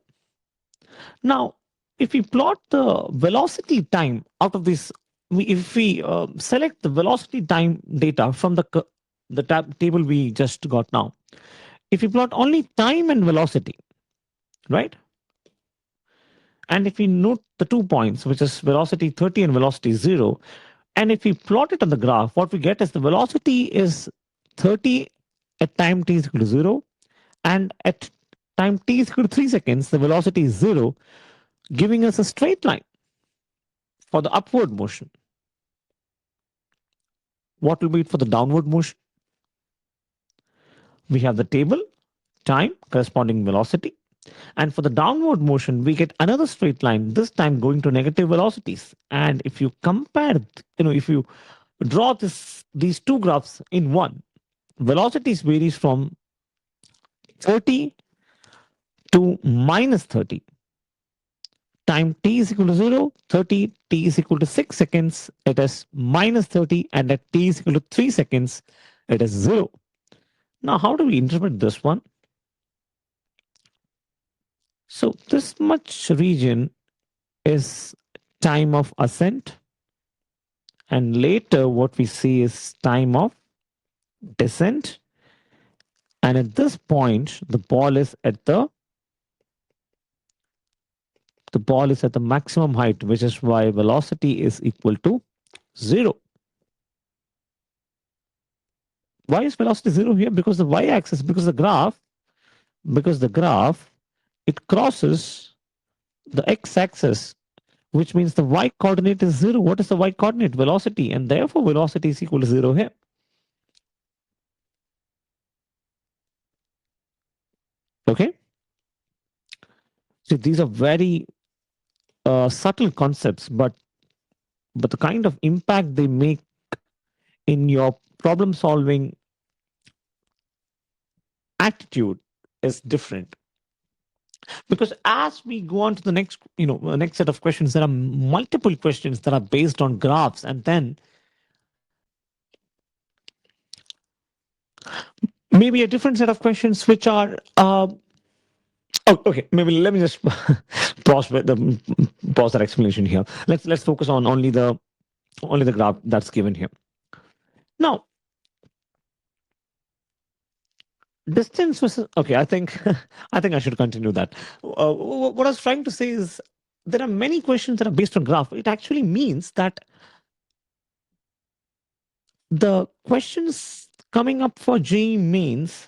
Now, if we plot the velocity time out of this, if we select the velocity time data from the table we just got now, if we plot only time and velocity, right? And if we note the 2 points, which is velocity 30 and velocity 0, and if we plot it on the graph, what we get is the velocity is 30 at time t is equal to 0, and at time t is equal to 3 seconds, the velocity is 0, giving us a straight line for the upward motion. What will be it for the downward motion? We have the table, time, corresponding velocity. And for the downward motion, we get another straight line, this time going to negative velocities. And if you compare, if you draw these two graphs in one, velocities varies from 30 to minus 30. Time t is equal to 0, 30, t is equal to 6 seconds, it is minus 30, and at t is equal to 3 seconds, it is 0. Now, how do we interpret this one? So this much region is time of ascent, and later what we see is time of descent. And at this point, the ball is at the maximum height, which is why velocity is equal to 0. Why is velocity 0 here? Because the y-axis, because the graph, it crosses the x-axis, which means the y coordinate is 0. What is the y coordinate? Velocity, and therefore velocity is equal to 0 here. Okay. So these are very subtle concepts, but the kind of impact they make in your problem solving attitude is different. Because as we go on to the next set of questions, there are multiple questions that are based on graphs, and then maybe a different set of questions which are oh, okay. Maybe let me just pause that explanation here. Let's focus on only the graph that's given here. Now, distance versus okay. I think I think I should continue that. What I was trying to say is there are many questions that are based on graph. It actually means that the questions coming up for JEE Mains,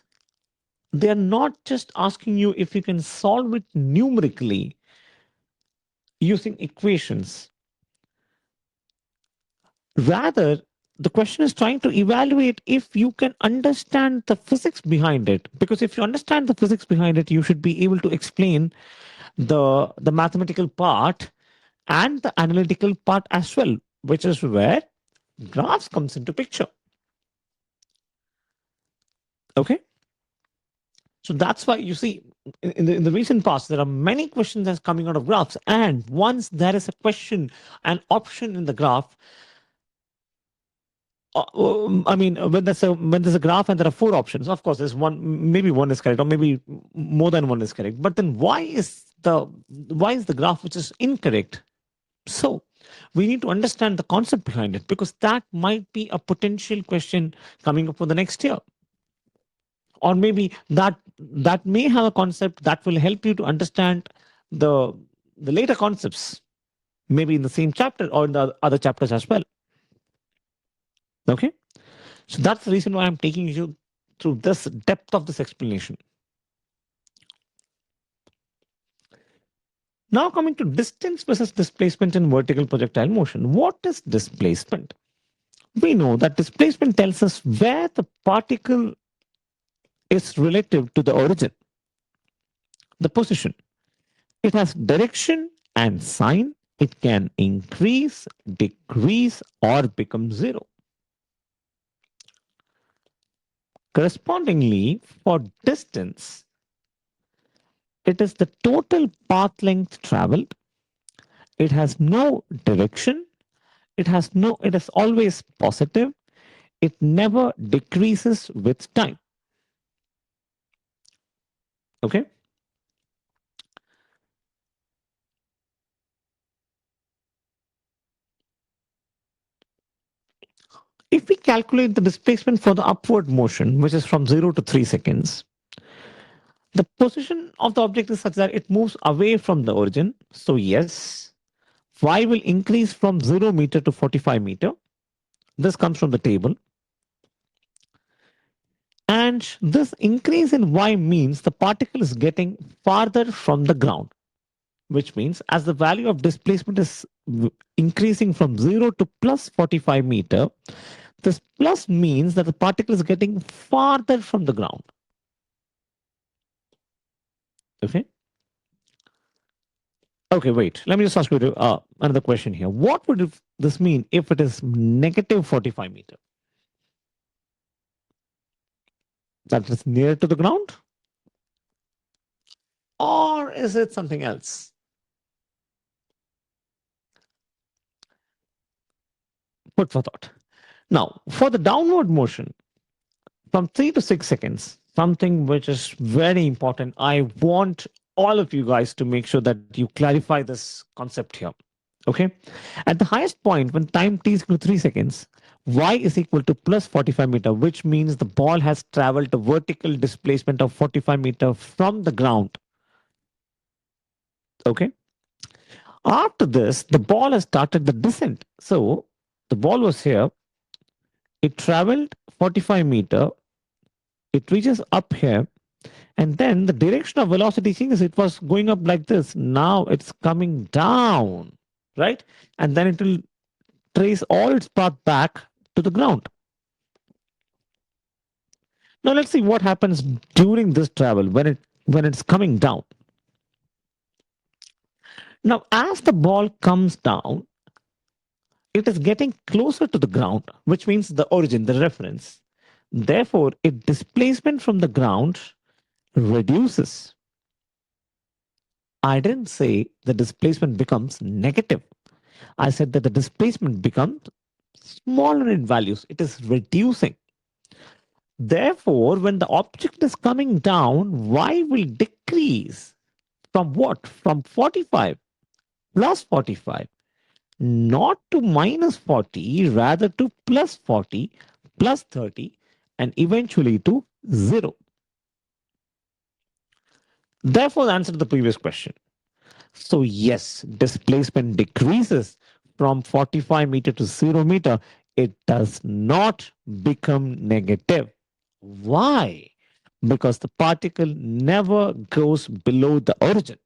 they are not just asking you if you can solve it numerically using equations. Rather, the question is trying to evaluate if you can understand the physics behind it. Because if you understand the physics behind it, you should be able to explain the mathematical part and the analytical part as well, which is where graphs comes into picture. Okay. So that's why you see in the recent past, there are many questions that's coming out of graphs. And once there is a question, an option in the graph, I mean, when there's a graph and there are four options, of course, there's one, maybe one is correct, or maybe more than one is correct. But then why is the graph which is incorrect? So we need to understand the concept behind it, because that might be a potential question coming up for the next year. Or maybe that may have a concept that will help you to understand the the later concepts, maybe in the same chapter or in the other chapters as well. Okay. So that's the reason why I'm taking you through this depth of this explanation. Now, coming to distance versus displacement in vertical projectile motion. What is displacement? We know that displacement tells us where the particle is relative to the origin, the position. It has direction and sign. It can increase, decrease, or become zero. Correspondingly, for distance, it is the total path length traveled. It has no direction. It is always positive. It never decreases with time. Okay. If we calculate the displacement for the upward motion, which is from 0 to 3 seconds, the position of the object is such that it moves away from the origin. So, yes, y will increase from 0 meter to 45 meter. This comes from the table. And this increase in y means the particle is getting farther from the ground, which means as the value of displacement is increasing from 0 to plus 45 meter, this plus means that the particle is getting farther from the ground. Okay. Okay, wait. Let me just ask you another question here. What would this mean if it is negative 45 meter? That is near to the ground? Or is it something else? Put for thought. Now, for the downward motion from 3 to 6 seconds, something which is very important. I want all of you guys to make sure that you clarify this concept here. Okay. At the highest point, when time t is equal to 3 seconds, y is equal to plus 45 meter, which means the ball has traveled a vertical displacement of 45 meter from the ground. Okay. After this, the ball has started the descent. So the ball was here. It traveled 45 meter. It reaches up here. And then the direction of velocity changes. It was going up like this. Now it's coming down, right? And then it will trace all its path back to the ground. Now let's see what happens during this travel when it's coming down. Now, as the ball comes down, it is getting closer to the ground, which means the origin, the reference. Therefore, its displacement from the ground reduces. I didn't say the displacement becomes negative. I said that the displacement becomes smaller in values. It is reducing. Therefore, when the object is coming down, y will decrease from what? From 45 plus 45, not to minus 40, rather to plus 40, plus 30, and eventually to 0. Therefore, the answer to the previous question. So, yes, displacement decreases from 45 meter to 0 meter. It does not become negative. Why? Because the particle never goes below the origin.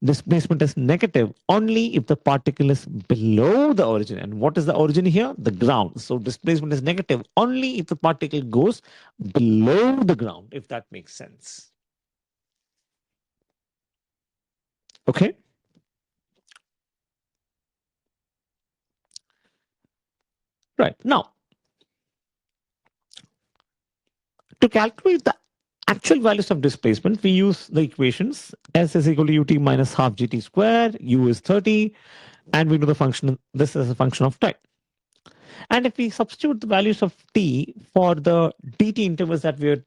Displacement is negative only if the particle is below the origin. And what is the origin here? The ground. So displacement is negative only if the particle goes below the ground, if that makes sense. Okay. Right. Now, to calculate the actual values of displacement, we use the equations. S is equal to ut minus half gt square, u is 30, and we know the function, this is a function of time. And if we substitute the values of t for the dt intervals that we are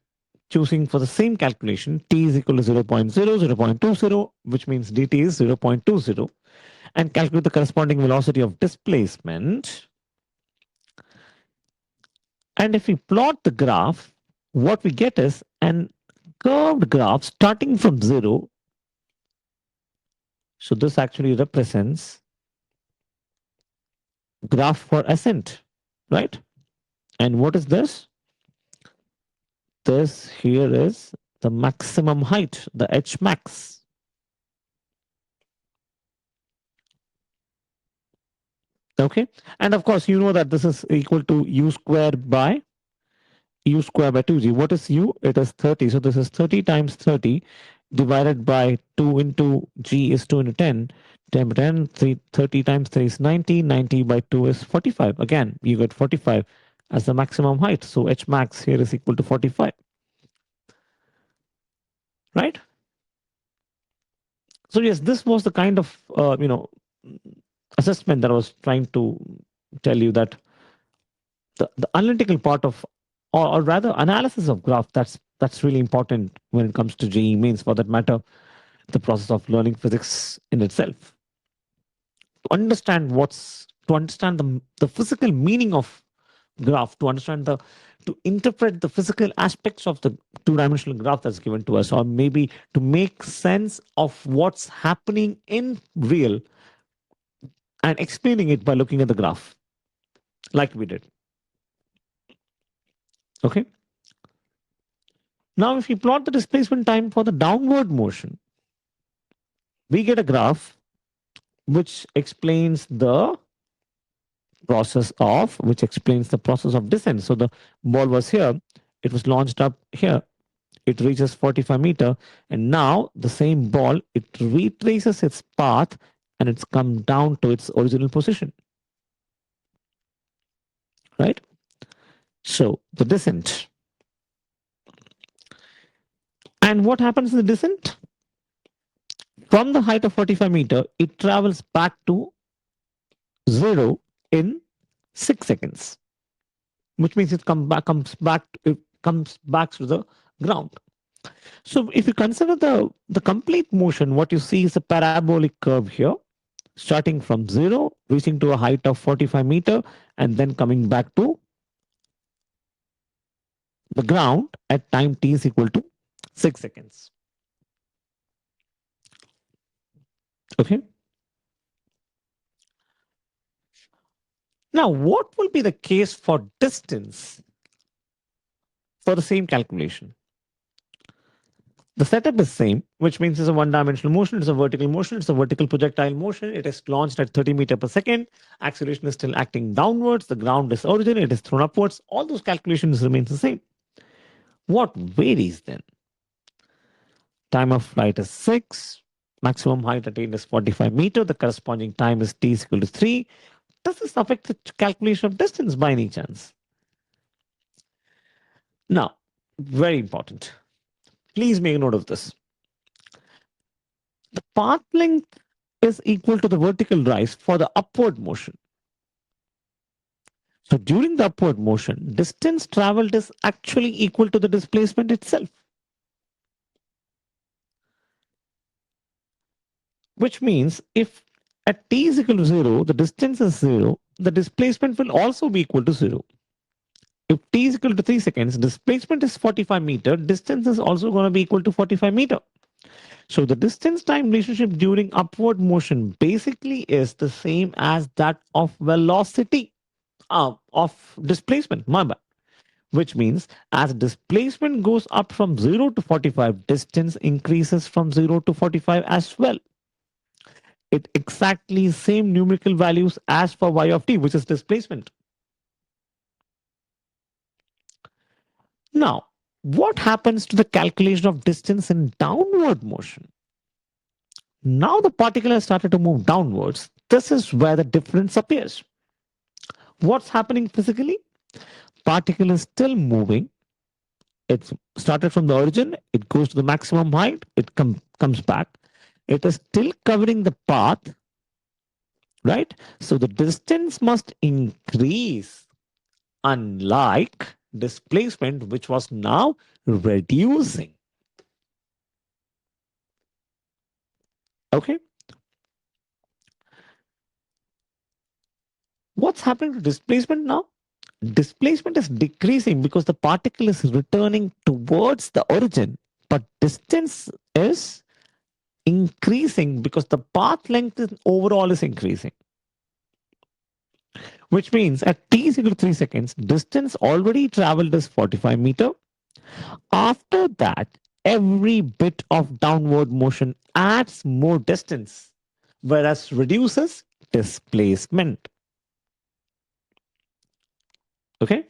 choosing for the same calculation, t is equal to 0.0, 0.20, which means dt is 0.20, and calculate the corresponding velocity of displacement. And if we plot the graph, what we get is an curved graph starting from 0, So this actually represents graph for ascent, right? And what is this? This here is the maximum height, the H max. Okay. And of course, you know that this is equal to u square by u square by 2g. What is u? It is 30. So this is 30 times 30 divided by 2 into g is 2 into 10. 10 by 10, 30 times 3 is 90. 90 by 2 is 45. Again, you get 45 as the maximum height. So H max here is equal to 45, right? So yes, this was the kind of, assessment that I was trying to tell you, that the analytical part of, or rather analysis of graph, that's really important when it comes to GE means, for that matter, the process of learning physics in itself. To understand the physical meaning of graph, to understand to interpret the physical aspects of the two-dimensional graph that's given to us, or maybe to make sense of what's happening in real and explaining it by looking at the graph, like we did. Okay. Now, if we plot the displacement time for the downward motion, we get a graph which explains the process of descent. So the ball was here, it was launched up here, it reaches 45-meter, and now the same ball, it retraces its path and it's come down to its original position, right? So the descent. And what happens in the descent? From the height of 45-meter, it travels back to zero in 6 seconds, which means it comes back to the ground. So if you consider the complete motion, what you see is a parabolic curve here, starting from zero, reaching to a height of 45-meter, and then coming back to the ground at time t is equal to 6 seconds. Okay. Now, what will be the case for distance for the same calculation? The setup is same, which means it's a one-dimensional motion, it's a vertical motion, it's a vertical projectile motion. It is launched at 30 meter per second. Acceleration is still acting downwards. The ground is origin. It is thrown upwards. All those calculations remains the same. What varies then? Time of flight is 6. Maximum height attained is 45 meter. The corresponding time is t is equal to 3. Does this affect the calculation of distance by any chance? Now, very important. Please make note of this. The path length is equal to the vertical rise for the upward motion. So during the upward motion, distance traveled is actually equal to the displacement itself, which means if at t is equal to 0, the distance is 0, the displacement will also be equal to 0. If t is equal to 3 seconds, displacement is 45 meter, distance is also going to be equal to 45 meter. So the distance time relationship during upward motion basically is the same as that of velocity, of displacement, my bad. Which means as displacement goes up from 0 to 45, distance increases from 0 to 45 as well. It exactly same numerical values as for y of t, which is displacement. Now, what happens to the calculation of distance in downward motion? Now the particle has started to move downwards. This is where the difference appears. What's happening physically? Particle is still moving. It's started from the origin, it goes to the maximum height, it comes back. It is still covering the path, right? So the distance must increase, unlike displacement, which was now reducing. Okay. What's happening to displacement now? Displacement is decreasing because the particle is returning towards the origin, but distance is increasing because the path length overall is increasing, which means at t is equal to 3 seconds, distance already traveled is 45 meter. After that, every bit of downward motion adds more distance, whereas reduces displacement. Okay?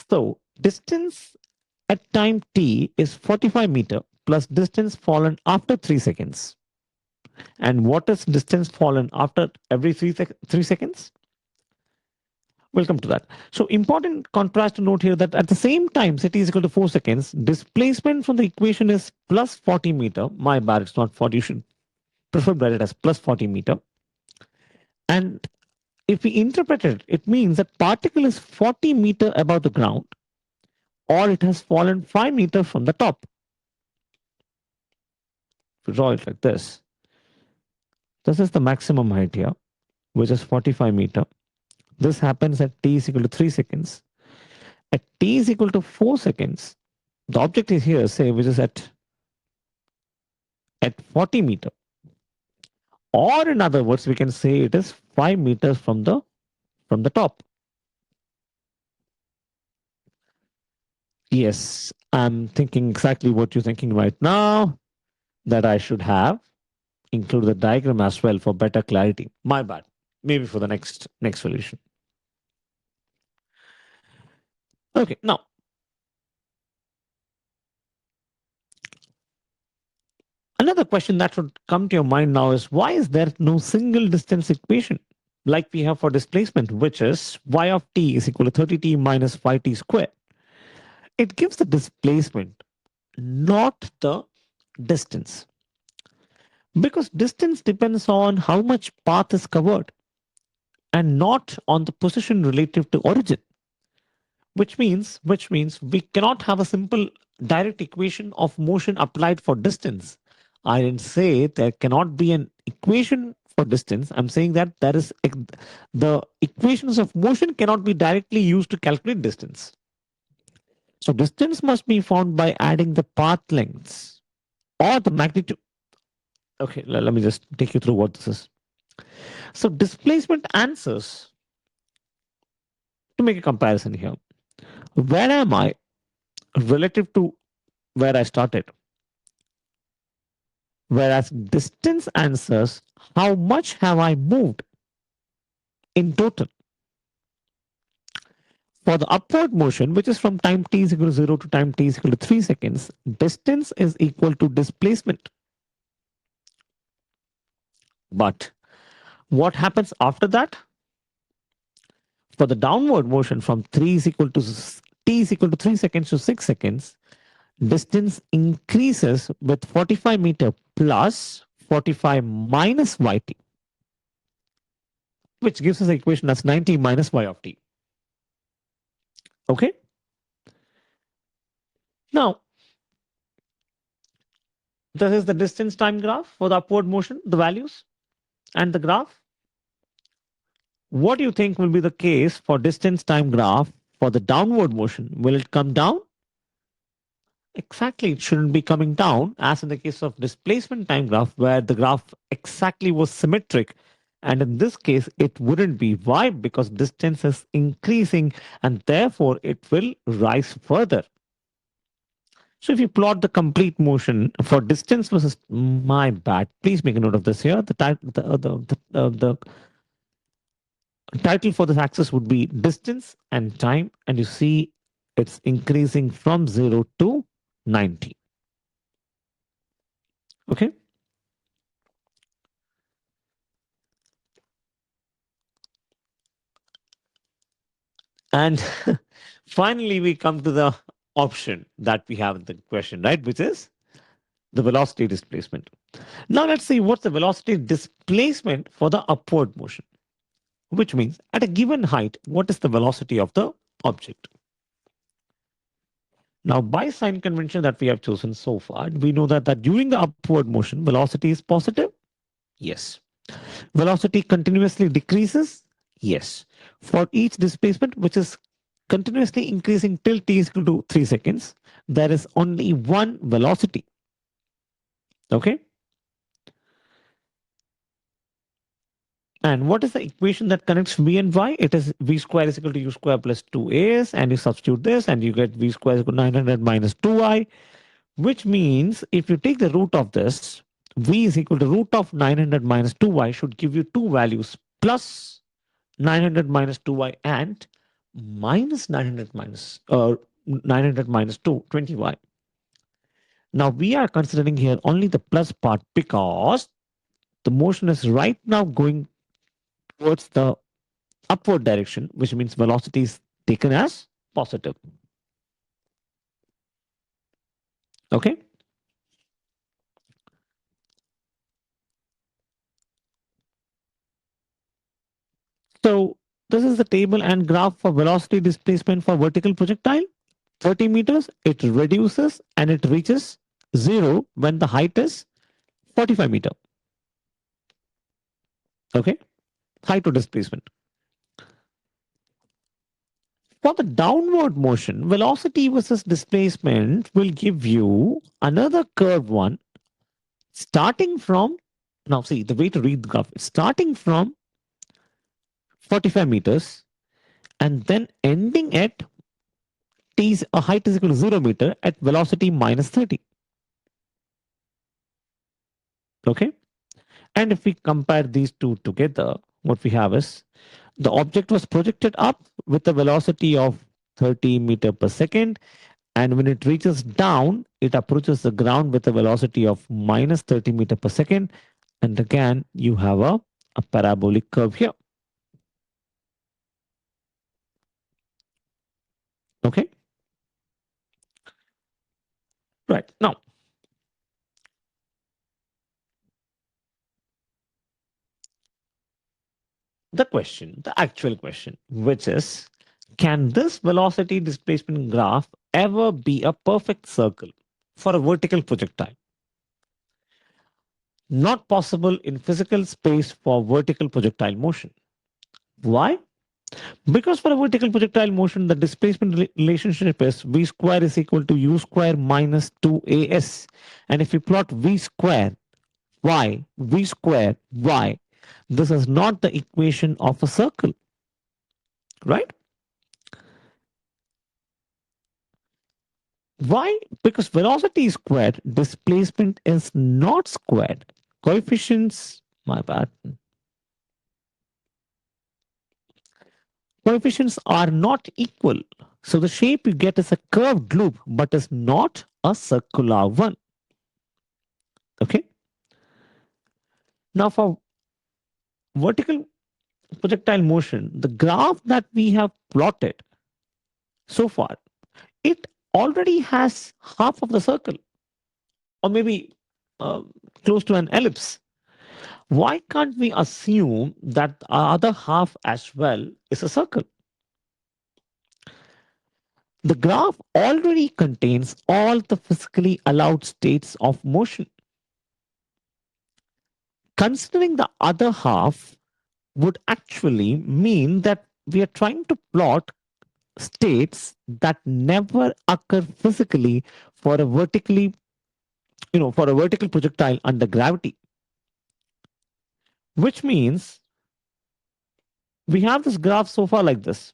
So, distance at time t is 45 meter plus distance fallen after 3 seconds. And what is distance fallen after every 3 seconds? We'll come to that. So important contrast to note here that at the same time, t is equal to 4 seconds, displacement from the equation is plus 40 meter. My bad, it's not 40. You should prefer write it as plus 40 meter. And if we interpret it, it means that particle is 40 meter above the ground or it has fallen 5 meter from the top. If we draw it like this is the maximum height here, which is 45 meter. This happens at t is equal to 3 seconds. At t is equal to 4 seconds, the object is here, say, which is at 40 meter. Or in other words, we can say it is 5 meters from the top. Yes, I'm thinking exactly what you're thinking right now, that I should have included the diagram as well for better clarity. My bad. Maybe for the next solution. Okay, now another question that would come to your mind now is why is there no single distance equation like we have for displacement, which is y of t is equal to 30t minus 5t squared? It gives the displacement, not the distance. Because distance depends on how much path is covered and not on the position relative to origin, which means we cannot have a simple direct equation of motion applied for distance. I didn't say there cannot be an equation for distance. I'm saying that the equations of motion cannot be directly used to calculate distance. So distance must be found by adding the path lengths or the magnitude. Okay, let me just take you through what this is. So displacement answers to make a comparison here. Where am I relative to where I started? Whereas distance answers how much have I moved in total. For the upward motion, which is from time t is equal to 0 to time t is equal to 3 seconds, distance is equal to displacement. But what happens after that? For the downward motion from 3 is equal to t is equal to 3 seconds to 6 seconds, distance increases with 45 meter plus 45 minus yt, which gives us the equation as 90 minus y of t. Okay? Now, this is the distance time graph for the upward motion, the values and the graph. What do you think will be the case for distance time graph for the downward motion? Will it come down? Exactly, it shouldn't be coming down, as in the case of displacement time graph, where the graph exactly was symmetric. And in this case, it wouldn't be. Why? Because distance is increasing and therefore it will rise further. So if you plot the complete motion for distance versus my bad, please make a note of this here. The title for this axis would be distance and time, and you see it's increasing from 0 to 90. Okay. And finally, we come to the option that we have in the question, right? Which is the velocity displacement. Now let's see what's the velocity displacement for the upward motion, which means at a given height, what is the velocity of the object? Now, by sign convention that we have chosen so far, we know that during the upward motion, velocity is positive. Yes. Velocity continuously decreases. Yes. For each displacement, which is continuously increasing till t is equal to 3 seconds, there is only one velocity. Okay. And what is the equation that connects v and y? It is v square is equal to u square plus 2as, and you substitute this and you get v square is equal to 900 minus 2y, which means if you take the root of this, v is equal to root of 900 minus 2y should give you two values, plus 900 minus 2y and minus 900 minus 2, 20y. Now we are considering here only the plus part because the motion is right now going towards the upward direction, which means velocity is taken as positive. Okay. So this is the table and graph for velocity displacement for vertical projectile. 30 meters, it reduces and it reaches zero when the height is 45 meter. Okay. Height to displacement. For the downward motion, velocity versus displacement will give you another curved one starting from, now see the way to read the graph, starting from 45 meters and then ending at t is a height is equal to 0 meter at velocity minus 30. Okay. And if we compare these two together, what we have is the object was projected up with a velocity of 30 meter per second. And when it reaches down, it approaches the ground with a velocity of minus 30 meter per second. And again, you have a parabolic curve here. Okay. Right. Now, the question, the actual question, which is, can this velocity displacement graph ever be a perfect circle for a vertical projectile? Not possible in physical space for vertical projectile motion. Why? Because for a vertical projectile motion, the displacement relationship is v square is equal to u square minus 2as. And if you plot v square y, this is not the equation of a circle, right? Why? Because velocity is squared, displacement is not squared. Coefficients, my bad. Coefficients are not equal. So the shape you get is a curved loop, but is not a circular one. Okay. Now for vertical projectile motion, the graph that we have plotted so far, it already has half of the circle, or maybe uh, close to an ellipse. Why can't we assume that the other half as well is a circle? The graph already contains all the physically allowed states of motion. Considering the other half would actually mean that we are trying to plot states that never occur physically for a vertically, for a vertical projectile under gravity, which means we have this graph so far like this.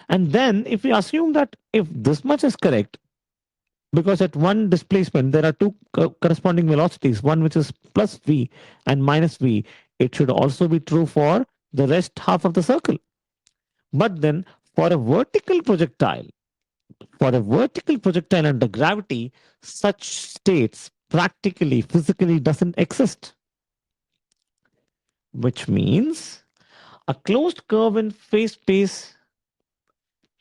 And then if we assume that if this much is correct, because at one displacement there are two corresponding velocities, one which is plus v and minus v, it should also be true for the rest half of the circle. But then for a vertical projectile, under gravity, such states practically physically doesn't exist, which means a closed curve in phase space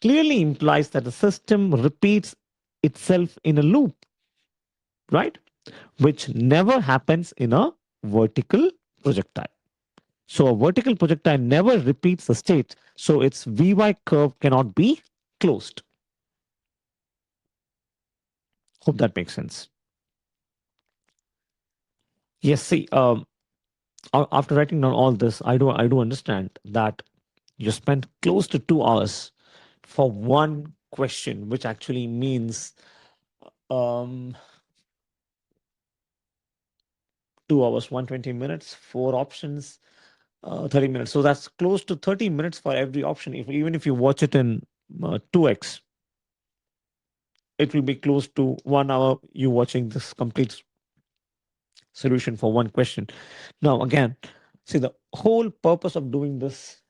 clearly implies that the system repeats itself in a loop, right? Which never happens in a vertical projectile. So a vertical projectile never repeats the state. So its Vy curve cannot be closed. Hope that makes sense. Yes, see, after writing down all this, I do understand that you spent close to 2 hours for one question, which actually means um 2 hours, 120 minutes, four options, 30 minutes. So that's close to 30 minutes for every option. If even if you watch it in 2x, it will be close to 1 hour you watching this complete solution for one question. Now, again, see the whole purpose of doing this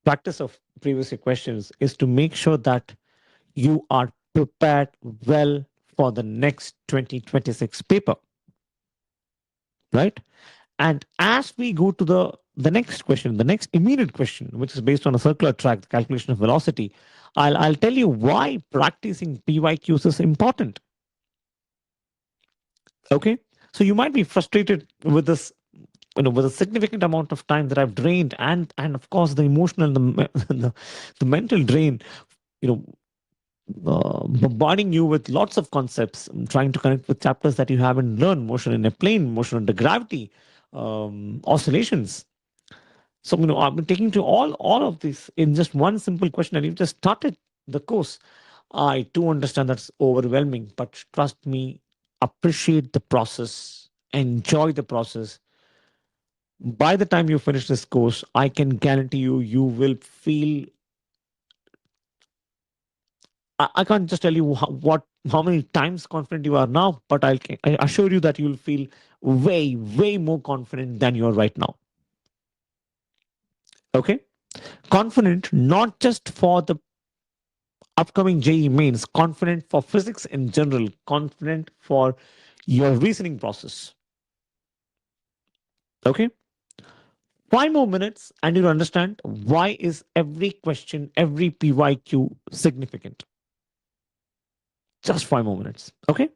practice of previous year questions is to make sure that you are prepared well for the next 2026 paper, right? And as we go to the next question, the next immediate question, which is based on a circular track, the calculation of velocity, I'll tell you why practicing PYQs is important. Okay, so you might be frustrated with this, with a significant amount of time that I've drained, and of course the emotional, the mental drain, you know, bombarding you with lots of concepts, trying to connect with chapters that you haven't learned, motion in a plane, motion under gravity, oscillations. So, I've been taking to all of this in just one simple question, and you've just started the course. I do understand that's overwhelming, but trust me, appreciate the process, enjoy the process. By the time you finish this course, I can guarantee you, you will feel. I can't just tell you how many times confident you are now, but I assure you that you'll feel way more confident than you are right now. Okay, confident not just for the upcoming JE mains, confident for physics in general, confident for your reasoning process. Okay, 5 more minutes, and you'll understand why is every question, every PYQ significant. Just 5 more minutes. Okay.